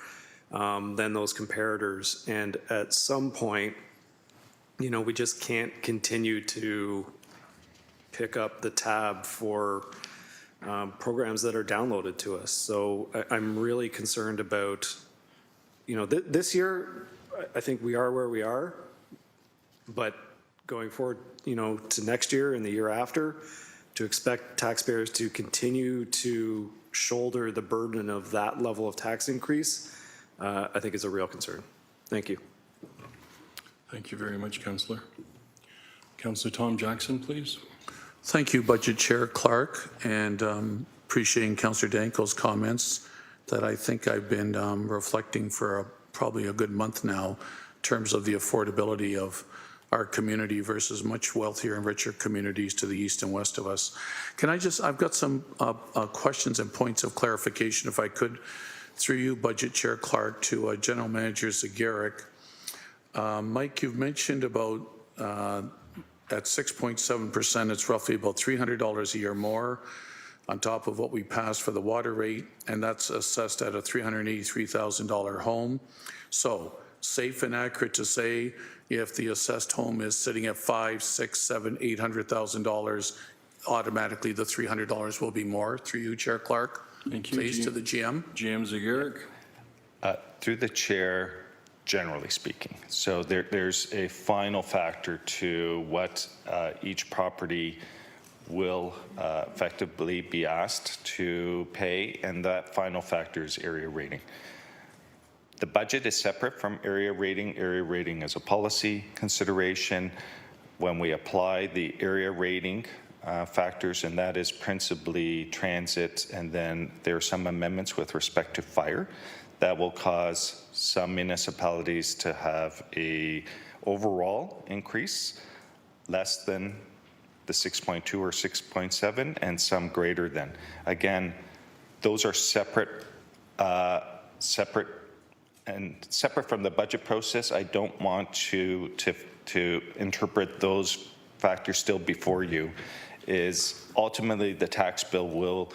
K: than those comparators. And at some point, we just can't continue to pick up the tab for programs that are downloaded to us. So I'm really concerned about, this year, I think we are where we are, but going forward, to next year and the year after, to expect taxpayers to continue to shoulder the burden of that level of tax increase, I think is a real concern. Thank you.
B: Thank you very much, Councillor. Councillor Tom Jackson, please.
P: Thank you, Budget Chair Clark, and appreciating Councillor Danko's comments that I think I've been reflecting for probably a good month now in terms of the affordability of our community versus much wealthier and richer communities to the east and west of us. I've got some questions and points of clarification, if I could, through you, Budget Chair Clark, to General Manager Zagarek. Mike, you've mentioned about at 6.7%, it's roughly about $300 a year more on top of what we passed for the water rate, and that's assessed at a $383,000 home. So safe and accurate to say if the assessed home is sitting at $500,000, $600,000, $700,000, $800,000, automatically the $300 will be more. Through you, Chair Clark.
B: Thank you.
P: Please, to the GM.
B: GM Zagarek.
E: Through the chair, generally speaking. So there's a final factor to what each property will effectively be asked to pay, and that final factor is area rating. The budget is separate from area rating. Area rating is a policy consideration. When we apply the area rating factors, and that is principally transit, and then there are some amendments with respect to fire, that will cause some municipalities to have a overall increase less than the 6.2 or 6.7, and some greater than. Again, those are separate from the budget process. I don't want to interpret those factors still before you. Is ultimately the tax bill will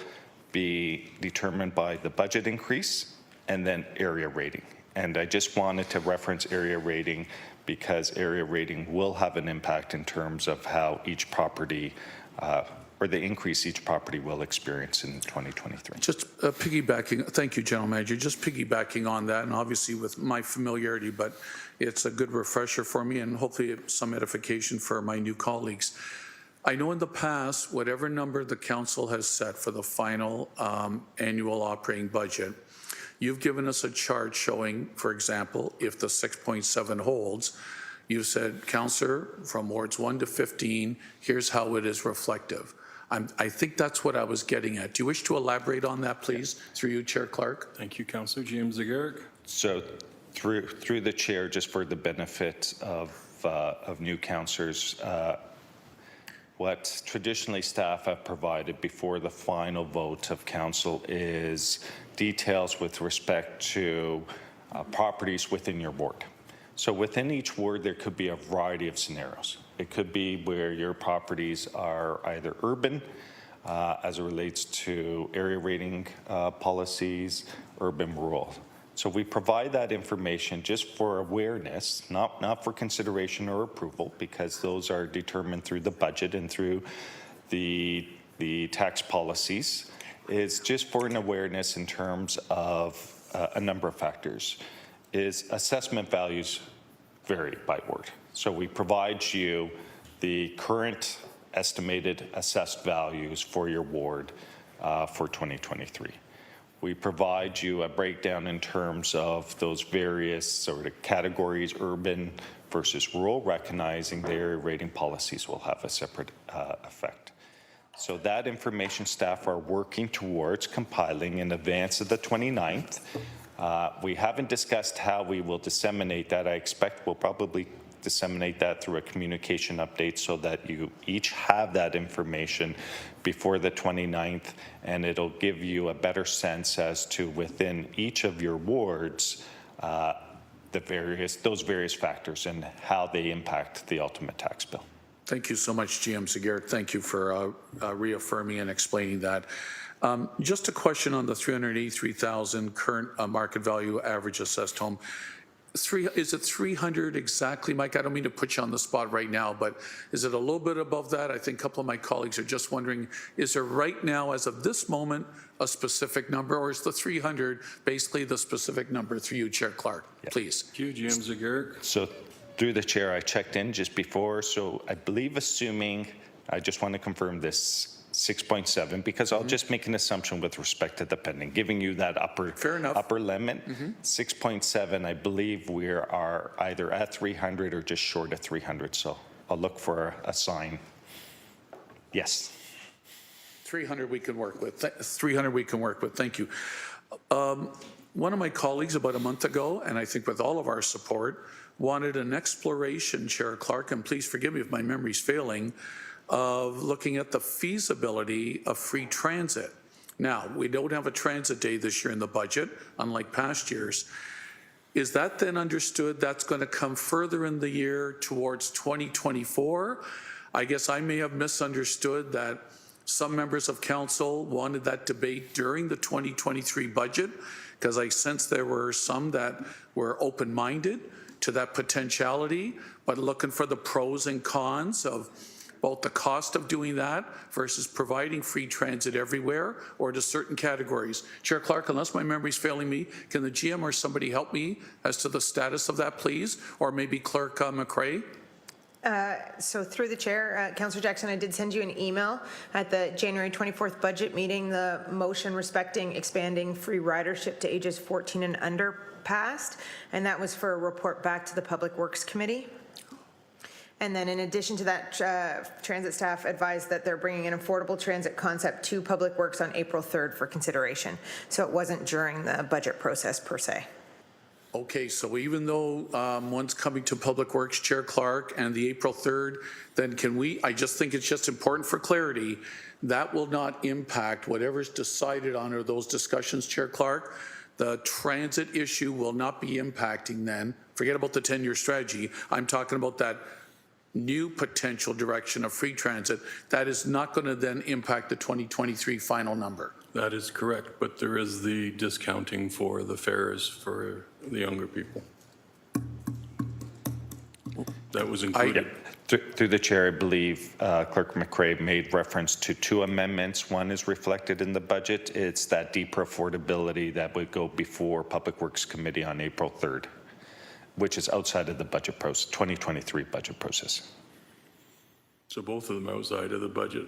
E: be determined by the budget increase and then area rating. And I just wanted to reference area rating because area rating will have an impact in terms of how each property or the increase each property will experience in 2023.
P: Just piggybacking, thank you, General Manager, just piggybacking on that, and obviously with my familiarity, but it's a good refresher for me and hopefully some edification for my new colleagues. I know in the past, whatever number the council has set for the final annual operating budget, you've given us a chart showing, for example, if the 6.7 holds, you said, Councillor, from wards 1 to 15, here's how it is reflective. I think that's what I was getting at. Do you wish to elaborate on that, please, through you, Chair Clark?
B: Thank you, Councillor. James Zagarek.
E: So through the chair, just for the benefit of new councillors, what traditionally staff have provided before the final vote of council is details with respect to properties within your ward. So within each ward, there could be a variety of scenarios. It could be where your properties are either urban, as it relates to area rating policies, urban rural. So we provide that information just for awareness, not for consideration or approval, because those are determined through the budget and through the tax policies. It's just for an awareness in terms of a number of factors. Is assessment values vary by ward. So we provide you the current estimated assessed values for your ward for 2023. We provide you a breakdown in terms of those various sort of categories, urban versus rural, recognizing the area rating policies will have a separate effect. So that information staff are working towards compiling in advance of the 29th. We haven't discussed how we will disseminate that. I expect we'll probably disseminate that through a communication update so that you each have that information before the 29th, and it'll give you a better sense as to within each of your wards those various factors and how they impact the ultimate tax bill.
P: Thank you so much, GM Zagarek. Thank you for reaffirming and explaining that. Just a question on the $383,000 current market value average assessed home. Is it 300 exactly, Mike? I don't mean to put you on the spot right now, but is it a little bit above that? I think a couple of my colleagues are just wondering, is there right now, as of this moment, a specific number, or is the 300 basically the specific number through you, Chair Clark? Please.
B: Thank you, Jim Zagarek.
E: So through the chair, I checked in just before. So I believe I just want to confirm this 6.7, because I'll just make an assumption with respect to the pending, giving you that upper limit. 6.7, I believe we are either at 300 or just short of 300. So I'll look for a sign. Yes.
P: 300 we can work with. 300 we can work with. Thank you. One of my colleagues about a month ago, and I think with all of our support, wanted an exploration, Chair Clark, and please forgive me if my memory's failing, of looking at the feasibility of free transit. Now, we don't have a transit day this year in the budget, unlike past years. Is that then understood that's going to come further in the year towards 2024? I guess I may have misunderstood that some members of council wanted that debate during the 2023 budget, because I sense there were some that were open-minded to that potentiality, but looking for the pros and cons of both the cost of doing that versus providing free transit everywhere or to certain categories. Chair Clark, unless my memory's failing me, can the GM or somebody help me as to the status of that, please? Or maybe Clerk McCrae?
C: So through the chair, Councillor Jackson, I did send you an email at the January 24th budget meeting. The motion respecting expanding free ridership to ages 14 and under passed, and that was for a report back to the Public Works Committee. And then in addition to that, transit staff advised that they're bringing an affordable transit concept to Public Works on April 3rd for consideration. So it wasn't during the budget process per se.
P: Okay, so even though one's coming to Public Works, Chair Clark, and the April 3rd, then can we, I just think it's just important for clarity, that will not impact whatever's decided on or those discussions, Chair Clark. The transit issue will not be impacting then. Forget about the 10-year strategy. I'm talking about that new potential direction of free transit. That is not going to then impact the 2023 final number.
B: That is correct, but there is the discounting for the fares for the younger people. That was included.
E: Through the chair, I believe Clerk McCrae made reference to two amendments. One is reflected in the budget. It's that deeper affordability that would go before Public Works Committee on April 3rd, which is outside of the budget process, 2023 budget process.
B: So both of them outside of the budget.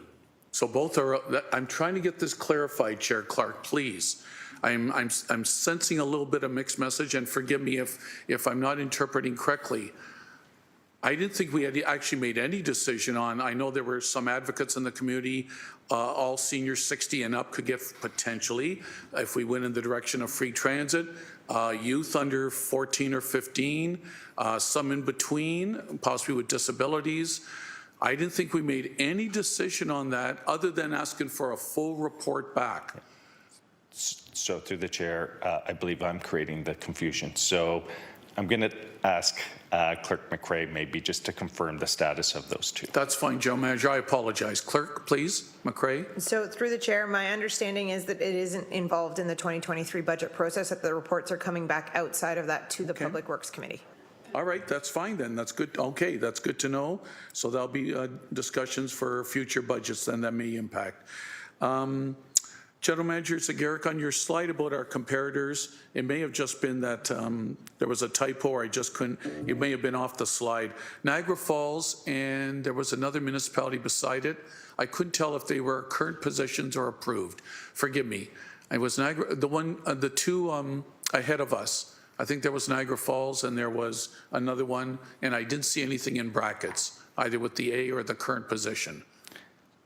P: So both are, I'm trying to get this clarified, Chair Clark, please. I'm sensing a little bit of mixed message, and forgive me if I'm not interpreting correctly. I didn't think we had actually made any decision on, I know there were some advocates in the community, all seniors 60 and up could get potentially, if we went in the direction of free transit, youth under 14 or 15, some in between, possibly with disabilities. I didn't think we made any decision on that other than asking for a full report back.
E: So through the chair, I believe I'm creating the confusion. So I'm going to ask Clerk McCrae maybe just to confirm the status of those two.
P: That's fine, Joe Manager. I apologize. Clerk, please, McCrae.
C: So through the chair, my understanding is that it isn't involved in the 2023 budget process, that the reports are coming back outside of that to the Public Works Committee.
P: All right, that's fine then. That's good. Okay, that's good to know. So there'll be discussions for future budgets then that may impact. General Manager Zagarek, on your slide about our comparators, it may have just been that there was a typo or I just couldn't, it may have been off the slide. Niagara Falls and there was another municipality beside it. I couldn't tell if they were current positions or approved. Forgive me. It was Niagara, the two ahead of us. I think there was Niagara Falls and there was another one, and I didn't see anything in brackets, either with the A or the current position.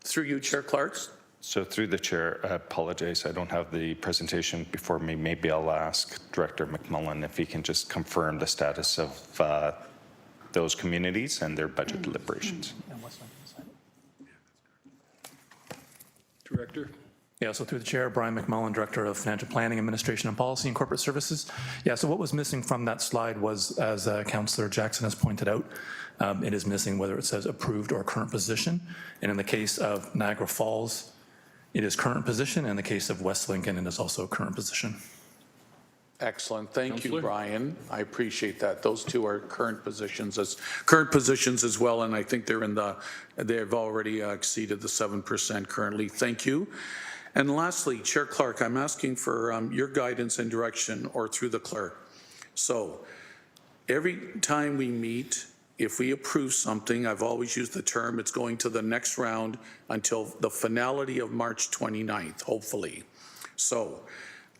P: Through you, Chair Clark.
E: So through the chair, I apologize, I don't have the presentation before me. Maybe I'll ask Director McMullen if he can just confirm the status of those communities and their budget deliberations.
B: Director.
Q: Yeah, so through the chair, Brian McMullen, Director of Financial Planning, Administration and Policy and Corporate Services. Yeah, so what was missing from that slide was, as Councillor Jackson has pointed out, it is missing whether it says approved or current position. And in the case of Niagara Falls, it is current position. In the case of West Lincoln, it is also current position.
P: Excellent. Thank you,
B: Councillor?
P: Brian. I appreciate that. Those two are current positions as well, and I think they've already exceeded the 7% currently. Thank you. And lastly, Chair Clark, I'm asking for your guidance and direction, or through the clerk. So every time we meet, if we approve something, I've always used the term, it's going to the next round until the finality of March 29th, hopefully. So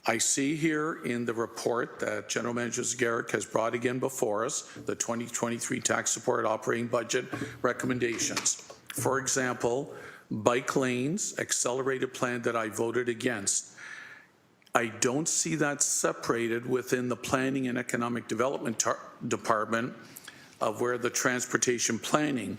P: I see here in the report that General Manager Zagarek has brought again before us the 2023 tax support operating budget recommendations. For example, bike lanes, accelerated plan that I voted against. I don't see that separated within the Planning and Economic Development Department of where the Transportation Planning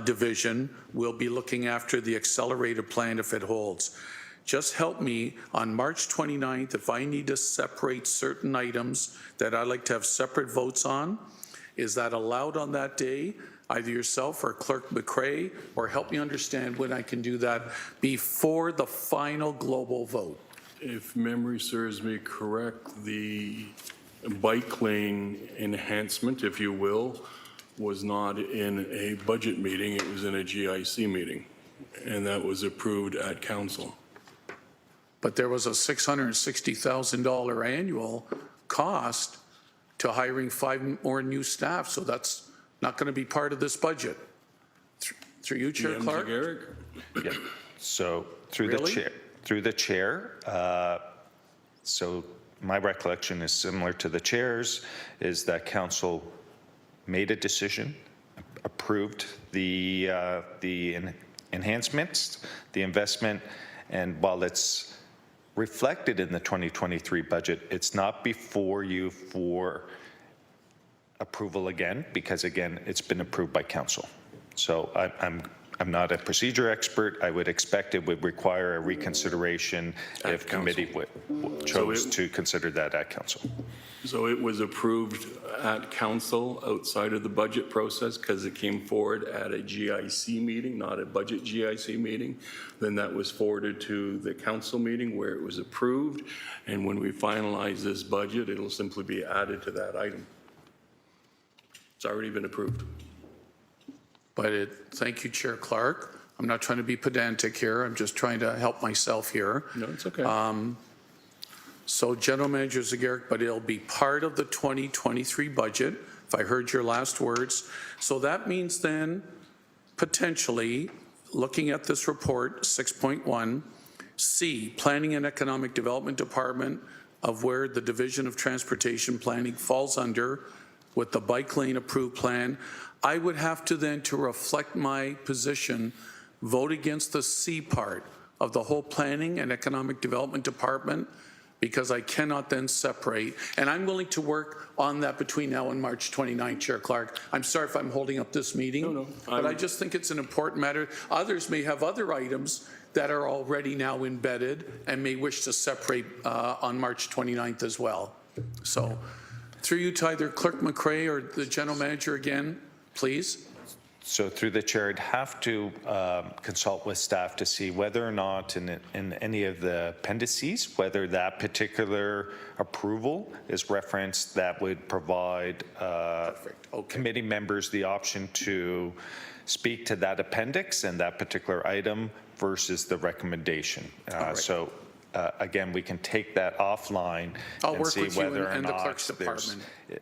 P: Division will be looking after the accelerated plan if it holds. Just help me on March 29th, if I need to separate certain items that I'd like to have separate votes on, is that allowed on that day? Either yourself or Clerk McCray, or help me understand when I can do that before the final global vote.
B: If memory serves me correct, the bike lane enhancement, if you will, was not in a budget meeting, it was in a GIC meeting, and that was approved at council.
P: But there was a $660,000 annual cost to hiring 5 more new staff, so that's not going to be part of this budget. Through you, Chair Clark?
E: Yeah. So through the chair, so my recollection is similar to the chair's, is that council made a decision, approved the enhancements, the investment, and while it's reflected in the 2023 budget, it's not before you for approval again, because again, it's been approved by council. So I'm not a procedure expert. I would expect it would require a reconsideration if committee chose to consider that at council.
B: So it was approved at council outside of the budget process because it came forward at a GIC meeting, not a budget GIC meeting. Then that was forwarded to the council meeting where it was approved. And when we finalize this budget, it'll simply be added to that item. It's already been approved.
P: But thank you, Chair Clark. I'm not trying to be pedantic here. I'm just trying to help myself here.
B: No, it's okay.
P: So General Manager Zagarek, but it'll be part of the 2023 budget, if I heard your last words. So that means then, potentially, looking at this report, 6.1, C, Planning and Economic Development Department, of where the Division of Transportation Planning falls under, with the bike lane approved plan, I would have to then, to reflect my position, vote against the C part of the whole Planning and Economic Development Department, because I cannot then separate. And I'm willing to work on that between now and March 29, Chair Clark. I'm sorry if I'm holding up this meeting, but I just think it's an important matter. Others may have other items that are already now embedded and may wish to separate on March 29th as well. So through you to either Clerk McCray or the General Manager again, please.
E: So through the chair, I'd have to consult with staff to see whether or not in any of the appendices, whether that particular approval is referenced that would provide committee members the option to speak to that appendix and that particular item versus the recommendation. So again, we can take that offline and see whether or not there's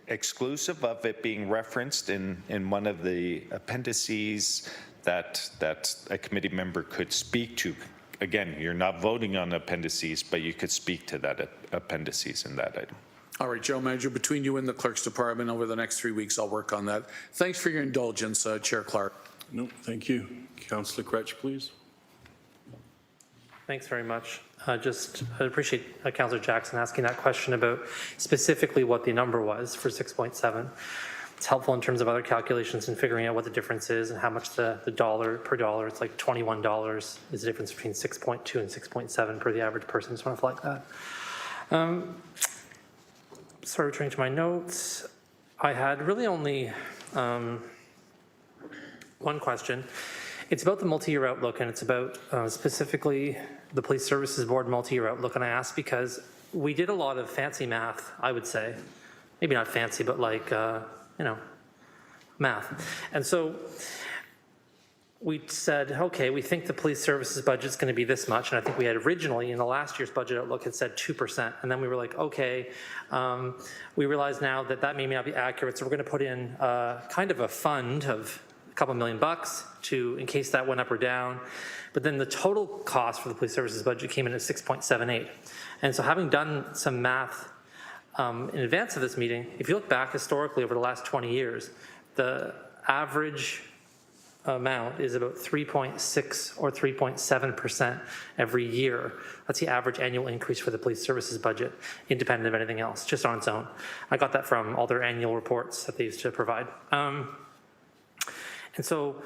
E: exclusive of it being referenced in one of the appendices that a committee member could speak to. Again, you're not voting on appendices, but you could speak to that appendices in that item.
P: All right, General Manager, between you and the Clerk's Department over the next 3 weeks, I'll work on that. Thanks for your indulgence, Chair Clark.
B: No, thank you. Councillor Kretsch, please.
F: Thanks very much. I appreciate Councillor Jackson asking that question about specifically what the number was for 6.7. It's helpful in terms of other calculations and figuring out what the difference is and how much the dollar per dollar, it's like $21 is the difference between 6.2 and 6.7 per the average person. Just want to flag that. Sorry, returning to my notes. I had really only one question. It's about the multi-year outlook, and it's about specifically the Police Services Board multi-year outlook. And I ask because we did a lot of fancy math, I would say. Maybe not fancy, but like, math. And so we said, okay, we think the police services budget is going to be this much. And I think we had originally in the last year's budget outlook had said 2%. And then we were like, okay, we realize now that that may not be accurate. So we're going to put in kind of a fund of a couple $1 million to, in case that went up or down. But then the total cost for the police services budget came in at 6.78. And so having done some math in advance of this meeting, if you look back historically over the last 20 years, the average amount is about 3.6 or 3.7% every year. That's the average annual increase for the police services budget, independent of anything else, just on its own. I got that from all their annual reports that they used to provide. And so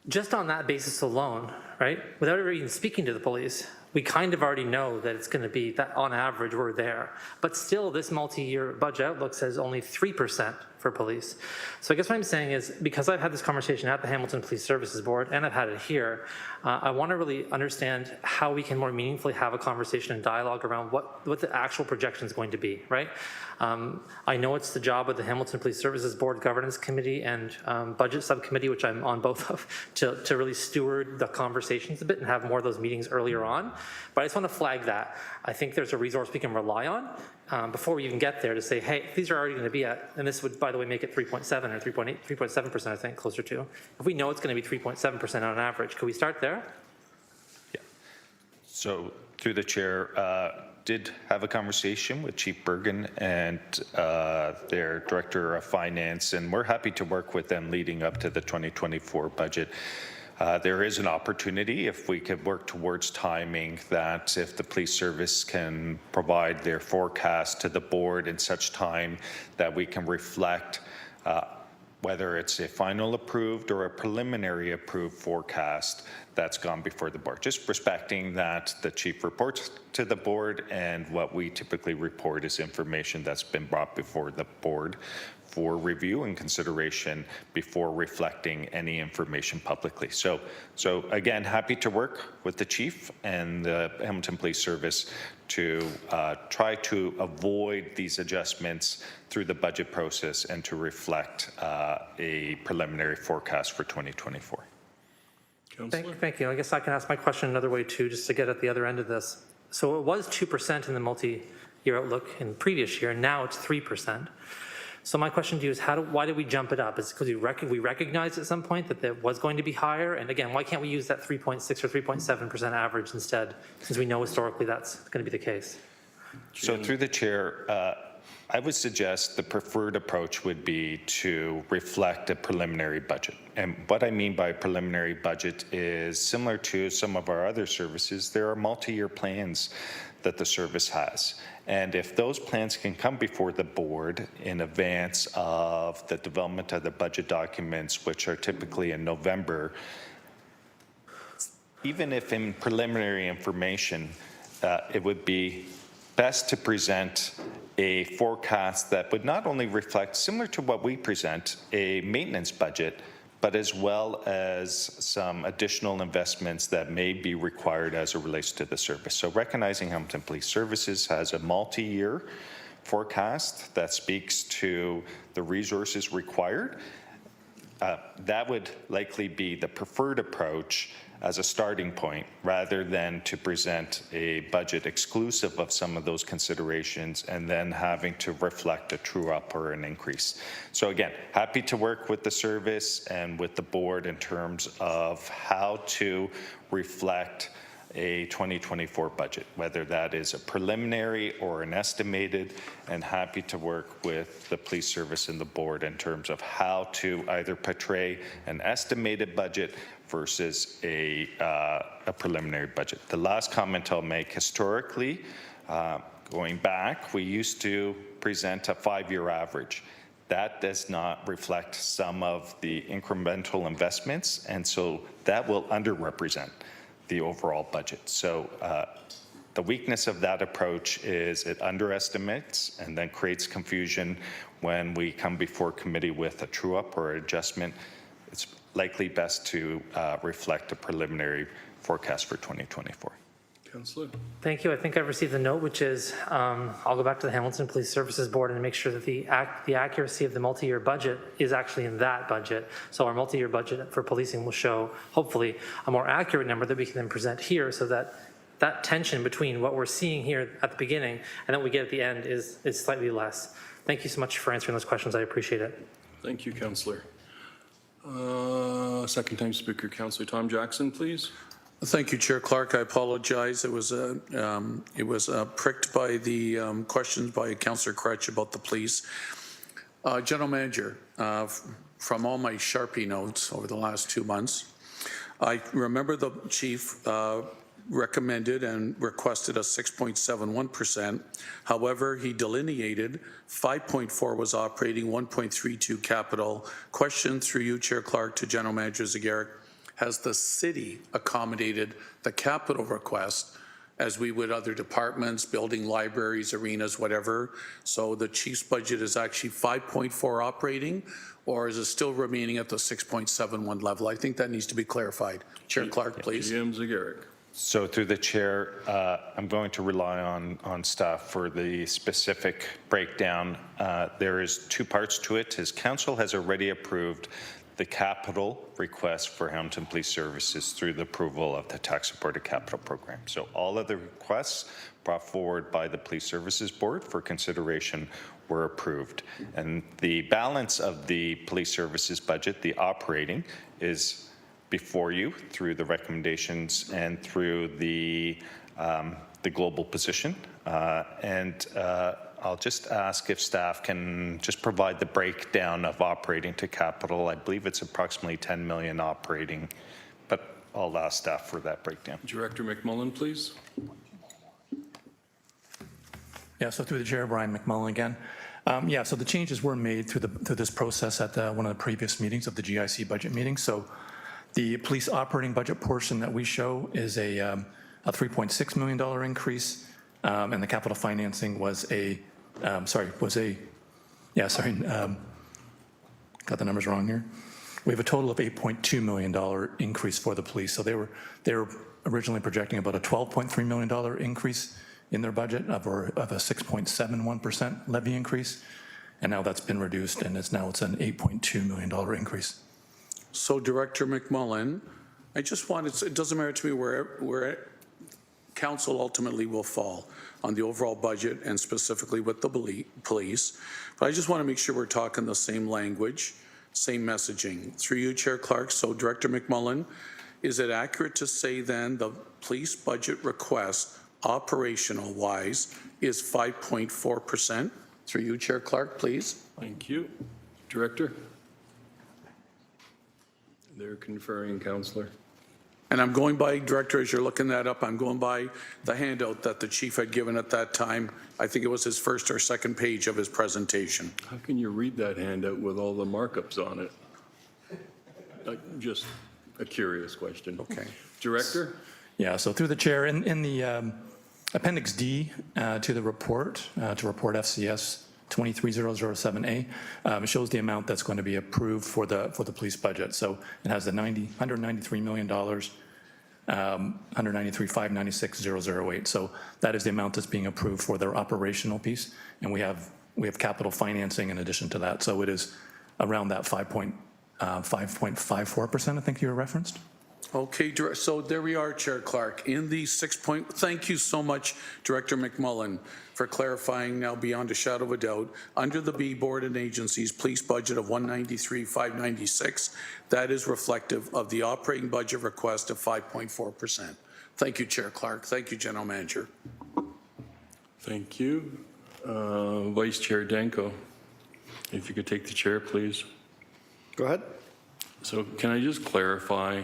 F: just on that basis alone, right, without ever even speaking to the police, we kind of already know that it's going to be that on average we're there. But still, this multi-year budget outlook says only 3% for police. So I guess what I'm saying is, because I've had this conversation at the Hamilton Police Services Board and I've had it here, I want to really understand how we can more meaningfully have a conversation and dialogue around what the actual projection is going to be, right? I know it's the job of the Hamilton Police Services Board Governance Committee and Budget Subcommittee, which I'm on both of, to really steward the conversations a bit and have more of those meetings earlier on. But I just want to flag that. I think there's a resource we can rely on before we even get there to say, hey, these are already going to be at, and this would, by the way, make it 3.7 or 3.8, 3.7%, I think, closer to. If we know it's going to be 3.7% on average, could we start there?
E: Yeah. So through the chair, did have a conversation with Chief Bergen and their Director of Finance, and we're happy to work with them leading up to the 2024 budget. There is an opportunity, if we could work towards timing, that if the police service can provide their forecast to the board in such time that we can reflect whether it's a final approved or a preliminary approved forecast that's gone before the board. Just respecting that the chief reports to the board, and what we typically report is information that's been brought before the board for review and consideration before reflecting any information publicly. So again, happy to work with the chief and the Hamilton Police Service to try to avoid these adjustments through the budget process and to reflect a preliminary forecast for 2024.
F: Thank you. I guess I can ask my question another way too, just to get at the other end of this. So it was 2% in the multi-year outlook in the previous year, and now it's 3%. So my question to you is, why did we jump it up? Is it because we recognized at some point that it was going to be higher? And again, why can't we use that 3.6 or 3.7% average instead, since we know historically that's going to be the case?
E: So through the chair, I would suggest the preferred approach would be to reflect a preliminary budget. And what I mean by preliminary budget is similar to some of our other services, there are multi-year plans that the service has. And if those plans can come before the board in advance of the development of the budget documents, which are typically in November, even if in preliminary information, it would be best to present a forecast that would not only reflect, similar to what we present, a maintenance budget, but as well as some additional investments that may be required as it relates to the service. So recognizing Hamilton Police Services has a multi-year forecast that speaks to the resources required, that would likely be the preferred approach as a starting point, rather than to present a budget exclusive of some of those considerations and then having to reflect a true up or an increase. So again, happy to work with the service and with the board in terms of how to reflect a 2024 budget, whether that is a preliminary or an estimated, and happy to work with the police service and the board in terms of how to either portray an estimated budget versus a preliminary budget. The last comment I'll make, historically, going back, we used to present a 5-year average. That does not reflect some of the incremental investments, and so that will underrepresent the overall budget. So the weakness of that approach is it underestimates and then creates confusion when we come before committee with a true up or adjustment. It's likely best to reflect a preliminary forecast for 2024.
B: Councillor?
F: Thank you. I think I've received a note, which is I'll go back to the Hamilton Police Services Board and make sure that the accuracy of the multi-year budget is actually in that budget. So our multi-year budget for policing will show, hopefully, a more accurate number that we can then present here so that that tension between what we're seeing here at the beginning and what we get at the end is slightly less. Thank you so much for answering those questions. I appreciate it.
B: Thank you, Councillor. Second time speaker, Councillor Tom Jackson, please.
P: Thank you, Chair Clark. I apologize. It was pricked by the questions by Councillor Crutch about the police. General Manager, from all my Sharpie notes over the last 2 months, I remember the chief recommended and requested a 6.71%. However, he delineated 5.4 was operating, 1.32 capital. Question through you, Chair Clark, to General Manager Zagarek. Has the city accommodated the capital request as we would other departments, building libraries, arenas, whatever? So the chief's budget is actually 5.4 operating, or is it still remaining at the 6.71 level? I think that needs to be clarified. Chair Clark, please.
B: GM Zagarek.
E: So through the chair, I'm going to rely on staff for the specific breakdown. There is 2 parts to it. His council has already approved the capital request for Hamilton Police Services through the approval of the tax-supported capital program. So all of the requests brought forward by the Police Services Board for consideration were approved. And the balance of the police services budget, the operating, is before you through the recommendations and through the global position. I'll just ask if staff can just provide the breakdown of operating to capital. I believe it's approximately 10 million operating, but I'll ask staff for that breakdown.
B: Director McMullen, please.
Q: Yeah, so through the chair, Brian McMullen again. Yeah, so the changes were made through this process at one of the previous meetings of the GIC budget meeting. So the police operating budget portion that we show is a $3.6 million increase, and the capital financing was got the numbers wrong here. We have a total of $8.2 million increase for the police. So they were originally projecting about a $12.3 million increase in their budget of a 6.71% levy increase, and now that's been reduced, and it's an $8.2 million increase.
P: So Director McMullen, it doesn't matter to me where council ultimately will fall on the overall budget and specifically with the police, but I just want to make sure we're talking the same language, same messaging. Through you, Chair Clark, so Director McMullen, is it accurate to say then the police budget request operational wise is 5.4%? Through you, Chair Clark, please.
B: Thank you. Director? They're conferring, Councillor.
P: And I'm going by, Director, as you're looking that up, I'm going by the handout that the chief had given at that time. I think it was his first or second page of his presentation.
B: How can you read that handout with all the markups on it? Just a curious question.
P: Okay.
B: Director?
Q: Yeah, so through the chair, in the Appendix D to the report, to report FCS 23007A, it shows the amount that's going to be approved for the police budget. So it has the $193 million, 193,596,008. So that is the amount that's being approved for their operational piece, and we have capital financing in addition to that. So it is around that 5.54%. I think you referenced.
P: Okay, so there we are, Chair Clark. In the thank you so much, Director McMullen, for clarifying now beyond a shadow of a doubt. Under the B Board and Agencies police budget of 193,596, that is reflective of the operating budget request of 5.4%. Thank you, Chair Clark. Thank you, General Manager.
B: Thank you. Vice Chair Danko, if you could take the chair, please.
H: Go ahead.
B: So can I just clarify,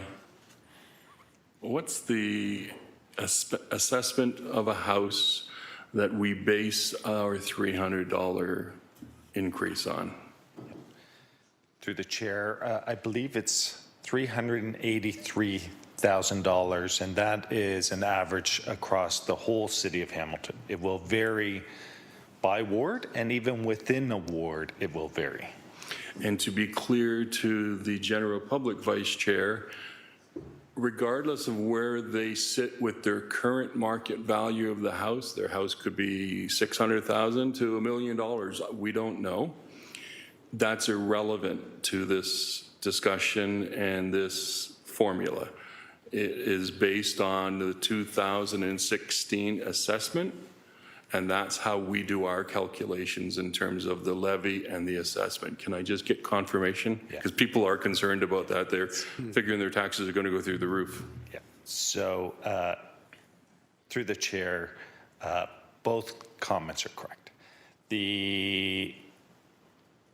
B: what's the assessment of a house that we base our $300 increase on?
E: Through the chair, I believe it's $383,000, and that is an average across the whole city of Hamilton. It will vary by ward, and even within a ward, it will vary.
B: And to be clear to the general public, Vice Chair, regardless of where they sit with their current market value of the house, their house could be $600,000 to $1 million. We don't know. That's irrelevant to this discussion and this formula. It is based on the 2016 assessment, and that's how we do our calculations in terms of the levy and the assessment. Can I just get confirmation? Because people are concerned about that. They're figuring their taxes are going to go through the roof.
E: Yeah. So through the chair, both comments are correct. The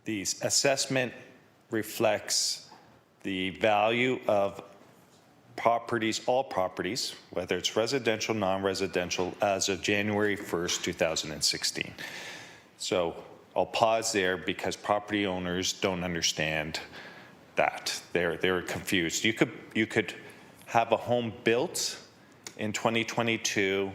E: assessment reflects the value of properties, all properties, whether it's residential, non-residential, as of January 1st, 2016. So I'll pause there because property owners don't understand that. They're confused. You could have a home built in 2022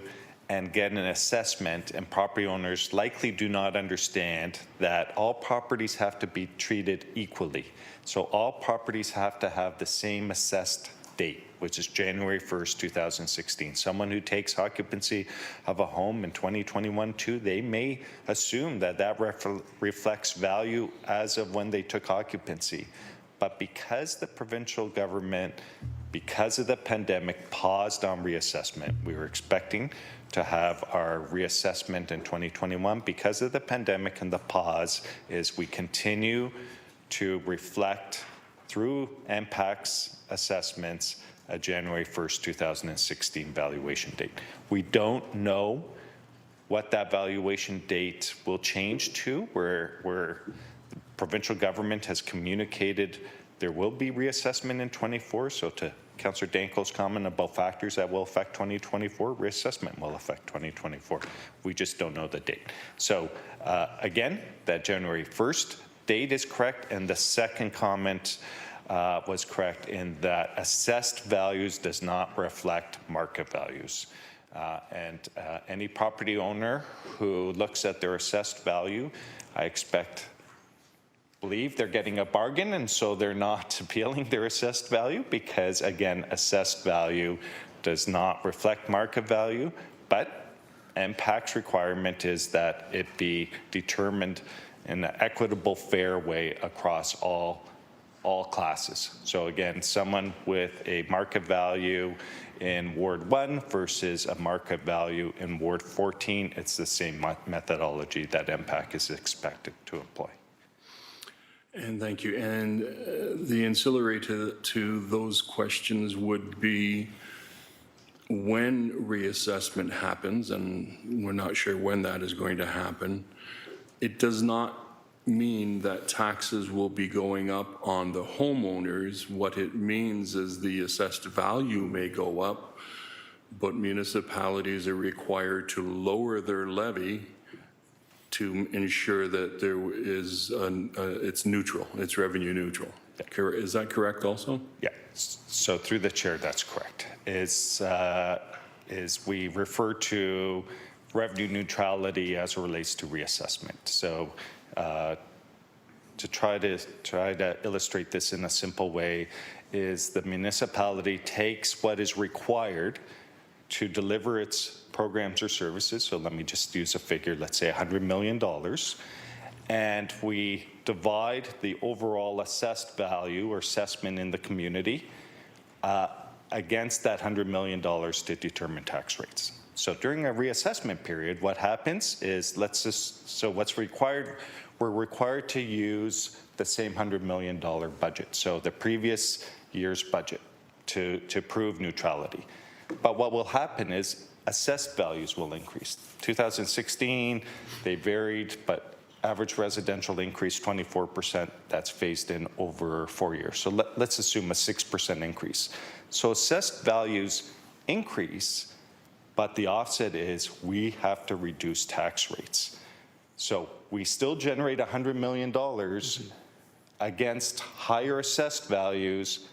E: and get an assessment, and property owners likely do not understand that all properties have to be treated equally. So all properties have to have the same assessed date, which is January 1st, 2016. Someone who takes occupancy of a home in 2021 too, they may assume that that reflects value as of when they took occupancy. But because the provincial government, because of the pandemic, paused on reassessment, we were expecting to have our reassessment in 2021. Because of the pandemic and the pause, is we continue to reflect through MPAC's assessments a January 1st, 2016 valuation date. We don't know what that valuation date will change to, where the provincial government has communicated there will be reassessment in 24. So to Councillor Danko's comment about factors that will affect 2024, reassessment will affect 2024. We just don't know the date. So again, that January 1st date is correct, and the second comment was correct in that assessed values does not reflect market values. Any property owner who looks at their assessed value, I believe they're getting a bargain, and so they're not appealing their assessed value because, again, assessed value does not reflect market value, but MPAC's requirement is that it be determined in an equitable, fair way across all classes. So again, someone with a market value in Ward 1 versus a market value in Ward 14, it's the same methodology that MPAC is expected to employ.
B: And thank you. And the ancillary to those questions would be when reassessment happens, and we're not sure when that is going to happen, it does not mean that taxes will be going up on the homeowners. What it means is the assessed value may go up, but municipalities are required to lower their levy to ensure that there is it's neutral, it's revenue neutral. Is that correct also?
E: Yeah, so through the chair, that's correct. Is we refer to revenue neutrality as it relates to reassessment. So to try to illustrate this in a simple way is the municipality takes what is required to deliver its programs or services. So let me just use a figure, let's say $100 million. And we divide the overall assessed value or assessment in the community against that $100 million to determine tax rates. So during a reassessment period, what happens is, what's required, we're required to use the same $100 million budget. So the previous year's budget to prove neutrality. But what will happen is assessed values will increase. 2016, they varied, but average residential increase 24%. That's phased in over 4 years. So let's assume a 6% increase. So assessed values increase, but the offset is we have to reduce tax rates. So we still generate $100 million against higher assessed values,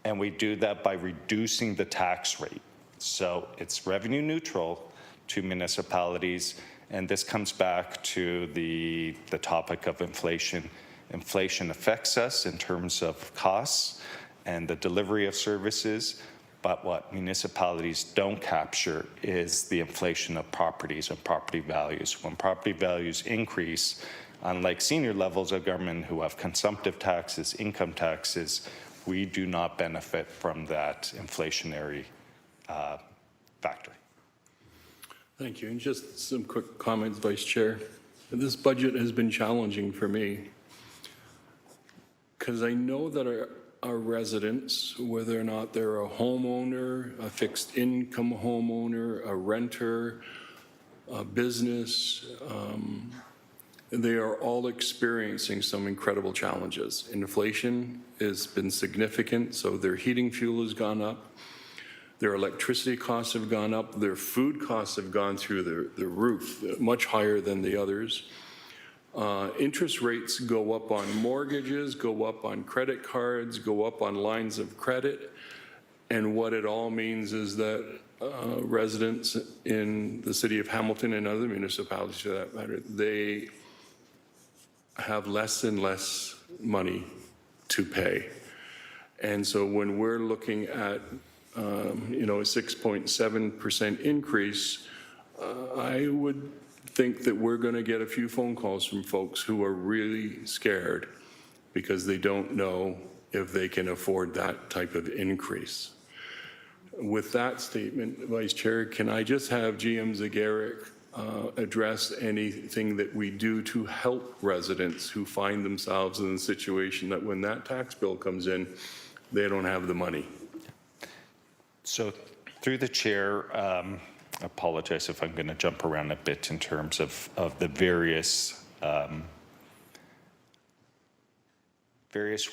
E: and we do that by reducing the tax rate. So it's revenue neutral to municipalities, and this comes back to the topic of inflation. Inflation affects us in terms of costs and the delivery of services, But what municipalities don't capture is the inflation of properties and property values. When property values increase, unlike senior levels of government who have consumptive taxes, income taxes, we do not benefit from that inflationary factor.
B: Thank you. And just some quick comments, Vice Chair. This budget has been challenging for me because I know that our residents, whether or not they're a homeowner, a fixed income homeowner, a renter, a business, they are all experiencing some incredible challenges. Inflation has been significant, so their heating fuel has gone up. Their electricity costs have gone up. Their food costs have gone through the roof, much higher than the others. Interest rates go up on mortgages, go up on credit cards, go up on lines of credit. And what it all means is that residents in the city of Hamilton and other municipalities for that matter, they have less and less money to pay. And so when we're looking at a 6.7% increase, I would think that we're going to get a few phone calls from folks who are really scared because they don't know if they can afford that type of increase. With that statement, Vice Chair, can I just have GM Zegeric address anything that we do to help residents who find themselves in the situation that when that tax bill comes in, they don't have the money?
E: So through the chair, I apologize if I'm going to jump around a bit in terms of the various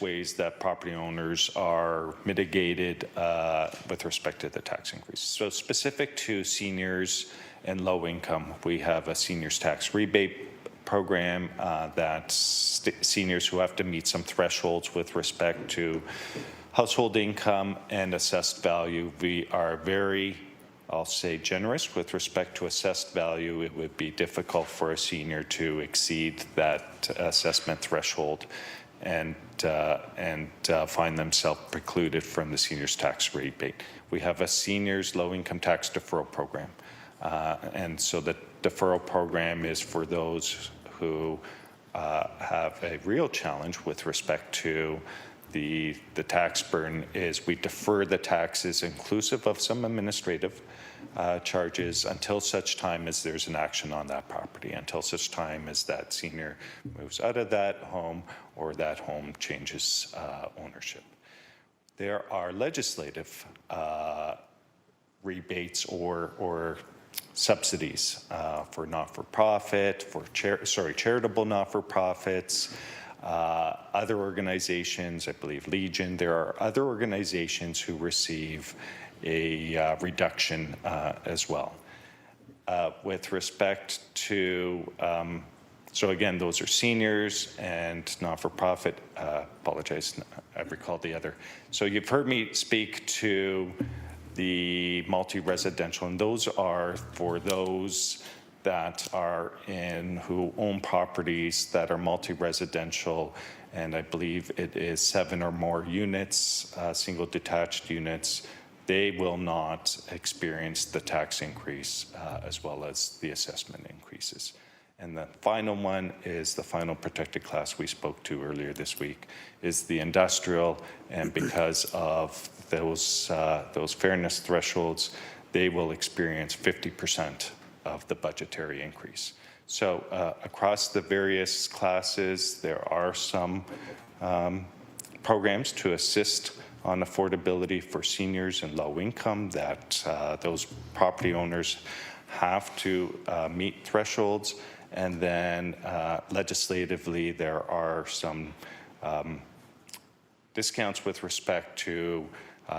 E: ways that property owners are mitigated with respect to the tax increase. So specific to seniors and low income, we have a seniors tax rebate program that seniors who have to meet some thresholds with respect to household income and assessed value. We are very, I'll say, generous with respect to assessed value. It would be difficult for a senior to exceed that assessment threshold and find themselves precluded from the seniors tax rebate. We have a seniors low income tax deferral program. And so the deferral program is for those who have a real challenge with respect to the tax burden. Is we defer the taxes inclusive of some administrative charges until such time as there's an action on that property, until such time as that senior moves out of that home or that home changes ownership. There are legislative rebates or subsidies for not-for-profit, for charitable not-for-profits, other organizations, I believe Legion. There are other organizations who receive a reduction as well. With respect to, so again, those are seniors and not-for-profit. Apologize, I recall the other. So you've heard me speak to the multi-residential, and those are for those that are who own properties that are multi-residential, and I believe it is 7 or more units, single detached units. They will not experience the tax increase as well as the assessment increases. And the final one is the final protected class we spoke to earlier this week, is the industrial, and because of those fairness thresholds, they will experience 50% of the budgetary increase. So across the various classes, there are some programs to assist on affordability for seniors and low income that those property owners have to meet thresholds. And then legislatively, there are some discounts with respect to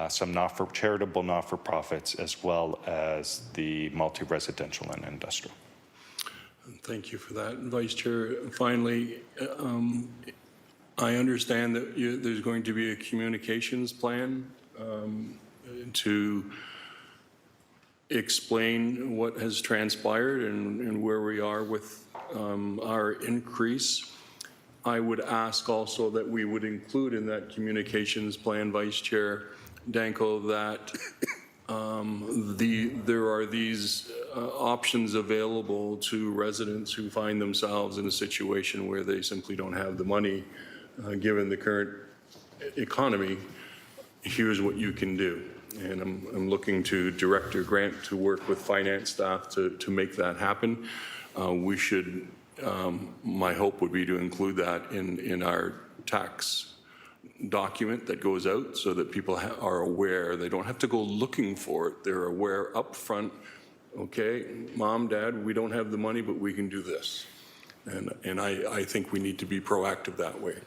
E: some charitable not-for-profits, as well as the multi-residential and industrial.
B: Thank you for that, Vice Chair. Finally, I understand that there's going to be a communications plan to explain what has transpired and where we are with our increase. I would ask also that we would include in that communications plan, Vice Chair, Danko, that there are these options available to residents who find themselves in a situation where they simply don't have the money, given the current economy. Here's what you can do. And I'm looking to Director Grant to work with finance staff to make that happen. We should, my hope would be to include that in our tax document that goes out so that people are aware. They don't have to go looking for it. They're aware up front, okay, Mom, Dad, we don't have the money, but we can do this. And I think we need to be proactive that way.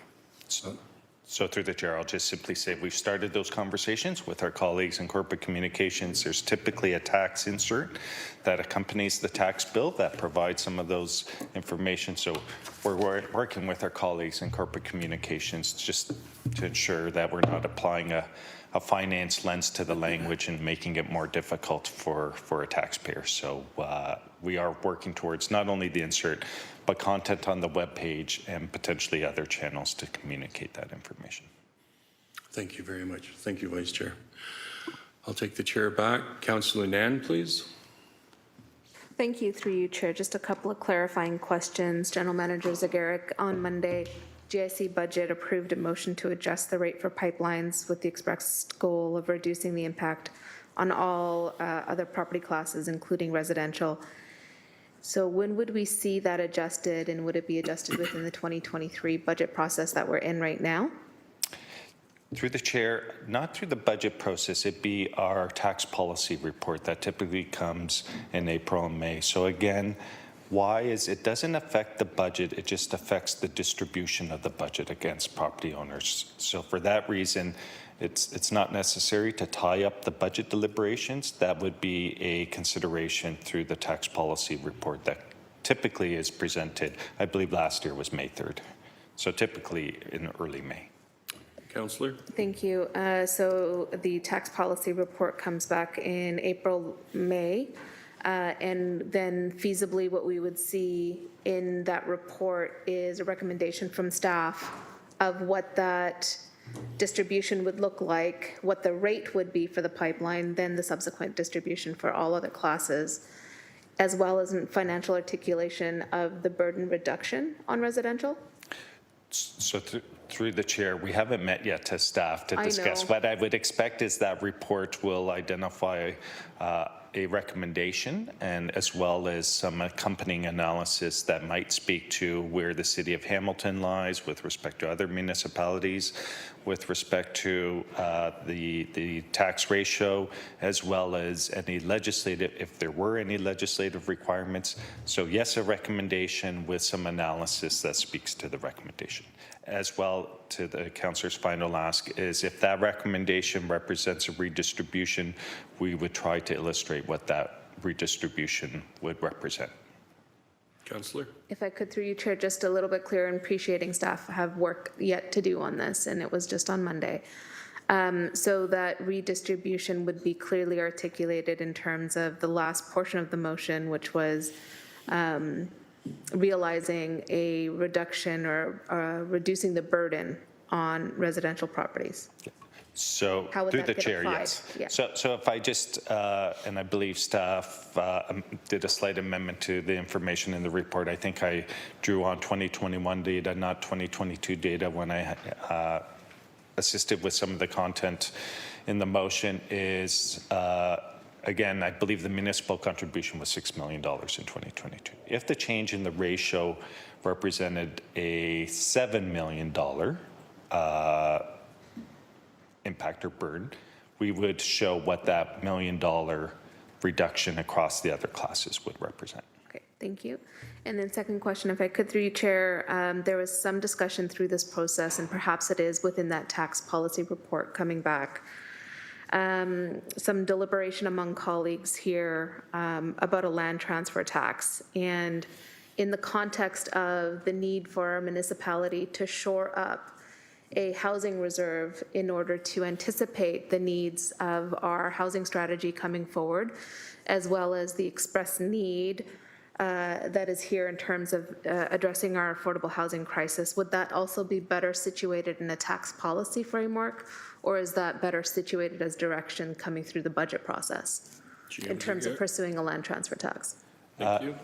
E: So through the chair, I'll just simply say we've started those conversations with our colleagues in corporate communications. There's typically a tax insert that accompanies the tax bill that provides some of those information. So we're working with our colleagues in corporate communications just to ensure that we're not applying a finance lens to the language and making it more difficult for a taxpayer. So we are working towards not only the insert, but content on the web page and potentially other channels to communicate that information.
B: Thank you very much. Thank you, Vice Chair. I'll take the chair back. Councillor Nan, please.
O: Thank you, through you, Chair. Just a couple of clarifying questions. General Manager Zagarek, on Monday, GIC budget approved a motion to adjust the rate for pipelines with the express goal of reducing the impact on all other property classes, including residential. So when would we see that adjusted, and would it be adjusted within the 2023 budget process that we're in right now?
E: Through the chair, not through the budget process, it'd be our tax policy report that typically comes in April and May. So again, why is it doesn't affect the budget, it just affects the distribution of the budget against property owners. So for that reason, it's not necessary to tie up the budget deliberations. That would be a consideration through the tax policy report that typically is presented. I believe last year was May 3rd. So typically in early May.
B: Councillor.
O: Thank you. So the tax policy report comes back in April, May. And then feasibly what we would see in that report is a recommendation from staff of what that distribution would look like, what the rate would be for the pipeline, then the subsequent distribution for all other classes, as well as financial articulation of the burden reduction on residential.
E: So through the chair, we haven't met yet as staff to discuss. What I would expect is that report will identify a recommendation and as well as some accompanying analysis that might speak to where the city of Hamilton lies with respect to other municipalities, with respect to the tax ratio, as well as any legislative, if there were any legislative requirements. So yes, a recommendation with some analysis that speaks to the recommendation. As well, to the councillor's final ask is if that recommendation represents a redistribution, we would try to illustrate what that redistribution would represent.
B: Councillor.
O: If I could, through you, Chair, just a little bit clearer, and appreciating staff have work yet to do on this, and it was just on Monday. So that redistribution would be clearly articulated in terms of the last portion of the motion, which was realizing a reduction or reducing the burden on residential properties.
E: So
O: How would
E: through
O: that
E: the
O: get
E: chair,
O: applied?
E: yes.
O: Yeah.
E: So if I just, and I believe staff did a slight amendment to the information in the report. I think I drew on 2021 data, not 2022 data when I assisted with some of the content in the motion is, again, I believe the municipal contribution was $6 million in 2022. If the change in the ratio represented a $7 million impact or burden, we would show what that $1 million reduction across the other classes would represent.
O: Okay, thank you. And then second question, if I could, through you, Chair, there was some discussion through this process, and perhaps it is within that tax policy report coming back, some deliberation among colleagues here about a land transfer tax. And in the context of the need for our municipality to shore up a housing reserve in order to anticipate the needs of our housing strategy coming forward, as well as the express need that is here in terms of addressing our affordable housing crisis, would that also be better situated in a tax policy framework, or is that better situated as direction coming through the budget process in terms of pursuing a land transfer tax?
B: Thank you.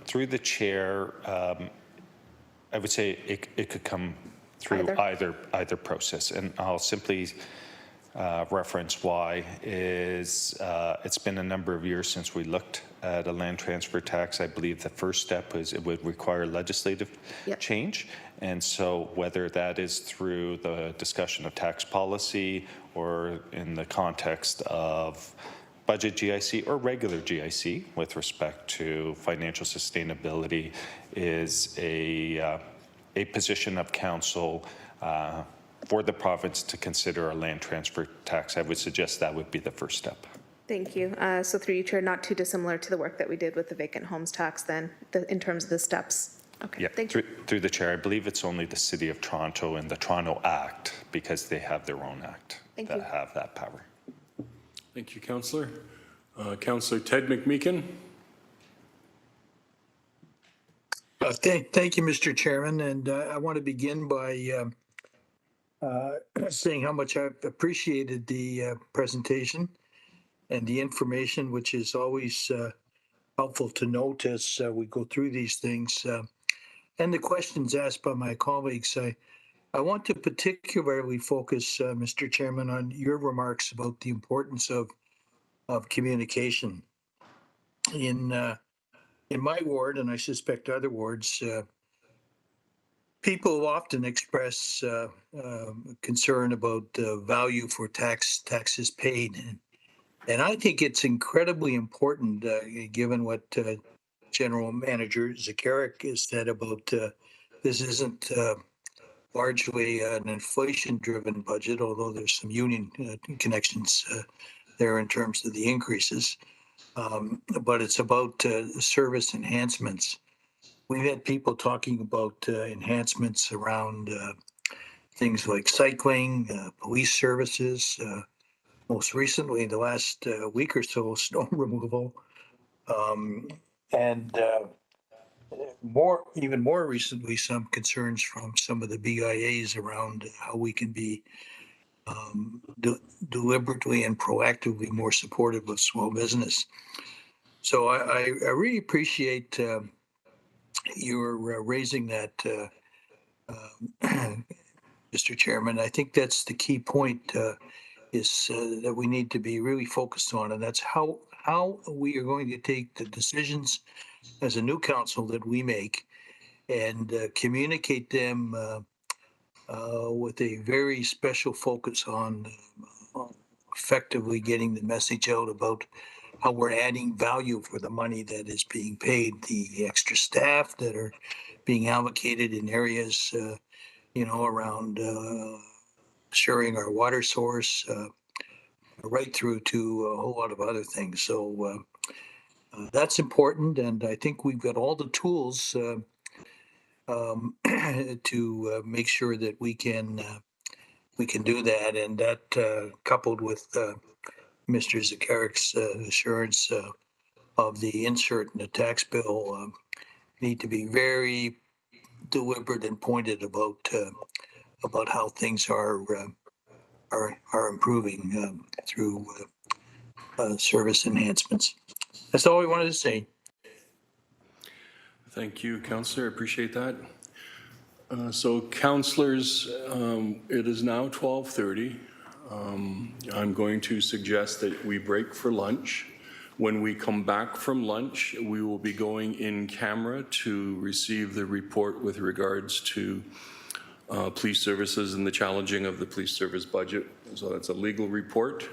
E: Through the chair, I would say it could come through either process, and I'll simply reference why is it's been a number of years since we looked at a land transfer tax. I believe the first step was it would require legislative change, and so whether that is through the discussion of tax policy or in the context of budget GIC or regular GIC with respect to financial sustainability is a position of council for the province to consider a land transfer tax. I would suggest that would be the first step.
O: Thank you. So through you, Chair, not too dissimilar to the work that we did with the vacant homes tax then, in terms of the steps. Okay, thank you.
E: Through the chair, I believe it's only the City of Toronto and the Toronto Act, because they have their own act, that have that power.
B: Thank you, Councillor. Councillor Ted McMeekin.
H: Thank you, Mr. Chairman, and I want to begin by saying how much I've appreciated the presentation and the information, which is always helpful to note as we go through these things. And the questions asked by my colleagues, I want to particularly focus, Mr. Chairman, on your remarks about the importance of communication. In my ward, and I suspect other wards, people often express concern about the value for taxes paid. And I think it's incredibly important, given what General Manager Zacharek has said about this isn't largely an inflation-driven budget, although there's some union connections there in terms of the increases. But it's about service enhancements. We've had people talking about enhancements around things like cycling, police services, most recently, the last week or so, snow removal, and even more recently, some concerns from some of the BIAs around how we can be deliberately and proactively more supportive of small business. So I really appreciate your raising that, Mr. Chairman. I think that's the key point. Is that we need to be really focused on, and that's how we are going to take the decisions as a new council that we make and communicate them with a very special focus on effectively getting the message out about how we're adding value for the money that is being paid, the extra staff that are being allocated in areas, around sharing our water source, right through to a whole lot of other things. So that's important, and I think we've got all the tools to make sure that we can do that, and that coupled with Mr. Zacharyk's assurance of the insert in the tax bill need to be very deliberate and pointed about how things are improving through service enhancements. That's all we wanted to say.
B: Thank you, Councillor. I appreciate that. So, councillors, it is now 12:30. I'm going to suggest that we break for lunch. When we come back from lunch, we will be going in camera to receive the report with regards to police services and the challenging of the police service budget. So that's a legal report.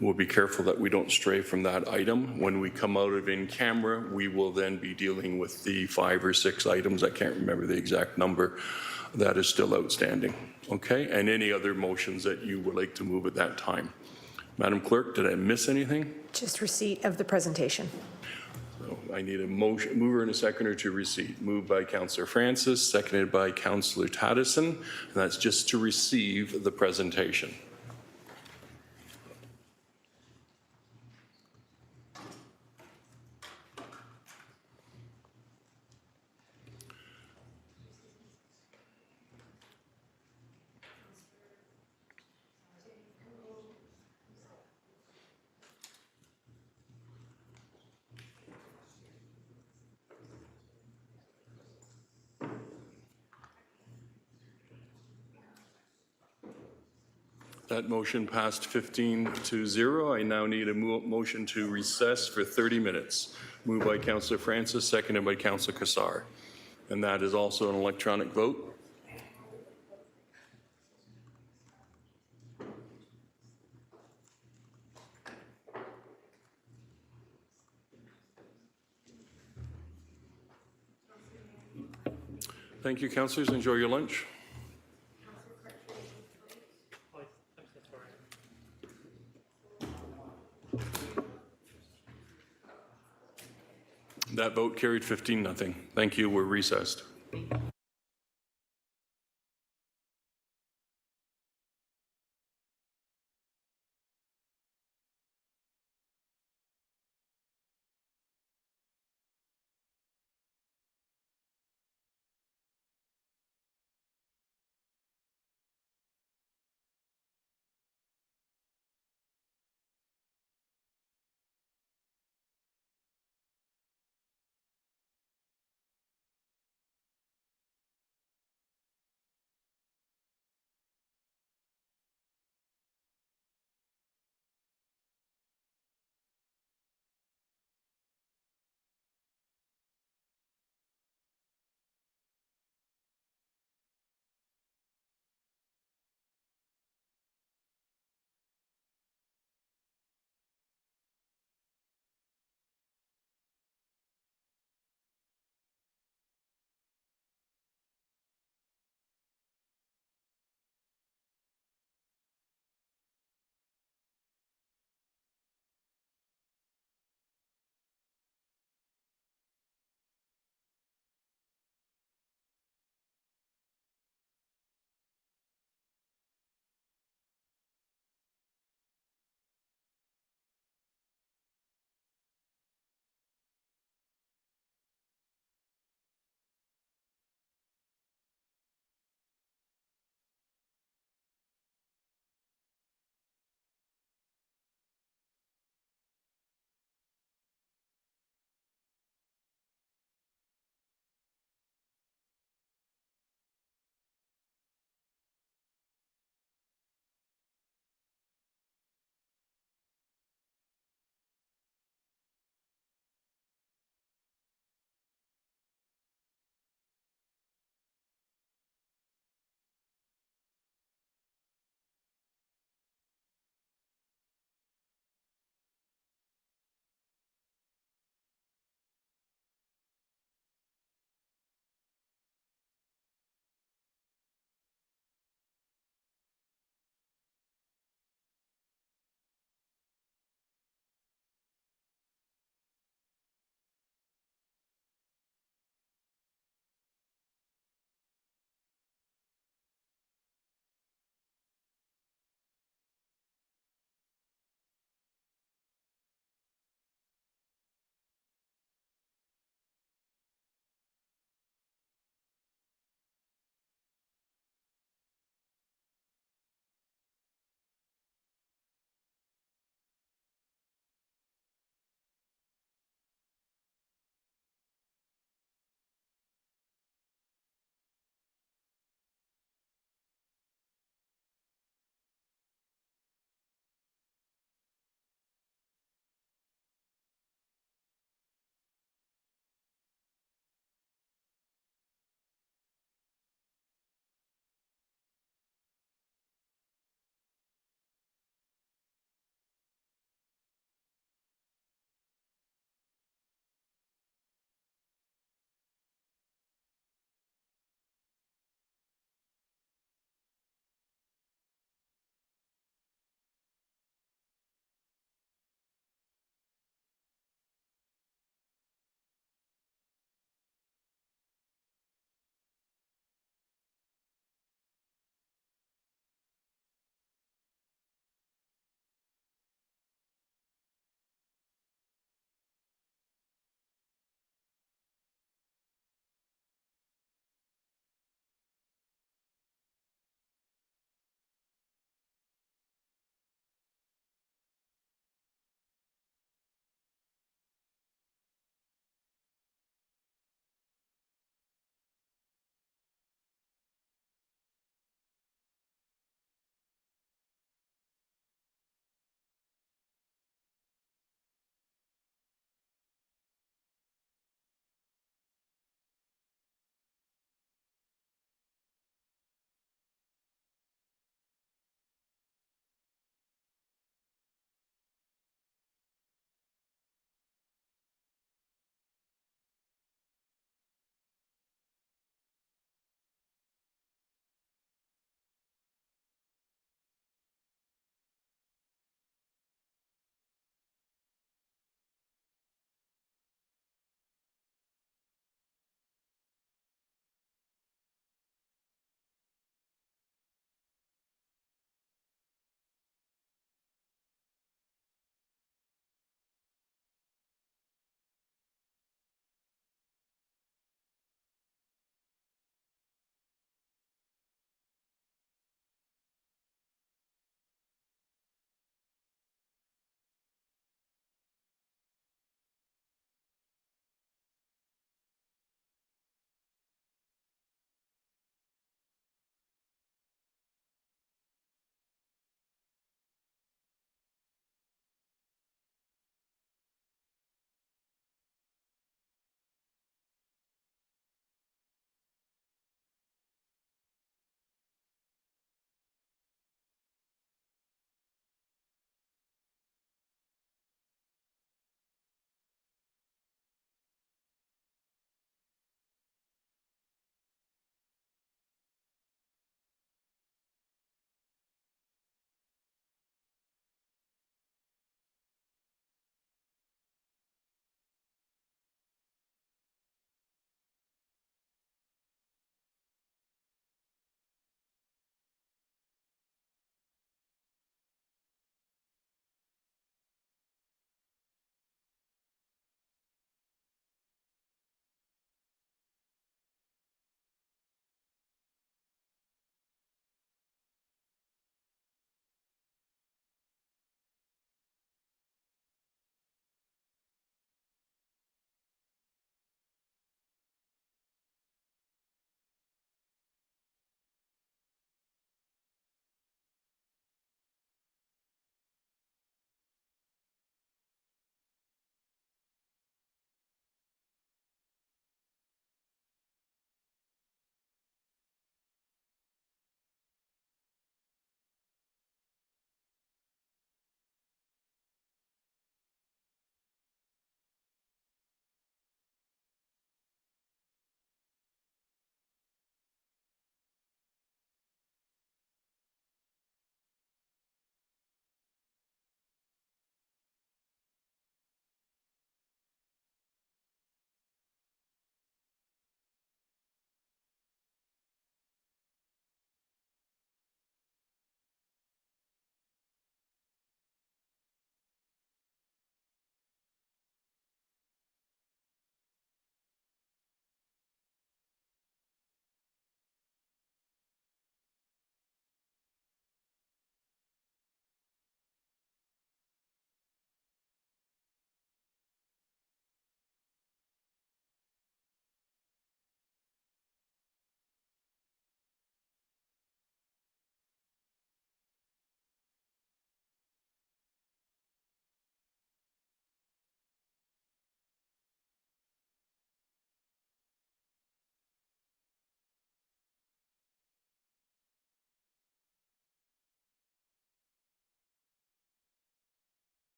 B: We'll be careful that we don't stray from that item. When we come out of in camera, we will then be dealing with the 5 or 6 items, I can't remember the exact number, that is still outstanding. Okay, and any other motions that you would like to move at that time. Madam Clerk, did I miss anything?
C: Just receipt of the presentation.
B: So I need a mover and a seconder to receipt. Moved by Councillor Francis, seconded by Councillor Taddison, and that's just to receive the presentation. That motion passed 15-0. I now need a motion to recess for 30 minutes. Moved by Councillor Francis, seconded by Councillor Cassar. And that is also an electronic vote. Thank you, councillors. Enjoy your lunch. That vote carried 15-0. Thank you. We're recessed.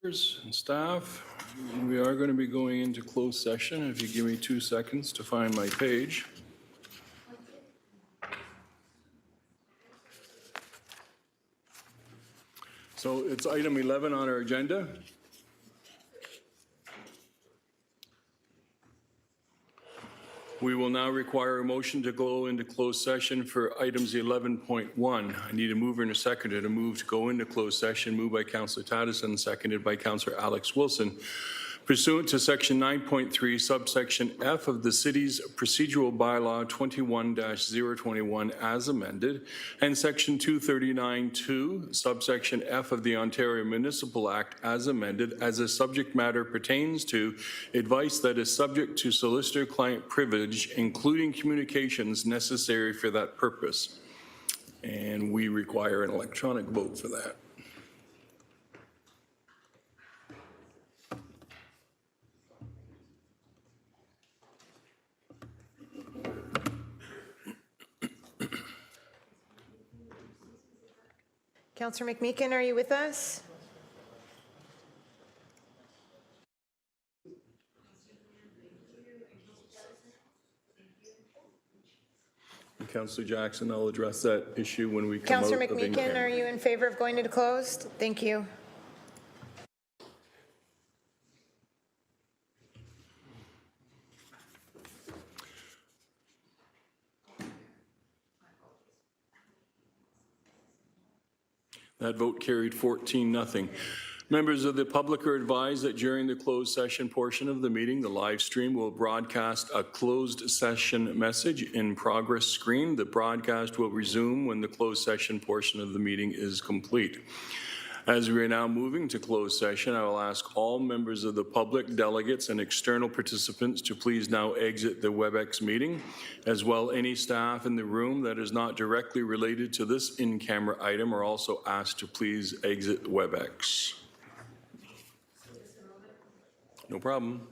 B: And staff, we are going to be going into closed session. If you give me 2 seconds to find my page. So it's item 11 on our agenda. We will now require a motion to go into closed session for items 11.1. I need a mover and a seconder to move to go into closed session, moved by Councillor Taddison, seconded by Councillor Alex Wilson. Pursuant to Section 9.3, subsection F of the City's Procedural Bylaw 21-021 as amended, and Section 239.2, subsection F of the Ontario Municipal Act as amended, as the subject matter pertains to advice that is subject to solicitor-client privilege, including communications necessary for that purpose. And we require an electronic vote for that.
C: Councillor McMeekin, are you with us?
B: Councillor Jackson, I'll address that issue when we come out
C: Councillor
B: of
C: McMeekin, are you in favor of going into closed? Thank you.
B: That vote carried 14-0. Members of the public are advised that during the closed session portion of the meeting, the live stream will broadcast a closed session message in progress screen. The broadcast will resume when the closed session portion of the meeting is complete. As we are now moving to closed session, I will ask all members of the public, delegates, and external participants to please now exit the WebEx meeting. As well, any staff in the room that is not directly related to this in-camera item are also asked to please exit WebEx. No problem.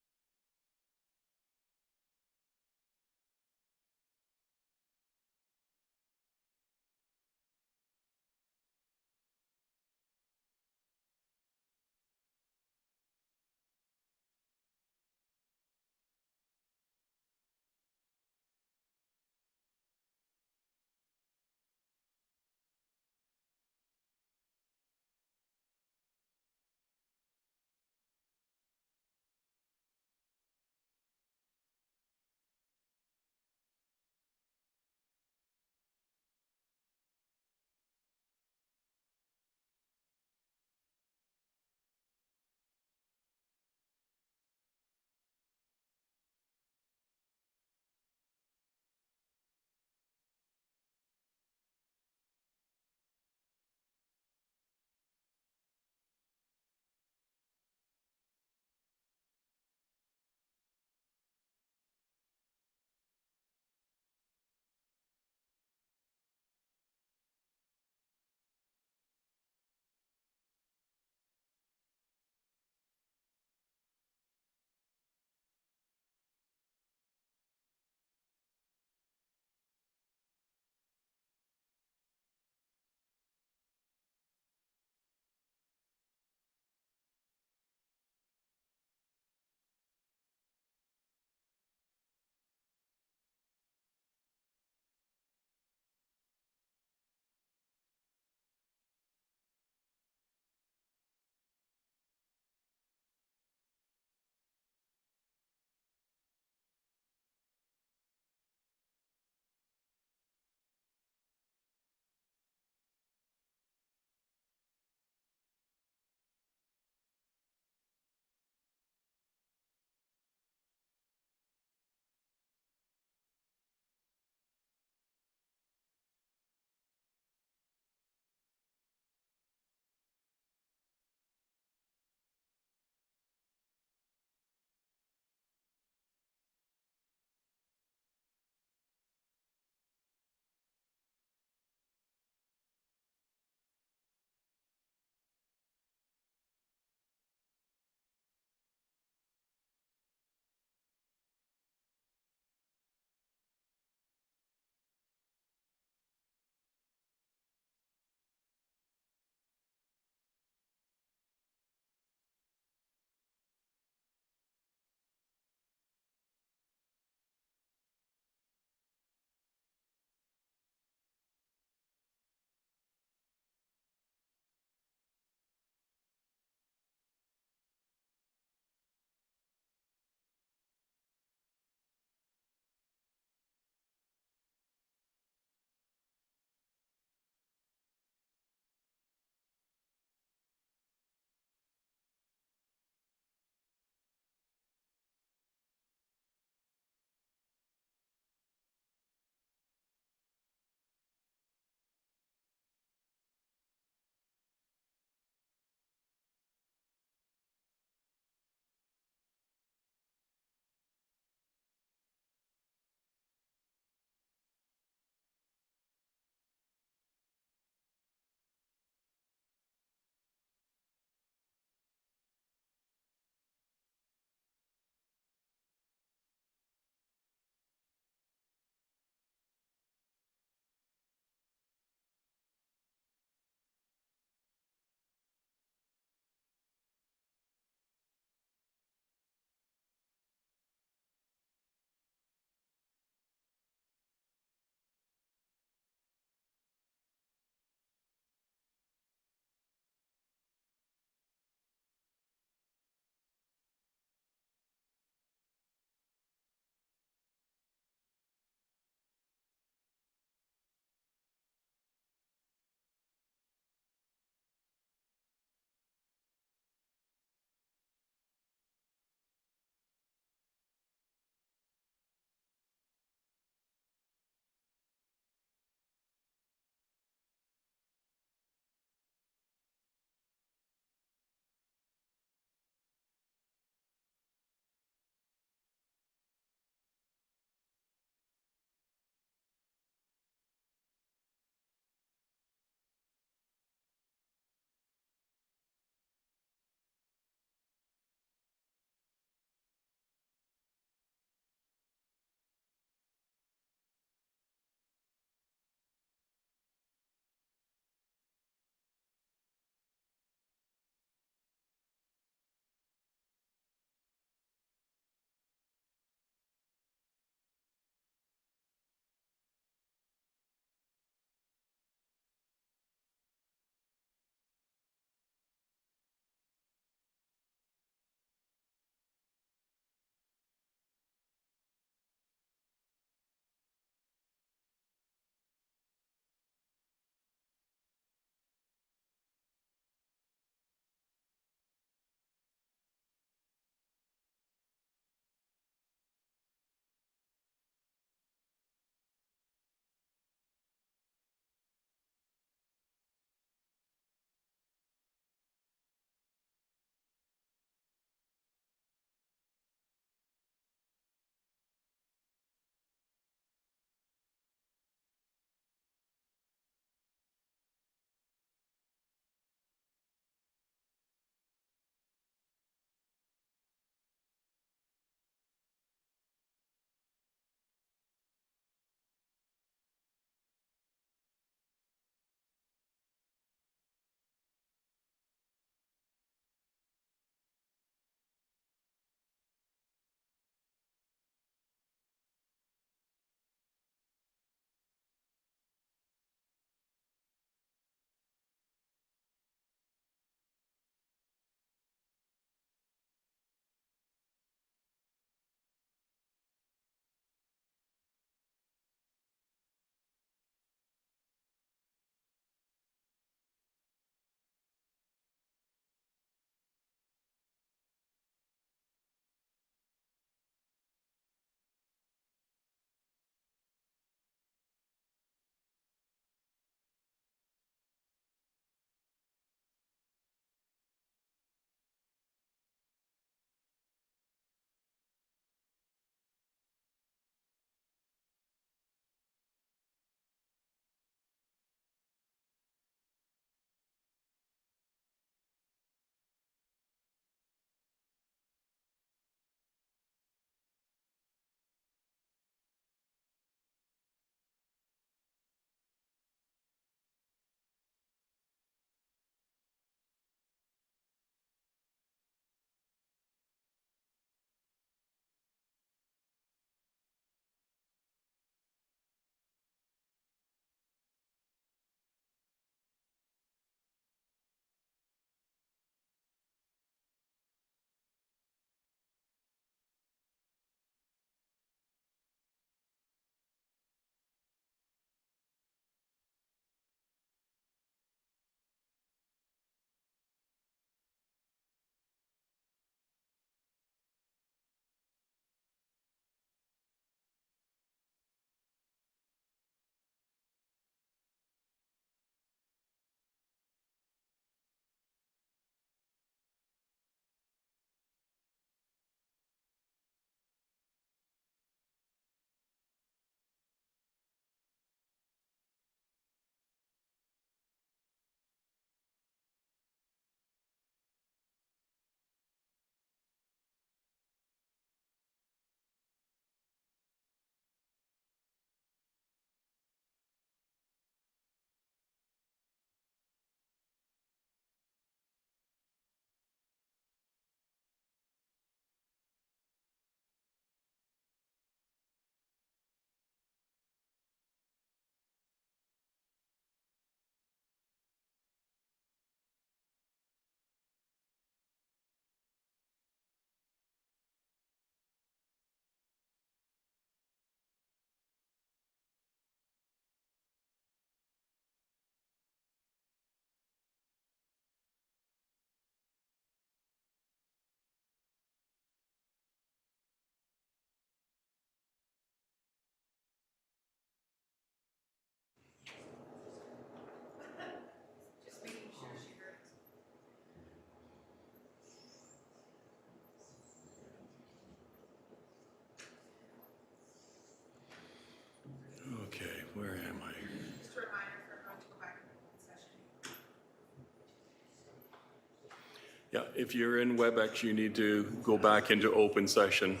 B: Yeah, if you're in WebEx, you need to go back into open session.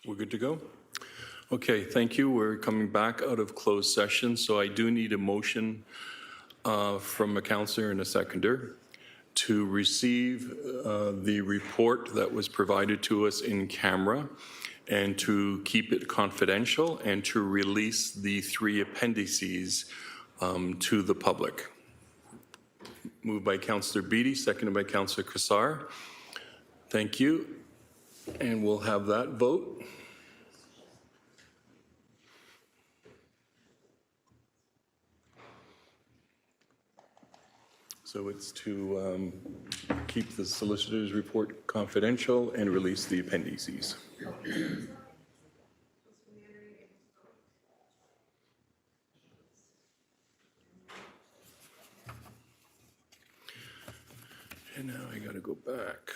B: We're good to go? Okay, thank you. We're coming back out of closed session, so I do need a motion from a councillor and a seconder to receive the report that was provided to us in camera and to keep it confidential and to release the 3 appendices to the public. Moved by Councillor Beattie, seconded by Councillor Cassar. Thank you. And we'll have that vote. So it's to keep the solicitor's report confidential and release the appendices. And now I got to go back.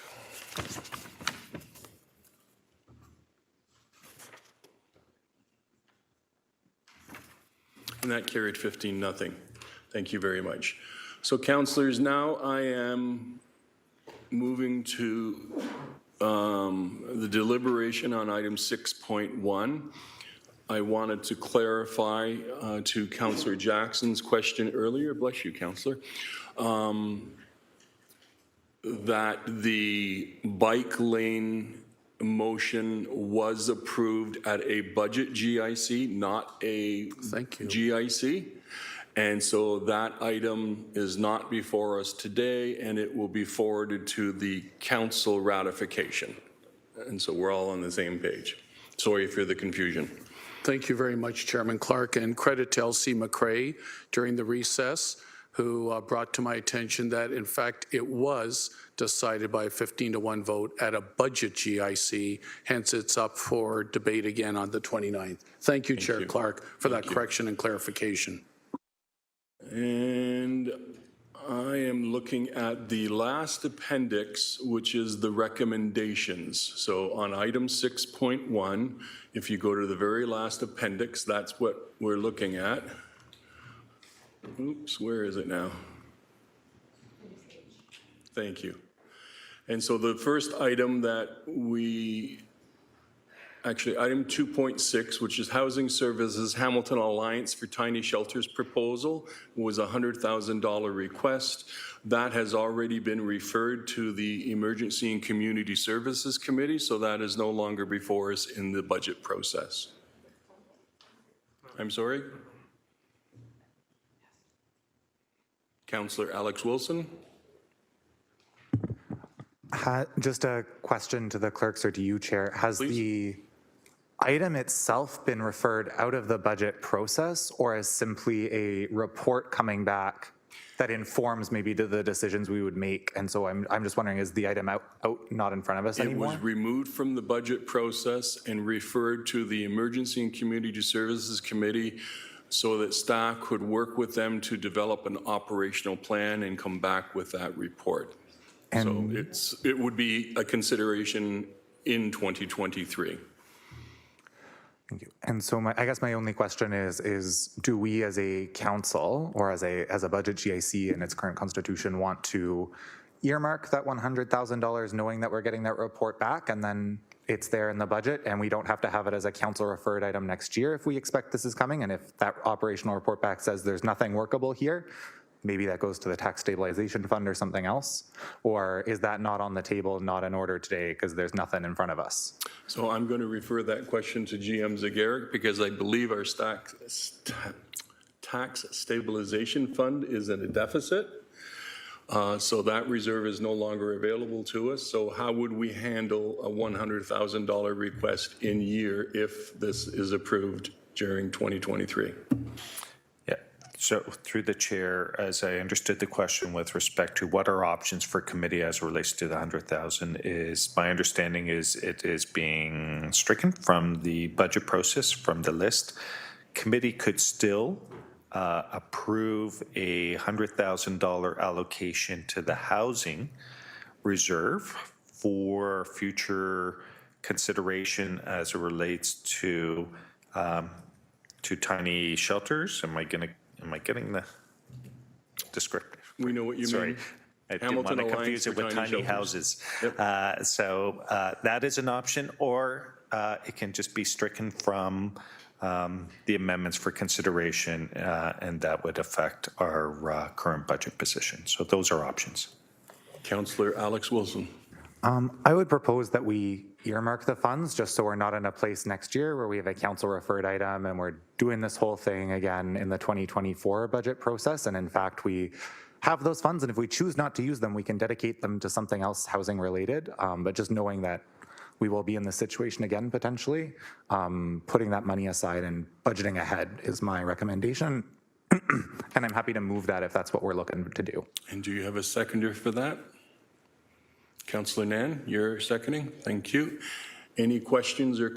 B: And that carried 15-0. Thank you very much. So, councillors, now I am moving to the deliberation on item 6.1. I wanted to clarify to Councillor Jackson's question earlier, bless you, Councillor, that the bike lane motion was approved at a budget GIC, not a GIC. And so that item is not before us today, and it will be forwarded to the council ratification. And so we're all on the same page. Sorry for the confusion.
P: Thank you very much, Chairman Clark, and credit to Elsie McRae during the recess, who brought to my attention that, in fact, it was decided by a 15-1 vote at a budget GIC, hence it's up for debate again on the 29th. Thank you, Chair Clark, for that correction and clarification.
B: And I am looking at the last appendix, which is the recommendations. So on item 6.1, if you go to the very last appendix, that's what we're looking at. Oops, where is it now? Thank you. And so the first item that actually item 2.6, which is Housing Services Hamilton Alliance for Tiny Shelters proposal, was a $100,000 request. That has already been referred to the Emergency and Community Services Committee, so that is no longer before us in the budget process. I'm sorry? Councillor Alex Wilson.
G: Just a question to the clerks or to you, Chair. Has the item itself been referred out of the budget process, or as simply a report coming back that informs maybe the decisions we would make? And so I'm just wondering, is the item out not in front of us anymore?
B: It was removed from the budget process and referred to the Emergency and Community Services Committee so that staff could work with them to develop an operational plan and come back with that report. And so it would be a consideration in 2023.
G: Thank you. And so I guess my only question is do we as a council or as a budget GIC in its current constitution want to earmark that $100,000 knowing that we're getting that report back and then it's there in the budget and we don't have to have it as a council referred item next year if we expect this is coming, and if that operational report back says there's nothing workable here, maybe that goes to the tax stabilization fund or something else? Or is that not on the table, not in order today, because there's nothing in front of us?
B: So I'm going to refer that question to GM Zagarek because I believe our tax stabilization fund is in a deficit. So that reserve is no longer available to us. So how would we handle a $100,000 request in year if this is approved during 2023?
E: Yeah, so through the chair, as I understood the question with respect to what are options for committee as it relates to the 100,000 is, my understanding is it is being stricken from the budget process, from the list. Committee could still approve a $100,000 allocation to the housing reserve for future consideration as it relates to tiny shelters. Am I getting the descriptive?
B: We know what you
E: Sorry.
B: mean.
E: I didn't
B: Hamilton
E: want to
B: Alliance
E: confuse it
B: for
E: with
B: tiny
E: tiny
B: shelters.
E: houses. So that is an option, or it can just be stricken from the amendments for consideration, and that would affect our current budget position. So those are options.
B: Councillor Alex Wilson.
G: I would propose that we earmark the funds just so we're not in a place next year where we have a council referred item and we're doing this whole thing again in the 2024 budget process. And in fact, we have those funds, and if we choose not to use them, we can dedicate them to something else housing related. But just knowing that we will be in this situation again potentially, putting that money aside and budgeting ahead is my recommendation. And I'm happy to move that if that's what we're looking to do.
B: And do you have a seconder for that? Councillor Nan, you're seconding. Thank you. Any questions or